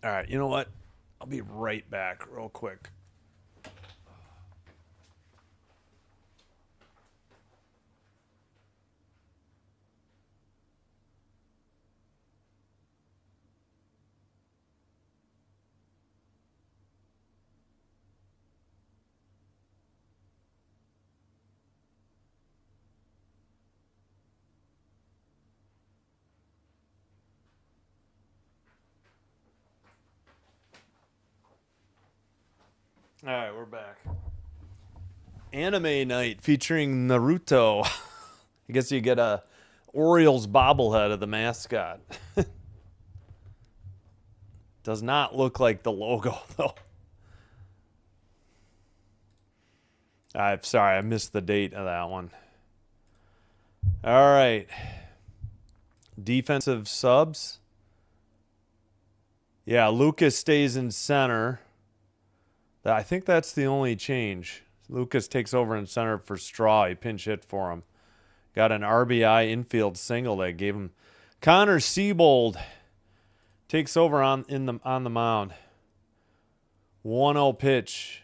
Speaker 1: All right, you know what? I'll be right back real quick. All right, we're back. Anime night featuring Naruto. I guess you get a Orioles bobblehead of the mascot. Does not look like the logo, though. I'm sorry, I missed the date of that one. All right. Defensive subs. Yeah, Lucas stays in center. I think that's the only change. Lucas takes over in center for Straw. He pinch hit for him. Got an RBI infield single that gave him. Connor Siebold takes over on the mound. 1-0 pitch.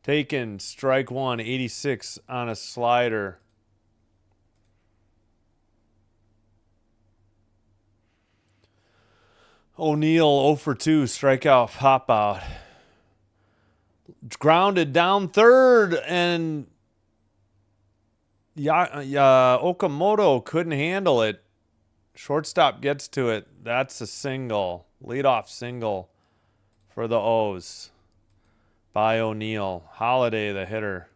Speaker 1: Taken, strike 1, 86 on a slider. O'Neill 0 for 2, strikeout, pop out. Grounded down third, and Okamoto couldn't handle it. Shortstop gets to it. That's a single. Leadoff single for the O's by O'Neill. Holiday, the hitter.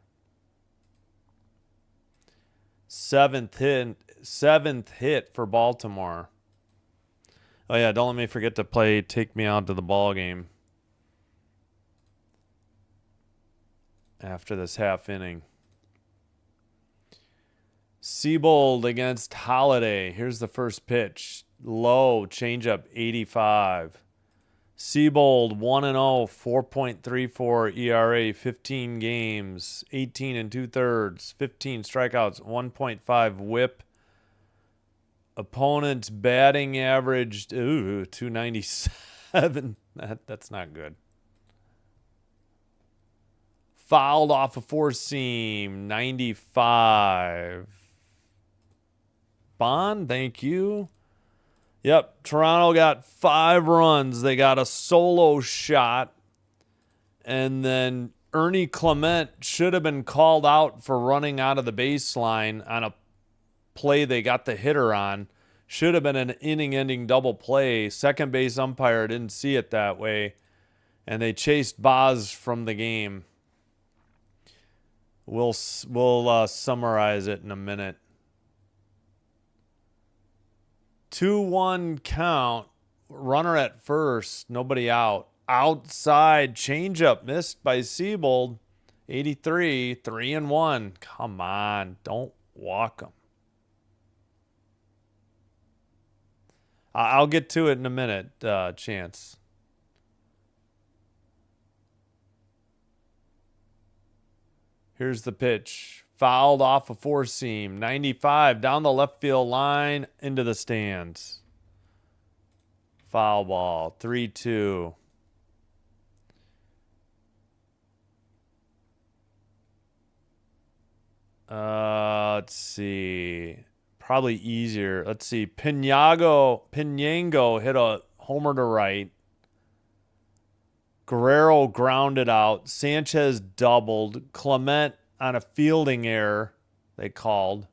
Speaker 1: 7th hit for Baltimore. Oh, yeah, don't let me forget to play Take Me Out to the Ball Game after this half inning. Siebold against Holiday. Here's the first pitch. Low, changeup, 85. Siebold 1-0, 4.34 ERA, 15 games, 18 2/3, 15 strikeouts, 1.5 whip. Opponent's batting averaged 297. That's not good. Fouled off a four-seam, 95. Bond, thank you. Yep, Toronto got 5 runs. They got a solo shot. And then Ernie Clement should have been called out for running out of the baseline on a play they got the hitter on. Should have been an inning-ending double play. Second base umpire didn't see it that way. And they chased Boz from the game. We'll summarize it in a minute. 2-1 count. Runner at first. Nobody out. Outside changeup missed by Siebold. 83. 3-1. Come on. Don't walk him. I'll get to it in a minute, Chance. Here's the pitch. Fouled off a four-seam. 95 down the left field line into the stands. Foul ball. 3-2. Let's see. Probably easier. Let's see. Pinango hit a homer to right. Guerrero grounded out. Sanchez doubled. Clement on a fielding error, they called.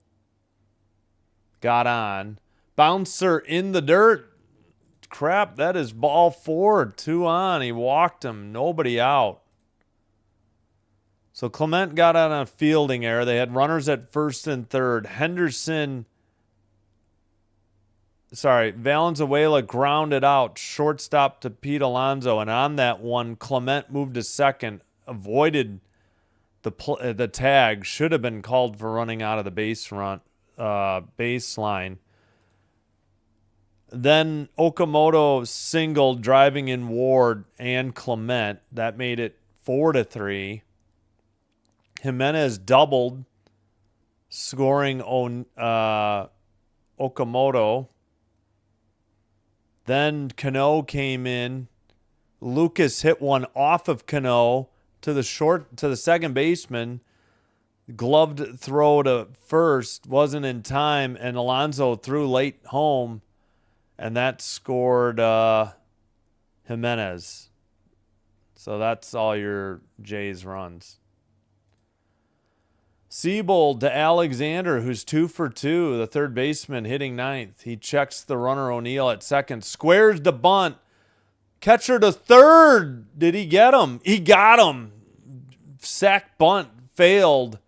Speaker 1: Got on. Bouncer in the dirt. Crap, that is ball 4. 2 on. He walked him. Nobody out. So Clement got on a fielding error. They had runners at first and third. Valenzuela grounded out. Shortstop to Pete Alonso. And on that one, Clement moved to second. Avoided the tag. Should have been called for running out of the baseline. Then Okamoto singled, driving in Ward and Clement. That made it 4-3. Jimenez doubled, scoring Okamoto. Then Cano came in. Lucas hit one off of Cano to the second baseman. Gloved throw to first, wasn't in time, and Alonso threw late home, and that scored Jimenez. So that's all your Jays runs. Siebold to Alexander, who's 2 for 2, the third baseman hitting ninth. He checks the runner O'Neill at second, squares the bunt. Catcher to third. Did he get him? He got him. Sack bunt failed.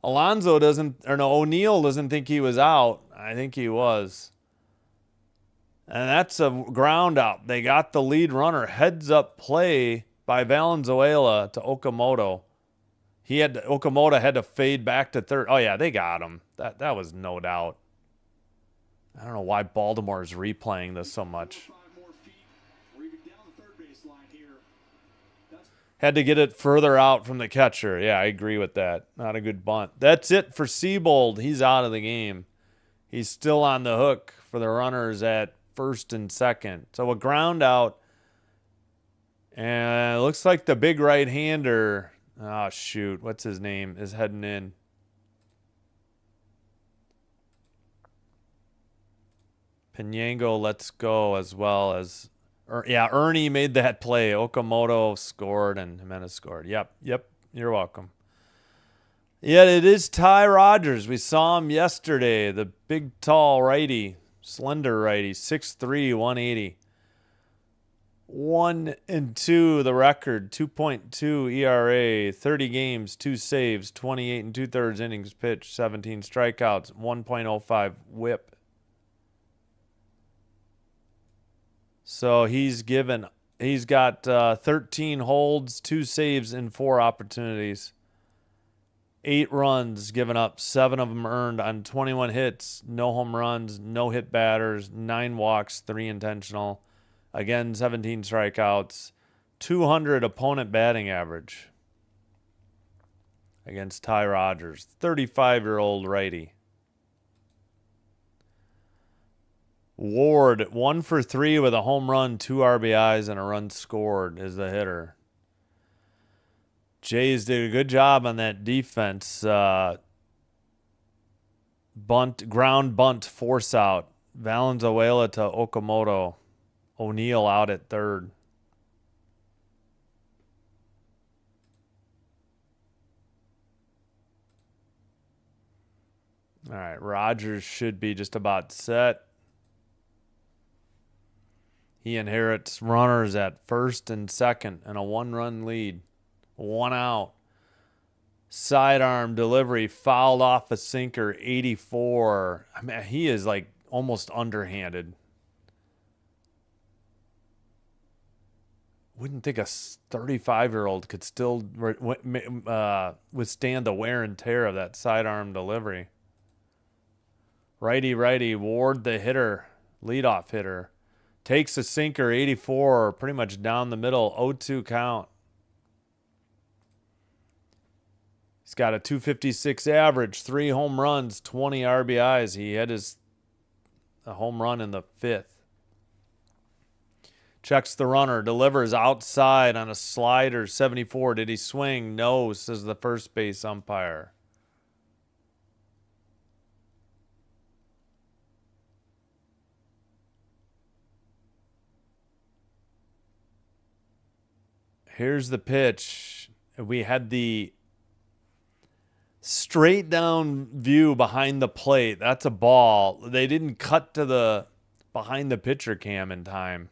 Speaker 1: O'Neill doesn't think he was out. I think he was. And that's a ground out. They got the lead runner. Heads up play by Valenzuela to Okamoto. Okamoto had to fade back to third. Oh yeah, they got him. That was no doubt. I don't know why Baltimore is replaying this so much. Had to get it further out from the catcher. Yeah, I agree with that. Not a good bunt. That's it for Siebold. He's out of the game. He's still on the hook for the runners at first and second. So a ground out. And it looks like the big right-hander, oh, shoot, what's his name, is heading in. Pinango lets go as well as... Ernie made that play. Okamoto scored and Jimenez scored. Yep, you're welcome. Yeah, it is Ty Rogers. We saw him yesterday. The big, tall righty, slender righty, 6'3", 180. 1-2 the record, 2.2 ERA, 30 games, 2 saves, 28 2/3 innings pitched, 17 strikeouts, 1.05 WHIP. So he's got 13 holds, 2 saves, and 4 opportunities. 8 runs given up, 7 of them earned on 21 hits, no home runs, no hit batters, 9 walks, 3 intentional. Again, 17 strikeouts, 200 opponent batting average against Ty Rogers, 35-year-old righty. Ward, 1 for 3 with a home run, 2 RBIs, and a run scored is the hitter. Jays did a good job on that defense. Ground bunt, force out. Valenzuela to Okamoto. O'Neill out at third. All right, Rogers should be just about set. He inherits runners at first and second and a 1-run lead. 1 out. Sidearm delivery fouled off a sinker, 84. I mean, he is like almost underhanded. Wouldn't think a 35-year-old could still withstand the wear and tear of that sidearm delivery. Righty, Ward the hitter, leadoff hitter. Takes a sinker, 84, pretty much down the middle, 0-2 count. He's got a 256 average, 3 home runs, 20 RBIs. He had a home run in the 5th. Checks the runner, delivers outside on a slider, 74. Did he swing? No, says the first base umpire. Here's the pitch. We had the straight down view behind the plate. That's a ball. They didn't cut to the behind the pitcher cam in time.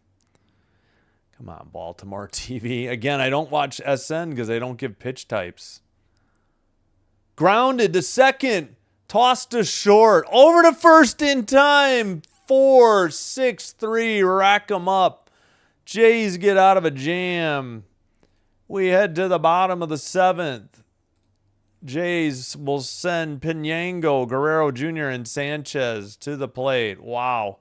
Speaker 1: Come on, Baltimore TV. Again, I don't watch SN because they don't give pitch types. Grounded to second. Tossed to short. Over to first in time. 4-6-3. Rack 'em up. Jays get out of a jam. We head to the bottom of the 7th. Jays will send Pinango, Guerrero Jr., and Sanchez to the plate. Wow.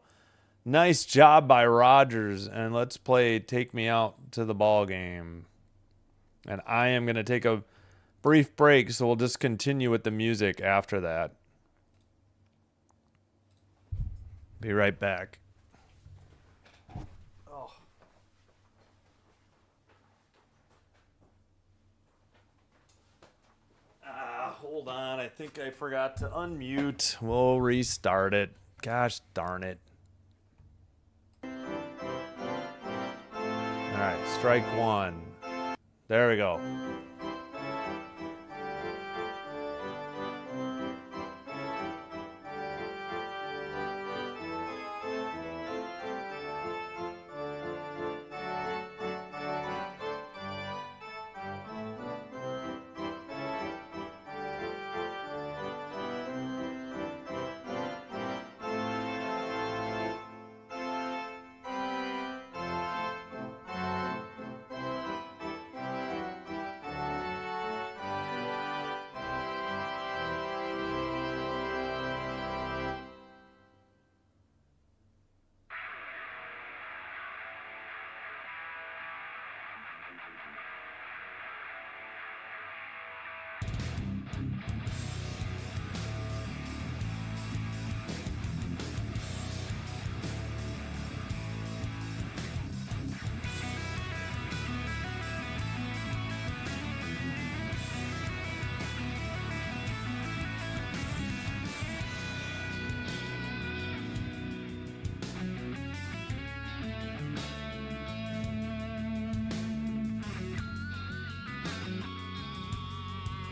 Speaker 1: Nice job by Rogers. And let's play Take Me Out to the Ball Game. And I am going to take a brief break, so we'll just continue with the music after that. Be right back. Hold on, I think I forgot to unmute. We'll restart it. Gosh darn it. All right, strike 1. There we go.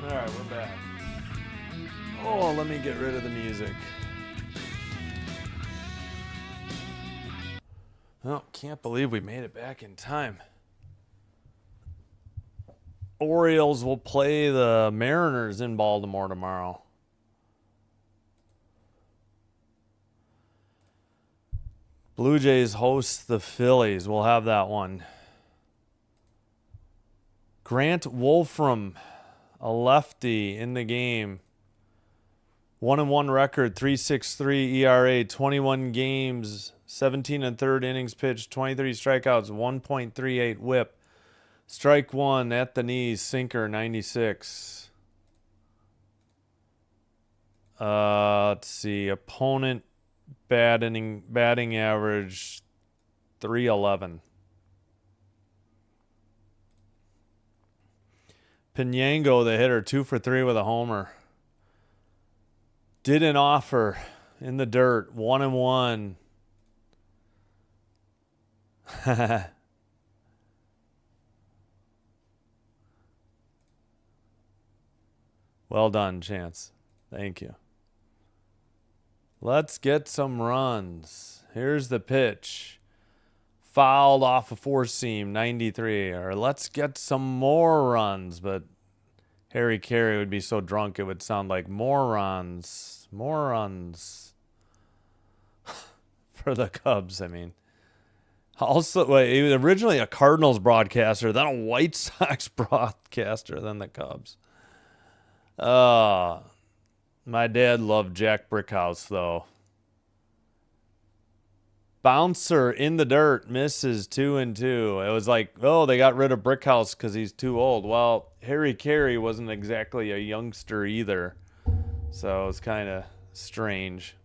Speaker 1: All right, we're back. Oh, let me get rid of the music. Oh, can't believe we made it back in time. Orioles will play the Mariners in Baltimore tomorrow. Blue Jays host the Phillies. We'll have that one. Grant Wolfram, a lefty in the game. 1-1 record, 3.63 ERA, 21 games, 17 and third innings pitched, 23 strikeouts, 1.38 whip. Strike 1 at the knees, sinker, 96. Let's see, opponent batting average 311. Pinango, the hitter, 2 for 3 with a homer. Didn't offer in the dirt, 1-1. Well done, Chance. Thank you. Let's get some runs. Here's the pitch. Fouled off a four-seam, 93. Or let's get some more runs, but Harry Carey would be so drunk it would sound like morons. Morons. For the Cubs, I mean. Also, he was originally a Cardinals broadcaster, then a White Sox broadcaster, then the Cubs. My dad loved Jack Brickhouse, though. Bouncer in the dirt, misses 2-2. It was like, oh, they got rid of Brickhouse because he's too old. Well, Harry Carey wasn't exactly a youngster either, so it was kind of strange.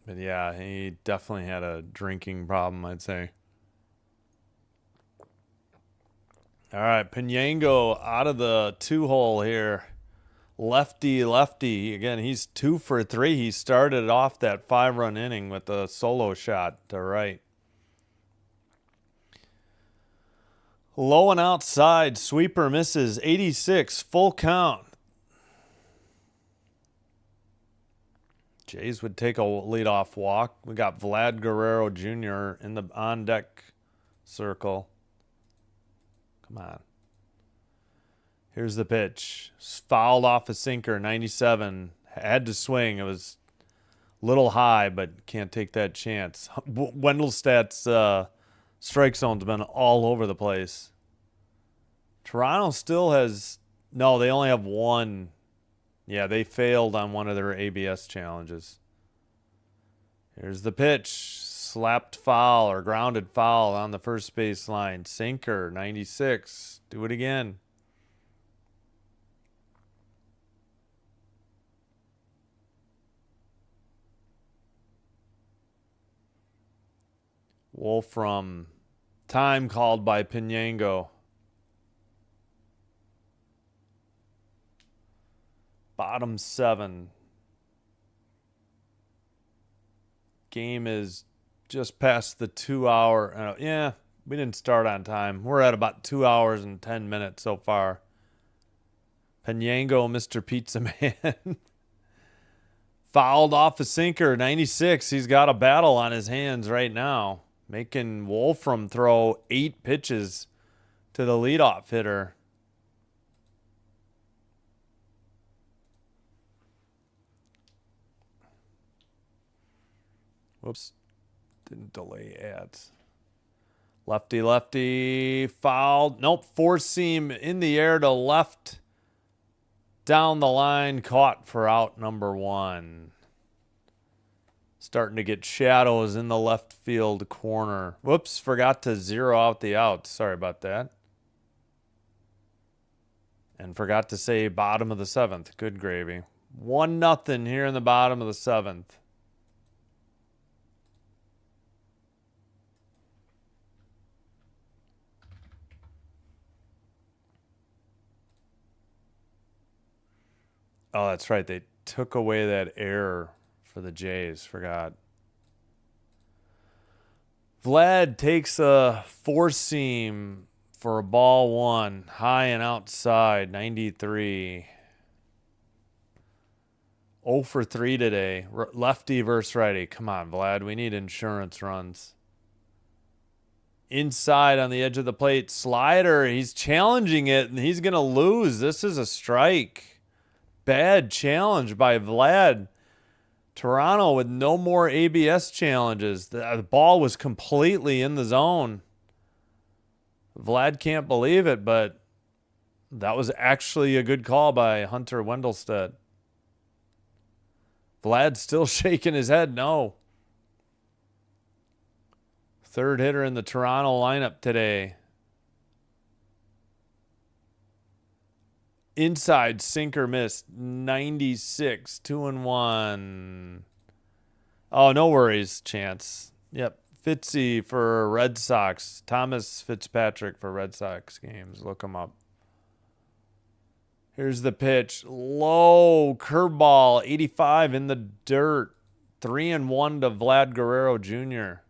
Speaker 1: But yeah, he definitely had a drinking problem, I'd say. All right, Pinango out of the 2-hole here. Lefty. Again, he's 2 for 3. He started off that 5-run inning with a solo shot to right. Low and outside. Sweeper misses. 86. Full count. Jays would take a leadoff walk. We got Vlad Guerrero Jr. in the on-deck circle. Come on. Here's the pitch. Fouled off a sinker, 97. Had to swing. It was a little high, but can't take that chance. Wendelstadt's strike zone's been all over the place. Toronto still has... No, they only have one. Yeah, they failed on one of their ABS challenges. Here's the pitch. Slapped foul or grounded foul on the first base line. Sinker, 96. Do it again. Wolfram. Time called by Pinango. Bottom 7. Game is just past the 2 hour. Yeah, we didn't start on time. We're at about 2 hours and 10 minutes so far. Pinango, Mr. Pizza Man. Fouled off a sinker, 96. He's got a battle on his hands right now. Making Wolfram throw 8 pitches to the leadoff hitter. Whoops. Didn't delay ads. Lefty. Fouled. Nope. Four seam in the air to left. Down the line. Caught for out number 1. Starting to get shadows in the left field corner. Whoops. Forgot to zero out the outs. Sorry about that. And forgot to say bottom of the 7th. Good gravy. 1-0 here in the bottom of the 7th. Oh, that's right. They took away that error for the Jays. Forgot. Vlad takes a four-seam for a ball 1. High and outside, 93. 0 for 3 today. Lefty versus righty. Come on, Vlad. We need insurance runs. Inside on the edge of the plate. Slider. He's challenging it, and he's going to lose. This is a strike. Bad challenge by Vlad. Toronto with no more ABS challenges. The ball was completely in the zone. Vlad can't believe it, but that was actually a good call by Hunter Wendelstedt. Vlad's still shaking his head no. Third hitter in the Toronto lineup today. Inside sinker miss. 96. 2-1. Oh, no worries, Chance. Yep. Fitzy for Red Sox. Thomas Fitzpatrick for Red Sox games. Look him up. Here's the pitch. Low curveball. 85 in the dirt. 3-1 to Vlad Guerrero Jr.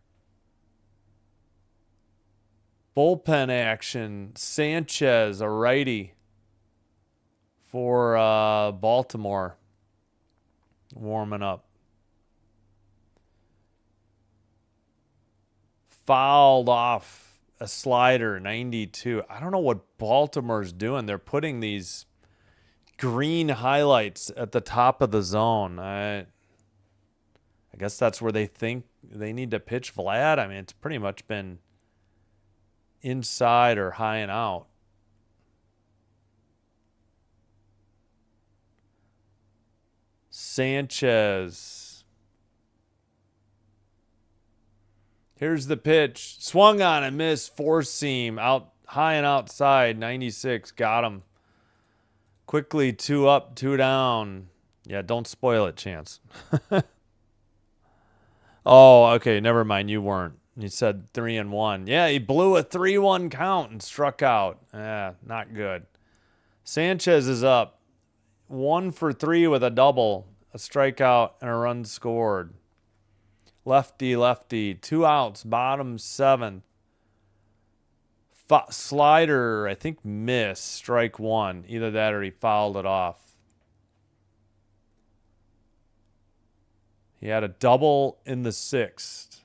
Speaker 1: Bullpen action. Sanchez, a righty for Baltimore. Warming up. Fouled off a slider, 92. I don't know what Baltimore's doing. They're putting these green highlights at the top of the zone. I guess that's where they think they need to pitch Vlad. I mean, it's pretty much been inside or high and out. Sanchez. Here's the pitch. Swung on and missed. Four seam. Out high and outside. 96. Got him. Quickly 2 up, 2 down. Yeah, don't spoil it, Chance. Oh, okay. Never mind. You weren't. You said 3-1. Yeah, he blew a 3-1 count and struck out. Yeah, not good. Sanchez is up. 1 for 3 with a double, a strikeout, and a run scored. Lefty, lefty. 2 outs, bottom 7th. Slider, I think, missed. Strike 1. Either that or he fouled it off. He had a double in the 6th.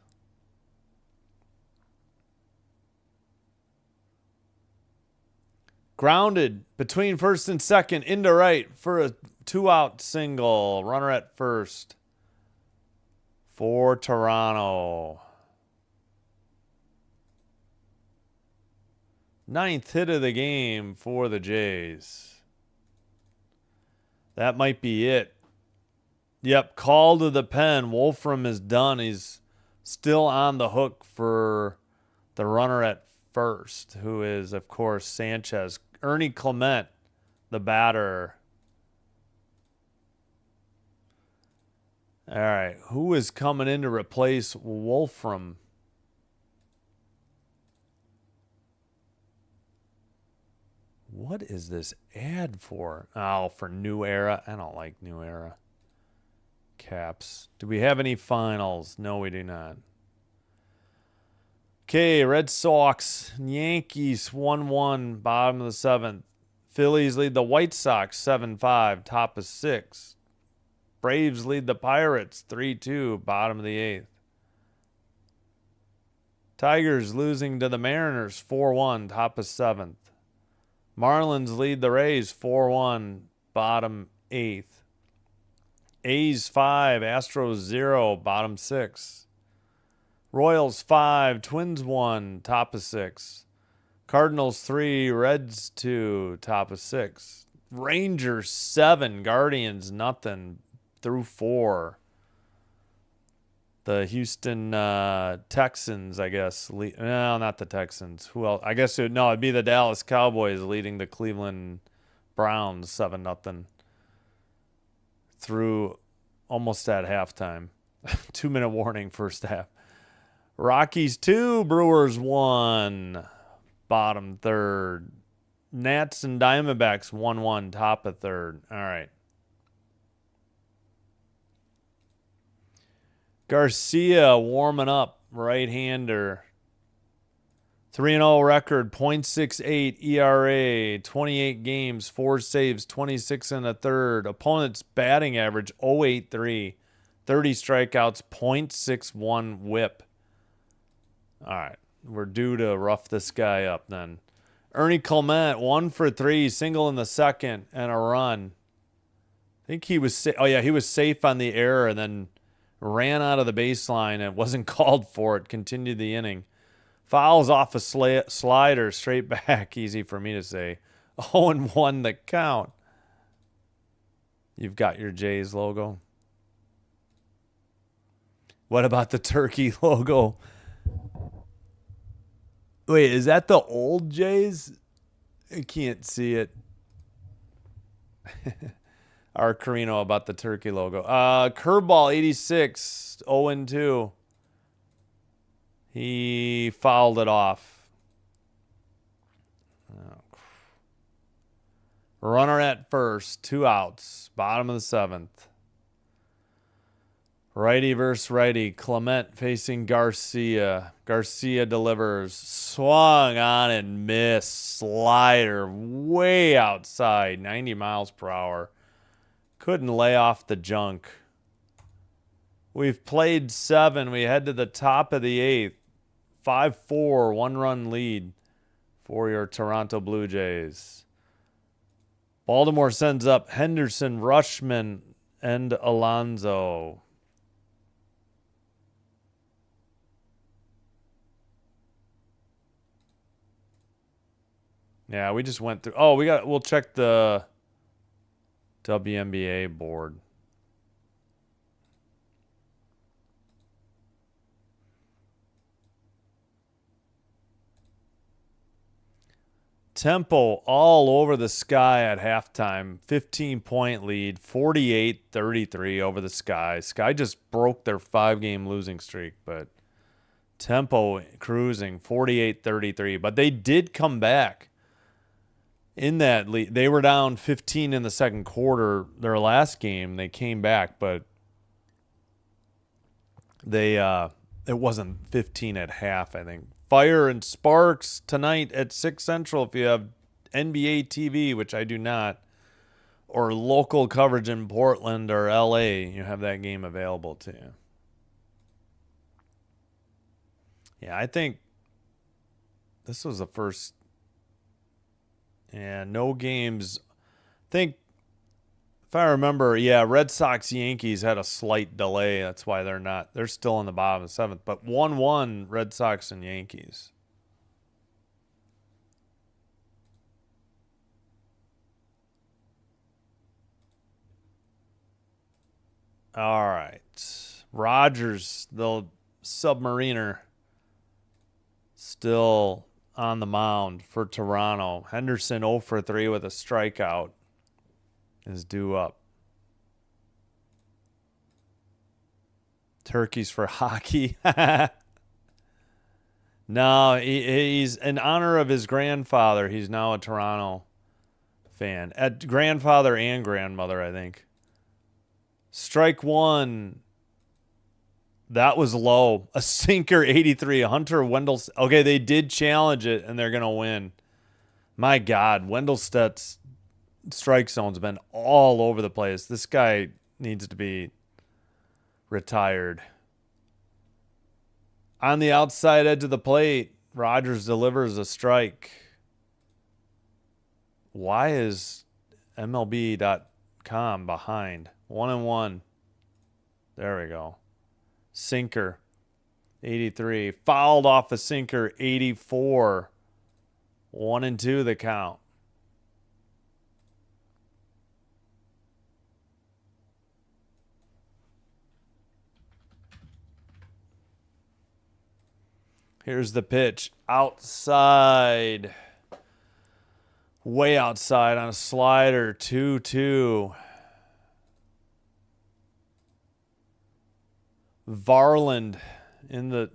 Speaker 1: Grounded between first and second into right for a 2-out single. Runner at first for Toronto. 9th hit of the game for the Jays. That might be it. Yep, call to the pen. Wolfram is done. He's still on the hook for the runner at first, who is, of course, Sanchez. Ernie Clement, the batter. All right, who is coming in to replace Wolfram? What is this ad for? Oh, for New Era. I don't like New Era. Caps. Do we have any finals? No, we do not. Okay, Red Sox, Yankees 1-1, bottom of the 7th. Phillies lead the White Sox 7-5, top of 6. Braves lead the Pirates 3-2, bottom of the 8th. Tigers losing to the Mariners 4-1, top of 7th. Marlins lead the Rays 4-1, bottom 8th. A's 5, Astros 0, bottom 6. Royals 5, Twins 1, top of 6. Cardinals 3, Reds 2, top of 6. Rangers 7, Guardians nothing through 4. The Houston Texans, I guess. No, not the Texans. Who else? I guess it'd be the Dallas Cowboys leading the Cleveland Browns 7-0 through almost at halftime. 2-minute warning, first half. Rockies 2, Brewers 1, bottom 3rd. Nats and Diamondbacks 1-1, top of 3rd. All right. Garcia warming up, right-hander. 3-0 record, .68 ERA, 28 games, 4 saves, 26 1/3. Opponent's batting average 0.83, 30 strikeouts, .61 whip. All right, we're due to rough this guy up then. Ernie Clement, 1 for 3, single in the 2nd, and a run. I think he was he was safe on the error and then ran out of the baseline and wasn't called for it. Continued the inning. Fouls off a slider straight back. Easy for me to say. 0-1 the count. You've got your Jays logo. What about the turkey logo? Wait, is that the old Jays? I can't see it. Our Carino about the turkey logo. Curveball 86, 0-2. He fouled it off. Runner at first, 2 outs, bottom of the 7th. Righty versus righty. Clement facing Garcia. Garcia delivers. Swung on and missed. Slider way outside. 90 miles per hour. Couldn't lay off the junk. We've played 7. We head to the top of the 8th. 5-4, 1-run lead for your Toronto Blue Jays. Baltimore sends up Henderson, Rushman, and Alonso. Yeah, we just went through. Oh, we'll check the WNBA board. Tempo all over the Sky at halftime. 15-point lead, 48-33 over the Sky. Sky just broke their 5-game losing streak, but Tempo cruising, 48-33. But they did come back in that lead. They were down 15 in the second quarter. Their last game, they came back, but they it wasn't 15 at half, I think. Fire and Sparks tonight at 6 Central if you have NBA TV, which I do not, or local coverage in Portland or LA. You have that game available to you. Yeah, I think this was the first. Yeah, no games. I think, if I remember, yeah, Red Sox Yankees had a slight delay. That's why they're still in the bottom of the 7th. But 1-1 Red Sox and Yankees. All right. Rogers, the Submariner, still on the mound for Toronto. Henderson 0 for 3 with a strikeout is due up. Turkeys for hockey. No, he's in honor of his grandfather. He's now a Toronto fan. At grandfather and grandmother, I think. Strike 1. That was low. A sinker, 83. Hunter Wendelstedt. Okay, they did challenge it, and they're going to win. My God, Wendelstedt's strike zone's been all over the place. This guy needs to be retired. On the outside edge of the plate, Rogers delivers a strike. Why is MLB.com behind? 1-1. There we go. Sinker, 83. Fouled off a sinker, 84. 1-2 the count. Here's the pitch. Outside. Way outside on a slider. 2-2. Varland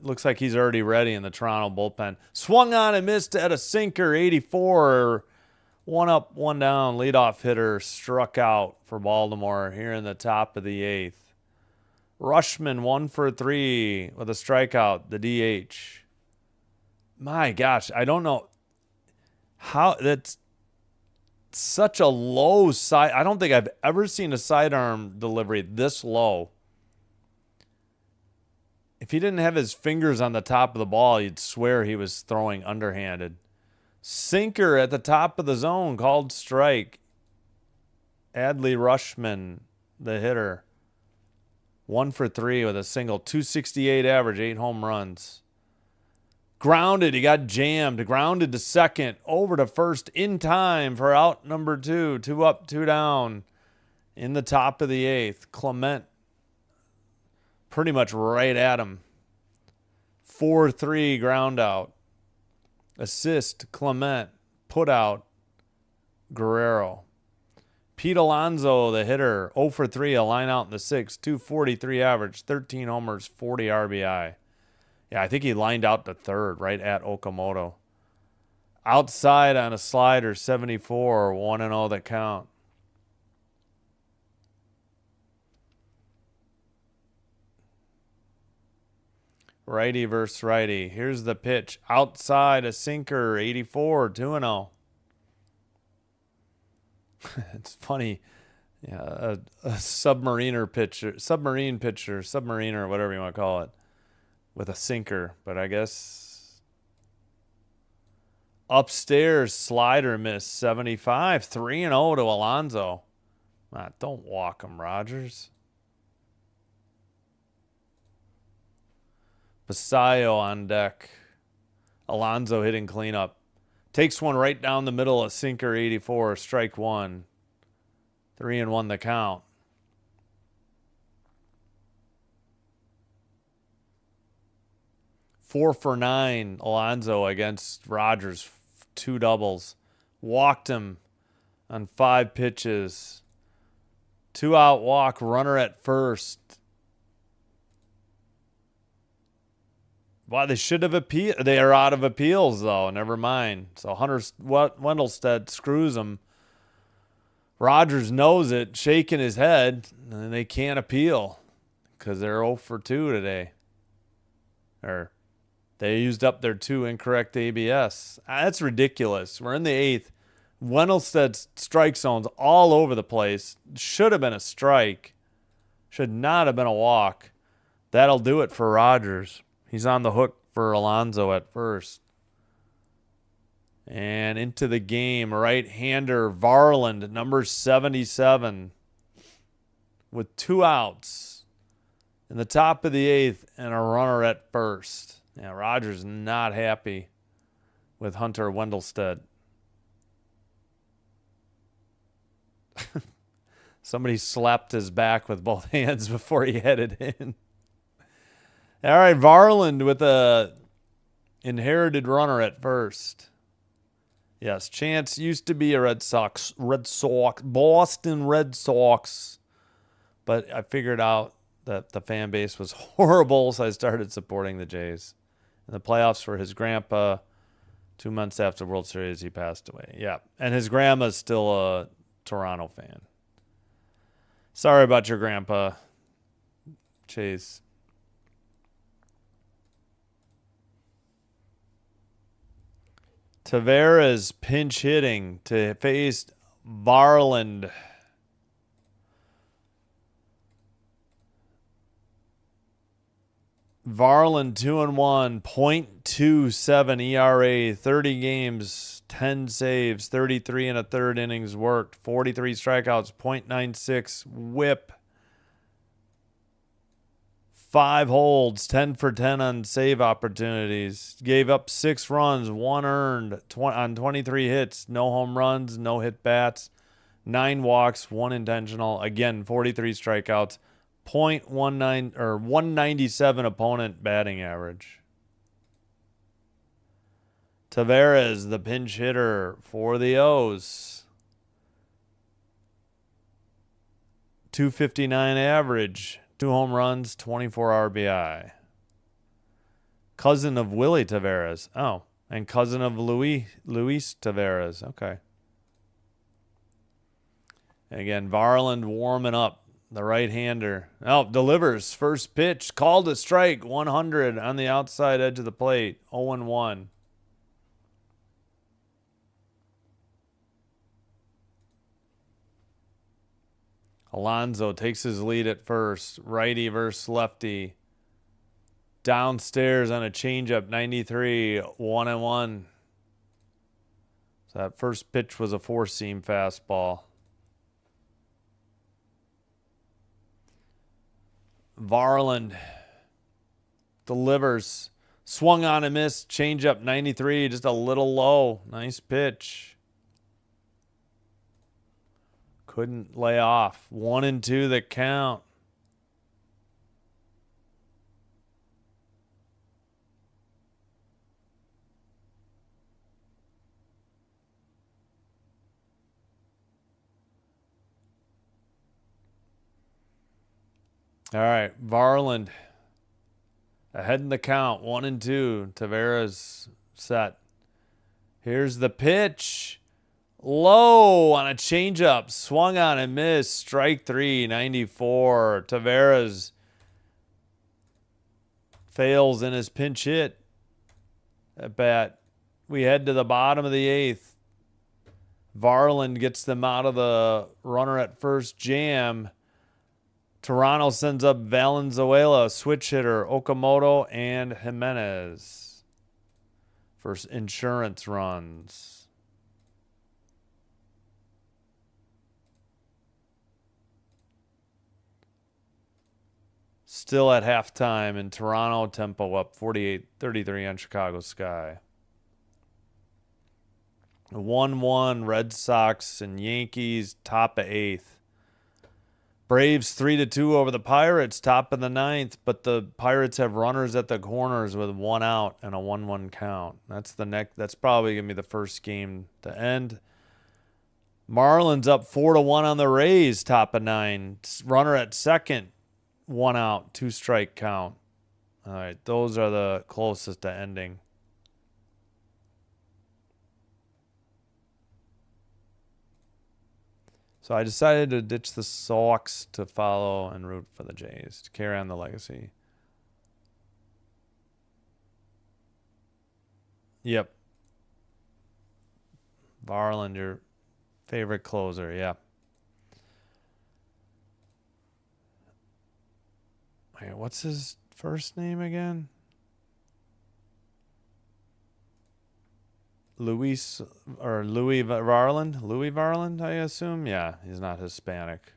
Speaker 1: looks like he's already ready in the Toronto bullpen. Swung on and missed at a sinker, 84. 1 up, 1 down. Leadoff hitter struck out for Baltimore here in the top of the 8th. Rushman 1 for 3 with a strikeout, the DH. My gosh, I don't know how that's such a low side. I don't think I've ever seen a sidearm delivery this low. If he didn't have his fingers on the top of the ball, you'd swear he was throwing underhanded. Sinker at the top of the zone, called strike. Adley Rushman, the hitter. 1 for 3 with a single. 268 average, 8 home runs. Grounded, he got jammed. Grounded to second, over to first in time for out number 2. 2 up, 2 down in the top of the 8th. Clement pretty much right at him. 4-3 ground out. Assist, Clement. Put out, Guerrero. Pete Alonso, the hitter, 0 for 3, a line out in the 6th, 243 average, 13 homers, 40 RBI. Yeah, I think he lined out to third, right at Okamoto. Outside on a slider, 74, 1-0 the count. Righty versus righty. Here's the pitch. Outside a sinker, 84, 2-0. It's funny. Yeah, a submarine pitcher, whatever you want to call it, with a sinker. But I guess upstairs slider miss, 75, 3-0 to Alonso. Don't walk him, Rogers. Basayo on deck. Alonso hitting cleanup. Takes one right down the middle of sinker, 84, strike one. 3-1 the count. Four for 9, Alonso against Rogers. 2 doubles. Walked him on 5 pitches. 2 out walk, runner at first. Well, they should have appealed. They are out of appeals, though. Never mind. So Hunter Wendelstedt screws them. Rogers knows it, shaking his head, and they can't appeal because they're 0 for 2 today. Or they used up their 2 incorrect ABS. That's ridiculous. We're in the 8th. Wendelstedt's strike zone's all over the place. Should have been a strike. Should not have been a walk. That'll do it for Rogers. He's on the hook for Alonso at first. And into the game, right-hander Varland, number 77, with 2 outs in the top of the 8th and a runner at first. Yeah, Rogers not happy with Hunter Wendelstedt. Somebody slapped his back with both hands before he headed in. All right, Varland with a inherited runner at first. Yes, Chance used to be a Boston Red Sox. But I figured out that the fan base was horrible, so I started supporting the Jays. In the playoffs for his grandpa, 2 months after World Series, he passed away. Yeah, and his grandma's still a Toronto fan. Sorry about your grandpa, Chase. Tavares pinch hitting to face Varland. Varland 2-1, .27 ERA, 30 games, 10 saves, 33 1/3 innings worked, 43 strikeouts, .96 whip. 5 holds, 10 for 10 on save opportunities. Gave up 6 runs, 1 earned on 23 hits. No home runs, no hit bats. 9 walks, 1 intentional. Again, 43 strikeouts. .19 or 197 opponent batting average. Tavares, the pinch hitter for the O's. 259 average. 2 home runs, 24 RBI. Cousin of Willie Tavares. Oh, and cousin of Luis Tavares. Okay. Again, Varland warming up, the right-hander. Oh, delivers. First pitch, called a strike, 100 on the outside edge of the plate, 0-1. Alonso takes his lead at first. Righty versus lefty. Downstairs on a changeup, 93, 1-1. So that first pitch was a 4-seam fastball. Varland delivers. Swung on and missed. Changeup, 93, just a little low. Nice pitch. Couldn't lay off. 1-2 the count. All right, Varland ahead in the count, 1-2. Tavares set. Here's the pitch. Low on a changeup. Swung on and missed. Strike 3, 94. Tavares fails in his pinch hit at bat. We head to the bottom of the 8th. Varland gets them out of the runner at first jam. Toronto sends up Valenzuela, switch hitter, Okamoto, and Jimenez for insurance runs. Still at halftime in Toronto, tempo up 48-33 on Chicago Sky. 1-1 Red Sox and Yankees, top of 8th. Braves 3-2 over the Pirates, top of the 9th, but the Pirates have runners at the corners with 1 out and a 1-1 count. That's probably gonna be the first game to end. Marlins up 4-1 on the Rays, top of 9. Runner at second, 1 out, 2 strike count. All right, those are the closest to ending. So I decided to ditch the Sox to follow and root for the Jays to carry on the legacy. Yep. Varland, your favorite closer, yeah. Wait, what's his first name again? Louis Varland? Louis Varland, I assume? Yeah, he's not Hispanic.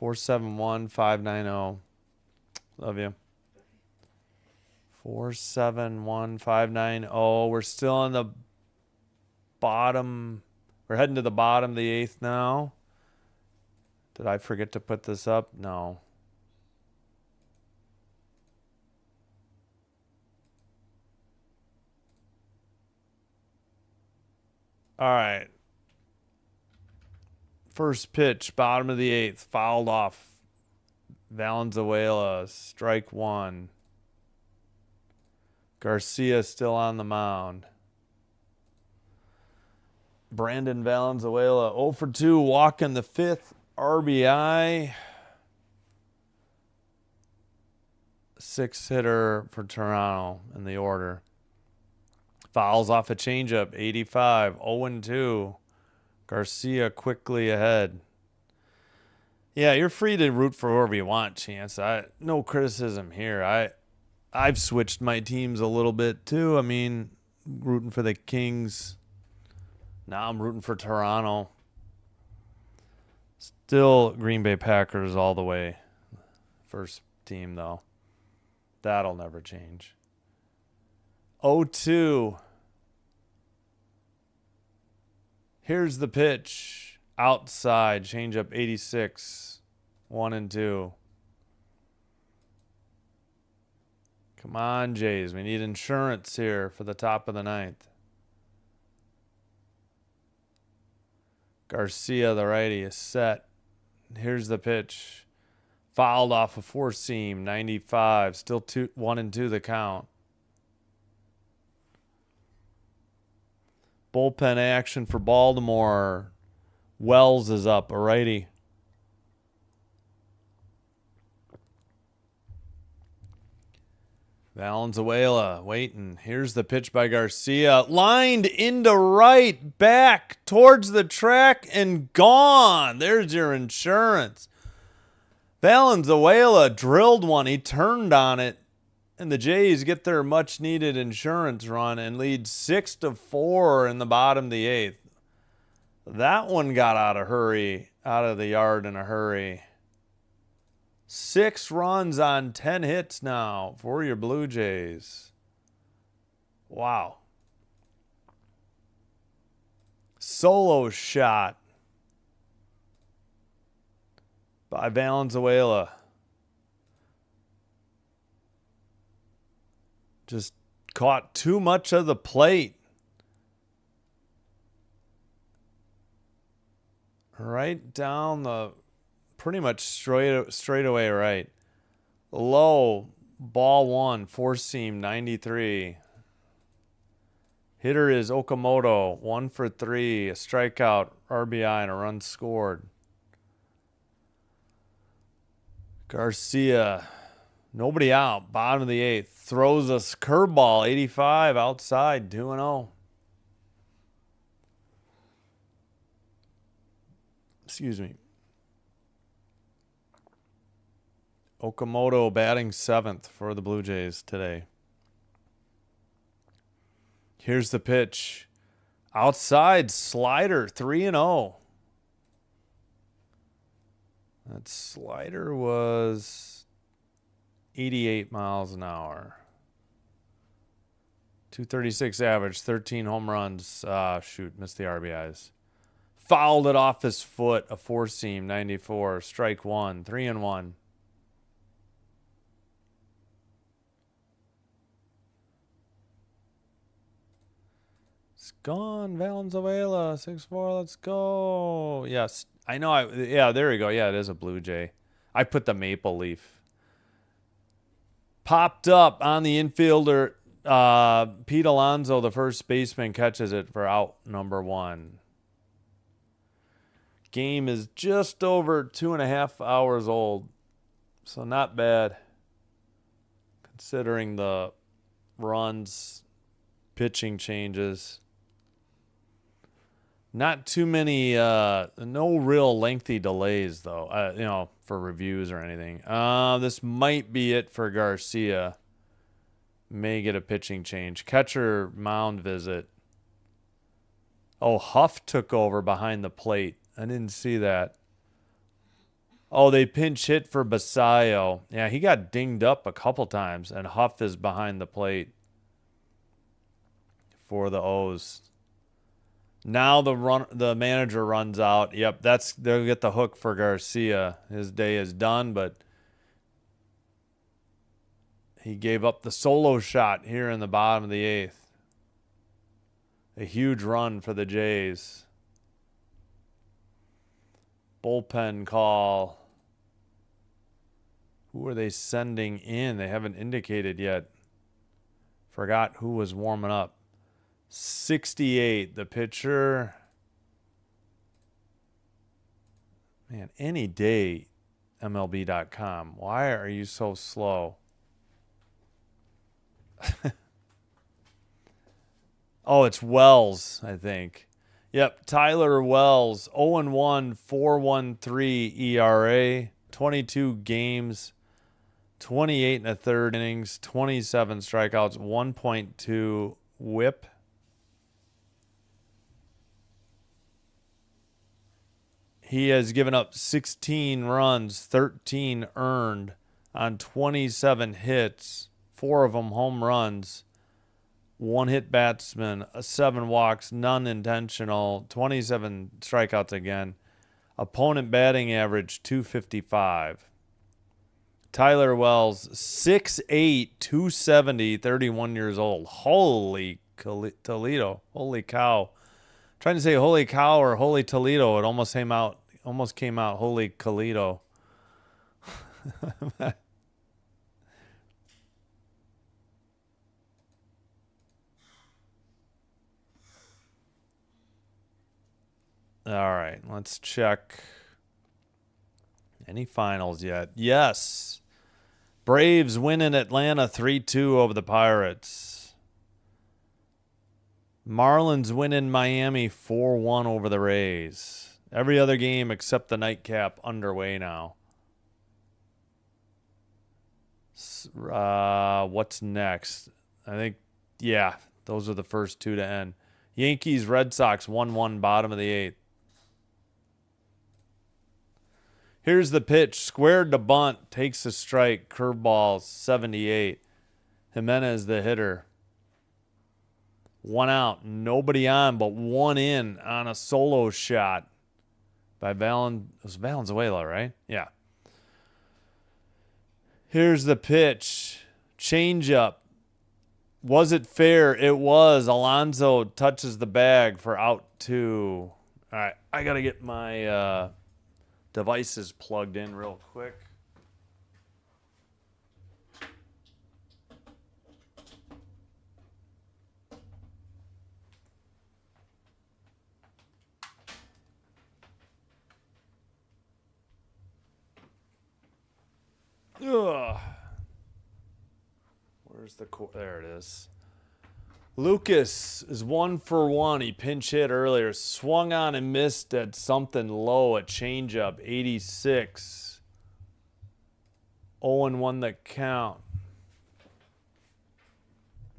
Speaker 1: 471-590. Love you. 471-590. We're still on the bottom. We're heading to the bottom of the 8th now. Did I forget to put this up? No. All right. First pitch, bottom of the 8th, fouled off. Valenzuela, strike 1. Garcia still on the mound. Brandon Valenzuela, 0 for 2, walking the 5th RBI. 6th hitter for Toronto in the order. Fouls off a changeup, 85, 0-2. Garcia quickly ahead. Yeah, you're free to root for whoever you want, Chance. No criticism here. I've switched my teams a little bit too. I mean, rooting for the Kings. Now I'm rooting for Toronto. Still Green Bay Packers all the way. First team, though. That'll never change. 0-2. Here's the pitch. Outside. Changeup 86. 1-2. Come on, Jays. We need insurance here for the top of the 9th. Garcia, the righty, is set. Here's the pitch. Fouled off a 4-seam. 95. Still 1-2 the count. Bullpen action for Baltimore. Wells is up, a righty. Valenzuela waiting. Here's the pitch by Garcia. Lined into right, back towards the track, and gone. There's your insurance. Valenzuela drilled one. He turned on it. And the Jays get their much-needed insurance run and lead 6-4 in the bottom of the 8th. That one got out of the yard in a hurry. 6 runs on 10 hits now for your Blue Jays. Wow. Solo shot by Valenzuela. Just caught too much of the plate. Right down the pretty much straight away right. Low, ball one, four seam, 93. Hitter is Okamoto, 1 for 3, a strikeout, RBI, and a run scored. Garcia, nobody out, bottom of the 8th. Throws a curveball, 85, outside, 2-0. Excuse me. Okamoto batting 7th for the Blue Jays today. Here's the pitch. Outside slider, 3-0. That slider was 88 miles an hour. 236 average, 13 home runs. Missed the RBIs. Fouled it off his foot, a four seam, 94. Strike one, 3-1. It's gone. Valenzuela, 6-4. Let's go. Yes, I know. There we go. Yeah, it is a Blue Jay. I put the maple leaf. Popped up on the infielder. Pete Alonso, the first baseman, catches it for out number 1. Game is just over 2.5 hours old, so not bad considering the runs, pitching changes. Not too many, no real lengthy delays though, for reviews or anything. This might be it for Garcia. May get a pitching change. Catcher mound visit. Oh, Huff took over behind the plate. I didn't see that. Oh, they pinch hit for Basayo. Yeah, he got dinged up a couple times, and Huff is behind the plate for the O's. Now the manager runs out. Yep, they'll get the hook for Garcia. His day is done, but he gave up the solo shot here in the bottom of the 8th. A huge run for the Jays. Bullpen call. Who are they sending in? They haven't indicated yet. Forgot who was warming up. 68, the pitcher. Man, any day, MLB.com. Why are you so slow? Oh, it's Wells, I think. Yep, Tyler Wells, 0-1, 4.13 ERA, 22 games, 28 1/3 innings, 27 strikeouts, 1.2 WHIP. He has given up 16 runs, 13 earned on 27 hits, 4 of them home runs, 1 hit batsman, 7 walks, none intentional, 27 strikeouts again. Opponent batting average 255. Tyler Wells, 6'8", 270, 31 years old. Holy Toledo. Holy cow. Trying to say holy cow or holy Toledo. It almost came out holy Toledo. All right, let's check. Any finals yet? Yes. Braves win in Atlanta 3-2 over the Pirates. Marlins win in Miami 4-1 over the Rays. Every other game except the nightcap underway now. What's next? I think, yeah, those are the first 2 to end. Yankees, Red Sox 1-1, bottom of the 8th. Here's the pitch. Squared to bunt. Takes a strike. Curveball, 78. Jimenez, the hitter. 1 out. Nobody on, but 1 in on a solo shot by it was Valenzuela, right? Yeah. Here's the pitch. Changeup. Was it fair? It was. Alonso touches the bag for out 2. All right. I got to get my devices plugged in real quick. Ugh. Where's the there it is. Lucas is 1 for 1. He pinch hit earlier, swung on and missed at something low, a changeup, 86. 0-1 the count.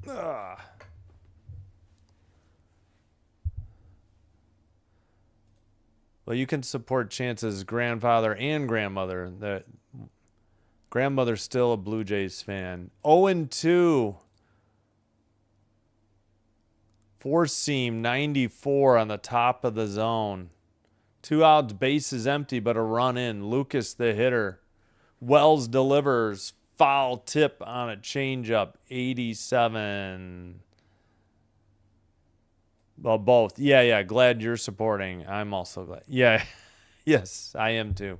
Speaker 1: Ugh. Well, you can support Chance's grandfather and grandmother. The grandmother's still a Blue Jays fan. 0-2. Four seam, 94 on the top of the zone. 2 outs, bases empty, but a run in. Lucas, the hitter. Wells delivers. Foul tip on a changeup, 87. Well, both. Yeah. Glad you're supporting. I'm also glad. Yeah. Yes, I am too.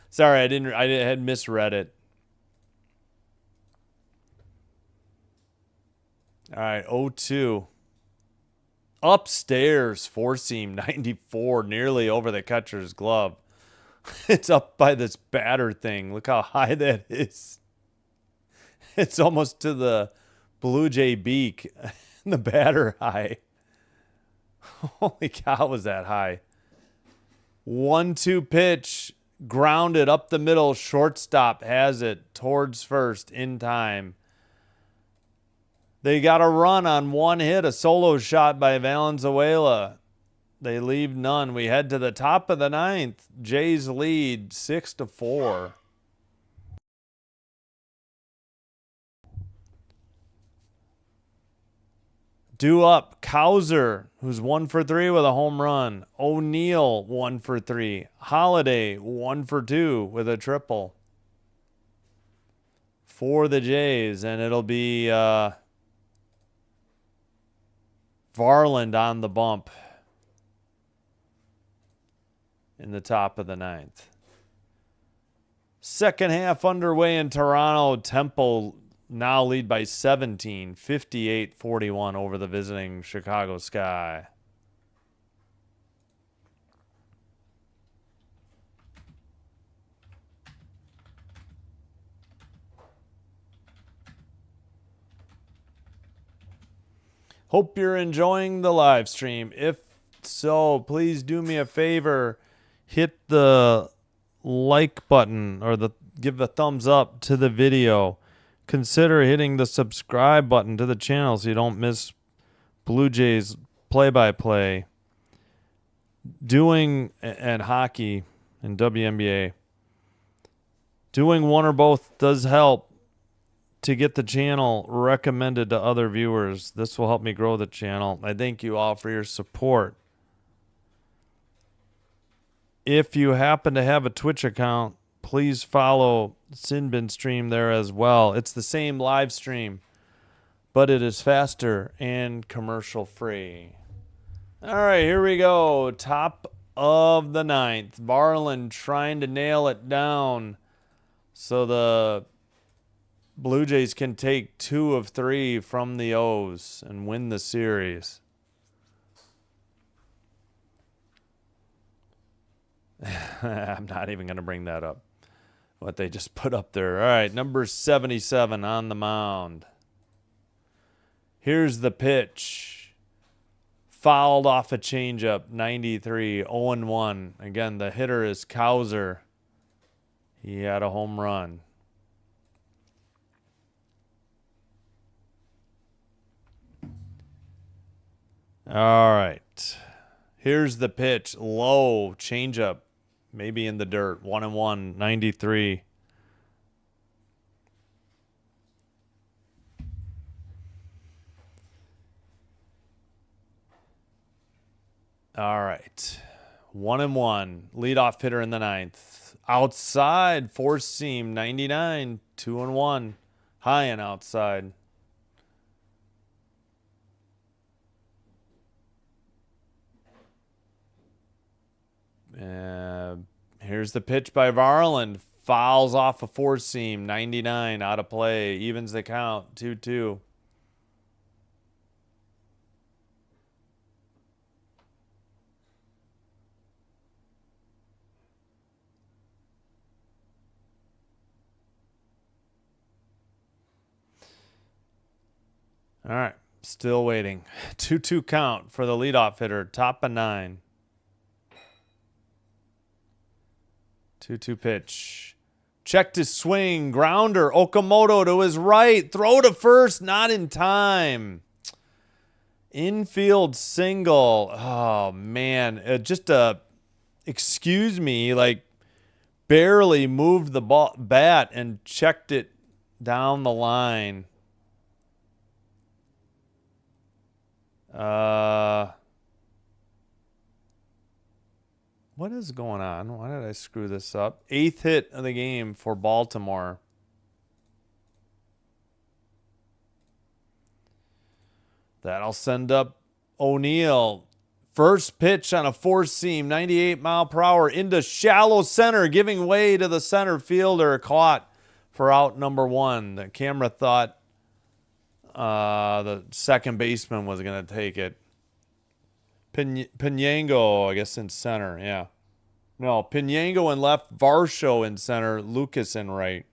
Speaker 1: Sorry, I had misread it. All right, 0-2. Upstairs, four seam, 94, nearly over the catcher's glove. It's up by this batter thing. Look how high that is. It's almost to the Blue Jay beak. The batter high. Holy cow, was that high. 1-2 pitch. Grounded up the middle. Shortstop has it towards first in time. They got a run on one hit, a solo shot by Valenzuela. They leave none. We head to the top of the ninth. Jays lead 6-4. Due up, Cowser, who's 1 for 3 with a home run. O'Neal, 1 for 3. Holiday, 1 for 2 with a triple for the Jays. And it'll be Varland on the bump in the top of the ninth. Second half underway in Toronto. Temple now lead by 17, 58-41 over the visiting Chicago Sky. Hope you're enjoying the live stream. If so, please do me a favor. Hit the like button or give a thumbs up to the video. Consider hitting the subscribe button to the channel so you don't miss Blue Jays play-by-play. Doing, and hockey and WNBA. Doing one or both does help to get the channel recommended to other viewers. This will help me grow the channel. I thank you all for your support. If you happen to have a Twitch account, please follow Sinbin Stream there as well. It's the same live stream, but it is faster and commercial free. All right, here we go. Top of the ninth. Varland trying to nail it down so the Blue Jays can take 2 of 3 from the O's and win the series. I'm not even going to bring that up. What they just put up there. All right, number 77 on the mound. Here's the pitch. Fouled off a changeup, 93, 0-1. Again, the hitter is Cowser. He had a home run. All right. Here's the pitch. Low changeup. Maybe in the dirt. 1-1, 93. All right. 1-1. Leadoff hitter in the ninth. Outside. Four seam. 99. 2-1. High and outside. Here's Here's the pitch by Varland. Fouls off a four-seam. 99 out of play. Evens the count. 2-2. All right. Still waiting. 2-2 count for the leadoff hitter. Top of 9. 2-2 pitch. Checked his swing. Grounder. Okamoto to his right. Throw to first. Not in time. Infield single. Oh, man. Just a, excuse me, like barely moved the bat and checked it down the line. What is going on? Why did I screw this up? 8th hit of the game for Baltimore. That'll send up O'Neill. First pitch on a four-seam, 98 mile per hour into shallow center, giving way to the center fielder. Caught for out number 1. The camera thought the second baseman was going to take it. Pinango, I guess, in center. Yeah. No, Pinango in left, Varsho in center, Lucas in right.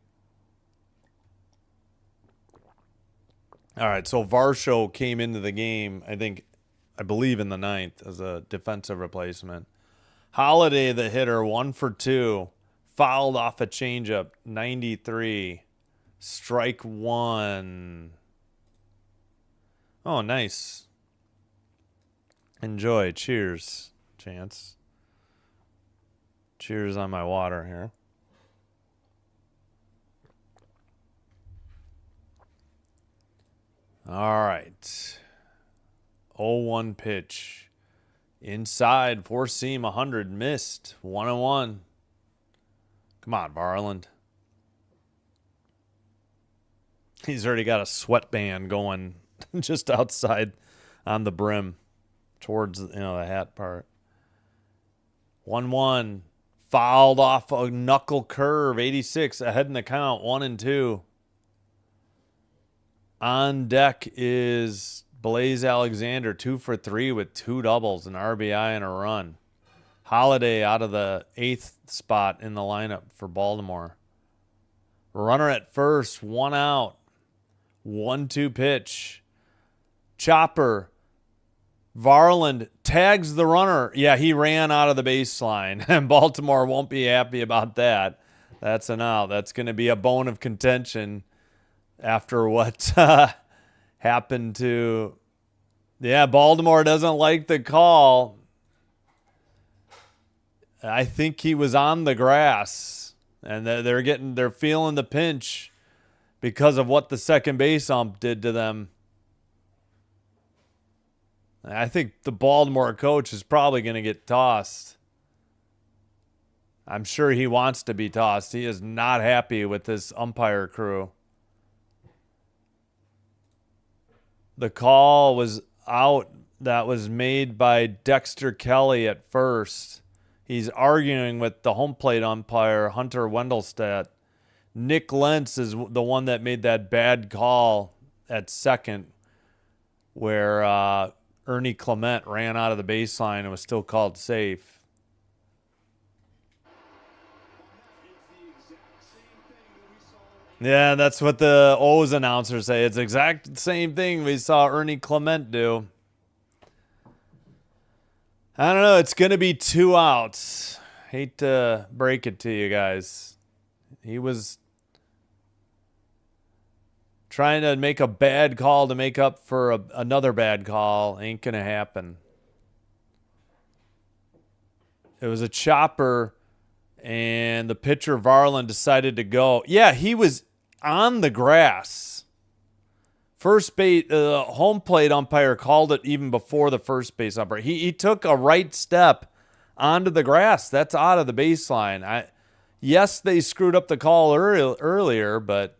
Speaker 1: All right, so Varsho came into the game, I believe in the 9th as a defensive replacement. Holiday, the hitter, 1 for 2. Fouled off a changeup, 93. Strike 1. Oh, nice. Enjoy. Cheers, Chance. Cheers on my water here. All right. 0-1 pitch. Inside, four-seam, 100. Missed. 1-1. Come on, Varland. He's already got a sweatband going just outside on the brim towards, the hat part. 1-1. Fouled off a knuckle curve. 86 ahead in the count. 1-2. On deck is Blaze Alexander, 2 for 3 with 2 doubles, an RBI and a run. Holiday out of the 8th spot in the lineup for Baltimore. Runner at first, 1 out. 1-2 pitch. Chopper. Varland tags the runner. Yeah, he ran out of the baseline, and Baltimore won't be happy about that. That's an out. That's going to be a bone of contention after what happened to... Yeah, Baltimore doesn't like the call. I think he was on the grass, and they're feeling the pinch because of what the second base ump did to them. I think the Baltimore coach is probably going to get tossed. I'm sure he wants to be tossed. He is not happy with this umpire crew. The call was out that was made by Dexter Kelly at first. He's arguing with the home plate umpire, Hunter Wendelstedt. Nick Lentz is the one that made that bad call at second where Ernie Clement ran out of the baseline and was still called safe. Yeah, that's what the O's announcers say. It's the exact same thing we saw Ernie Clement do. I don't know. It's going to be 2 outs. Hate to break it to you guys. He was trying to make a bad call to make up for another bad call. Ain't going to happen. It was a chopper, and the pitcher, Varland, decided to go. Yeah, he was on the grass. First base, home plate umpire called it even before the first base umpire. He took a right step onto the grass. That's out of the baseline. Yes, they screwed up the call earlier, but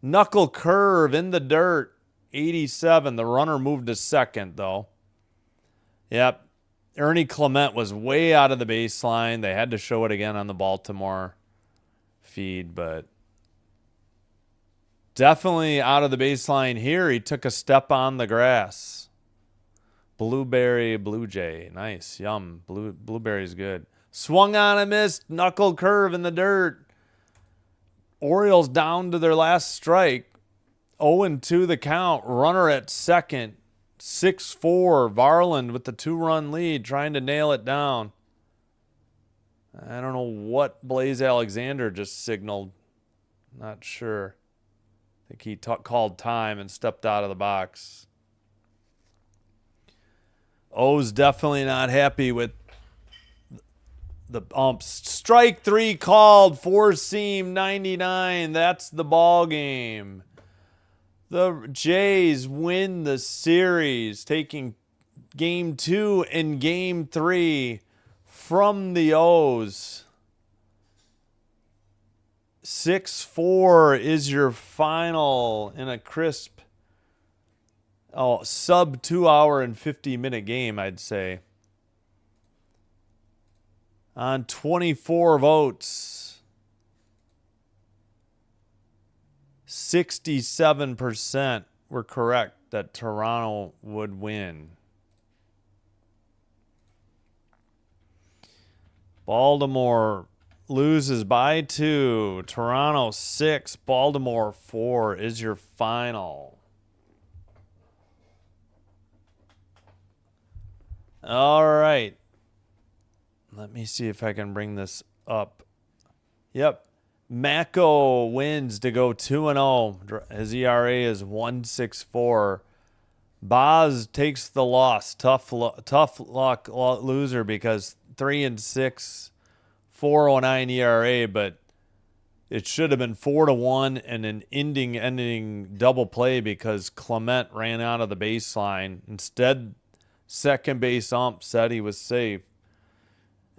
Speaker 1: knuckle curve in the dirt, 87. The runner moved to second, though. Yep. Ernie Clement was way out of the baseline. They had to show it again on the Baltimore feed, but definitely out of the baseline here. He took a step on the grass. Blueberry Blue Jay. Nice. Yum. Blueberry's good. Swung on and missed. Knuckle curve in the dirt. Orioles down to their last strike. 0-2 the count. Runner at second. 6-4. Varland with the 2-run lead, trying to nail it down. I don't know what Blaze Alexander just signaled. Not sure. I think he called time and stepped out of the box. O's definitely not happy with the umps. Strike 3 called. 4-seam 99. That's the ball game. The Jays win the series, taking game 2 and game 3 from the O's. 6-4 is your final in a crisp, sub 2 hour and 50-minute game, I'd say. On 24 votes, 67% were correct that Toronto would win. Baltimore loses by 2. Toronto 6, Baltimore 4 is your final. All right. Let me see if I can bring this up. Yep. Mako wins to go 2-0. His ERA is 1.64. Boz takes the loss. Tough luck loser because 3-6, 4.09 ERA, but it should have been 4-1 and an ending double play because Clement ran out of the baseline. Instead, second base ump said he was safe.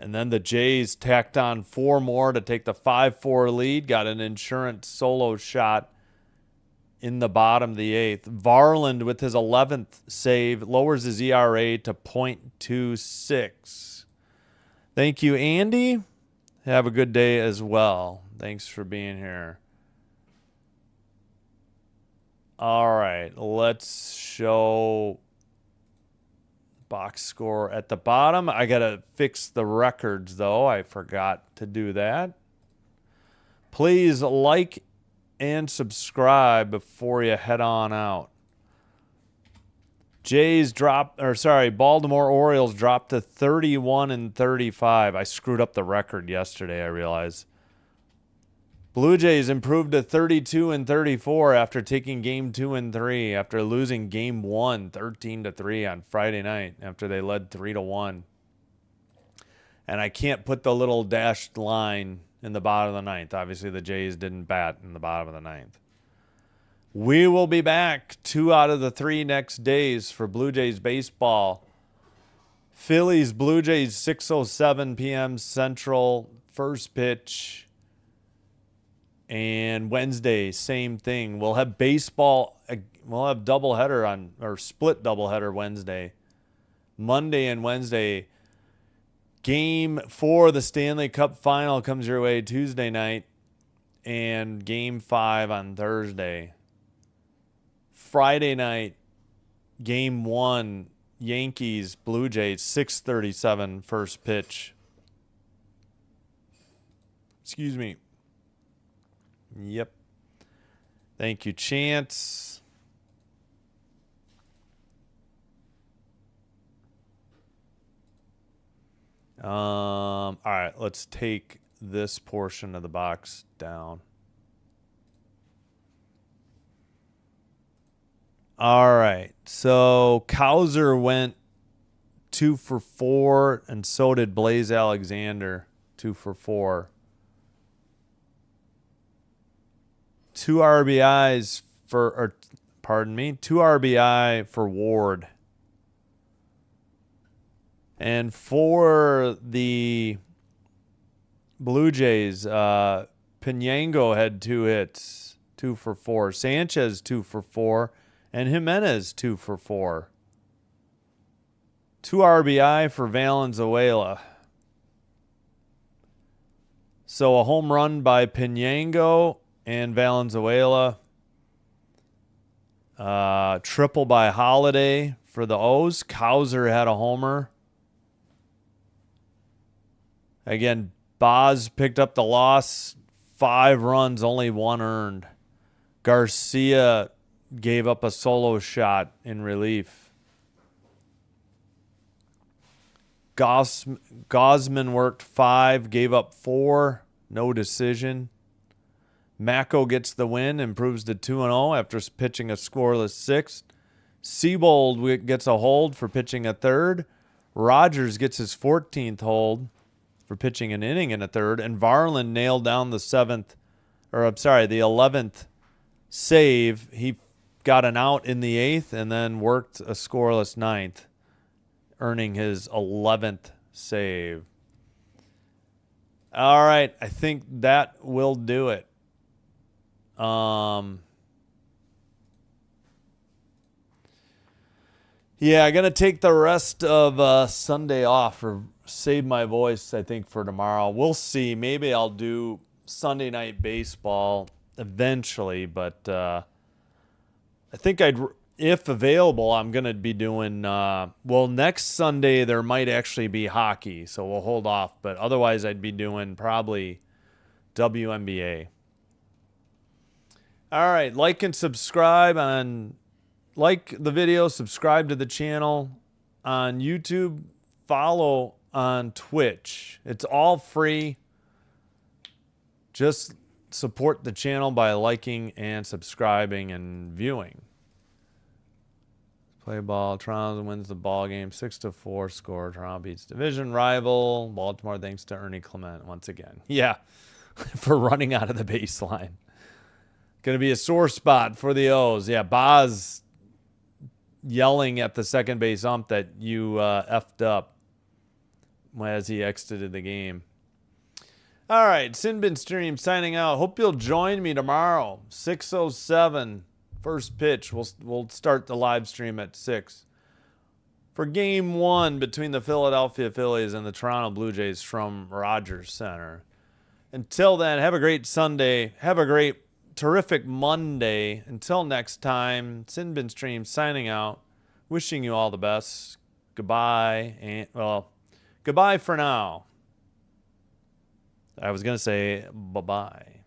Speaker 1: And then the Jays tacked on 4 more to take the 5-4 lead. Got an insurance solo shot in the bottom of the 8th. Varland with his 11th save lowers his ERA to .26. Thank you, Andy. Have a good day as well. Thanks for being here. All right, let's show box score at the bottom. I got to fix the records, though. I forgot to do that. Please like and subscribe before you head on out. Baltimore Orioles dropped to 31-35. I screwed up the record yesterday, I realize. Blue Jays improved to 32-34 after taking game 2 and 3 after losing game 1 13-3 on Friday night after they led 3-1. And I can't put the little dashed line in the bottom of the 9th. Obviously, the Jays didn't bat in the bottom of the 9th. We will be back 2 out of the 3 next days for Blue Jays baseball. Phillies, Blue Jays, 6:07 p.m. Central, first pitch. And Wednesday, same thing. We'll have baseball. We'll have doubleheader split doubleheader Wednesday. Monday and Wednesday. Game 4, the Stanley Cup final comes your way Tuesday night. And game 5 on Thursday. Friday night, game 1, Yankees, Blue Jays, 6:37 first pitch. Excuse me. Yep. Thank you, Chance. All right, let's take this portion of the box down. All right, so Cowser went 2 for 4, and so did Blaze Alexander, 2 for 4. 2 RBIs for, 2 RBI for Ward. And for the Blue Jays, Pinango had 2 hits, 2 for 4. Sanchez, 2 for 4. And Jimenez, 2 for 4. 2 RBI for Valenzuela. So a home run by Pinango and Valenzuela. Triple by Holiday for the O's. Cowser had a homer. Again, Boz picked up the loss. 5 runs, only 1 earned. Garcia gave up a solo shot in relief. Gosman worked 5, gave up 4, no decision. Mako gets the win, improves to 2-0 after pitching a scoreless 6th. Siebold gets a hold for pitching a 3rd. Rogers gets his 14th hold for pitching an inning in a 3rd. And Varland nailed down the 11th save. He got an out in the 8th and then worked a scoreless 9th, earning his 11th save. All right, I think that will do it. Yeah, I'm going to take the rest of Sunday off or save my voice, I think, for tomorrow. We'll see. Maybe I'll do Sunday night baseball eventually, but I think if available, I'm going to be doing, next Sunday there might actually be hockey, so we'll hold off. But otherwise, I'd be doing probably WNBA. All right, like and subscribe like the video, subscribe to the channel on YouTube, follow on Twitch. It's all free. Just support the channel by liking and subscribing and viewing. Play ball. Toronto wins the ball game 6-4 score. Toronto beats division rival Baltimore thanks to Ernie Clement once again. Yeah, for running out of the baseline. Going to be a sore spot for the O's. Yeah, Boz yelling at the second base ump that you effed up as he exited the game. All right, Sinbin Stream signing out. Hope you'll join me tomorrow, 6:07, first pitch. We'll start the live stream at 6 for Game 1 between the Philadelphia Phillies and the Toronto Blue Jays from Rogers Center. Until then, have a great Sunday. Have a great terrific Monday. Until next time, Sinbin Stream signing out. Wishing you all the best. Goodbye. And goodbye for now. I was going to say bye-bye.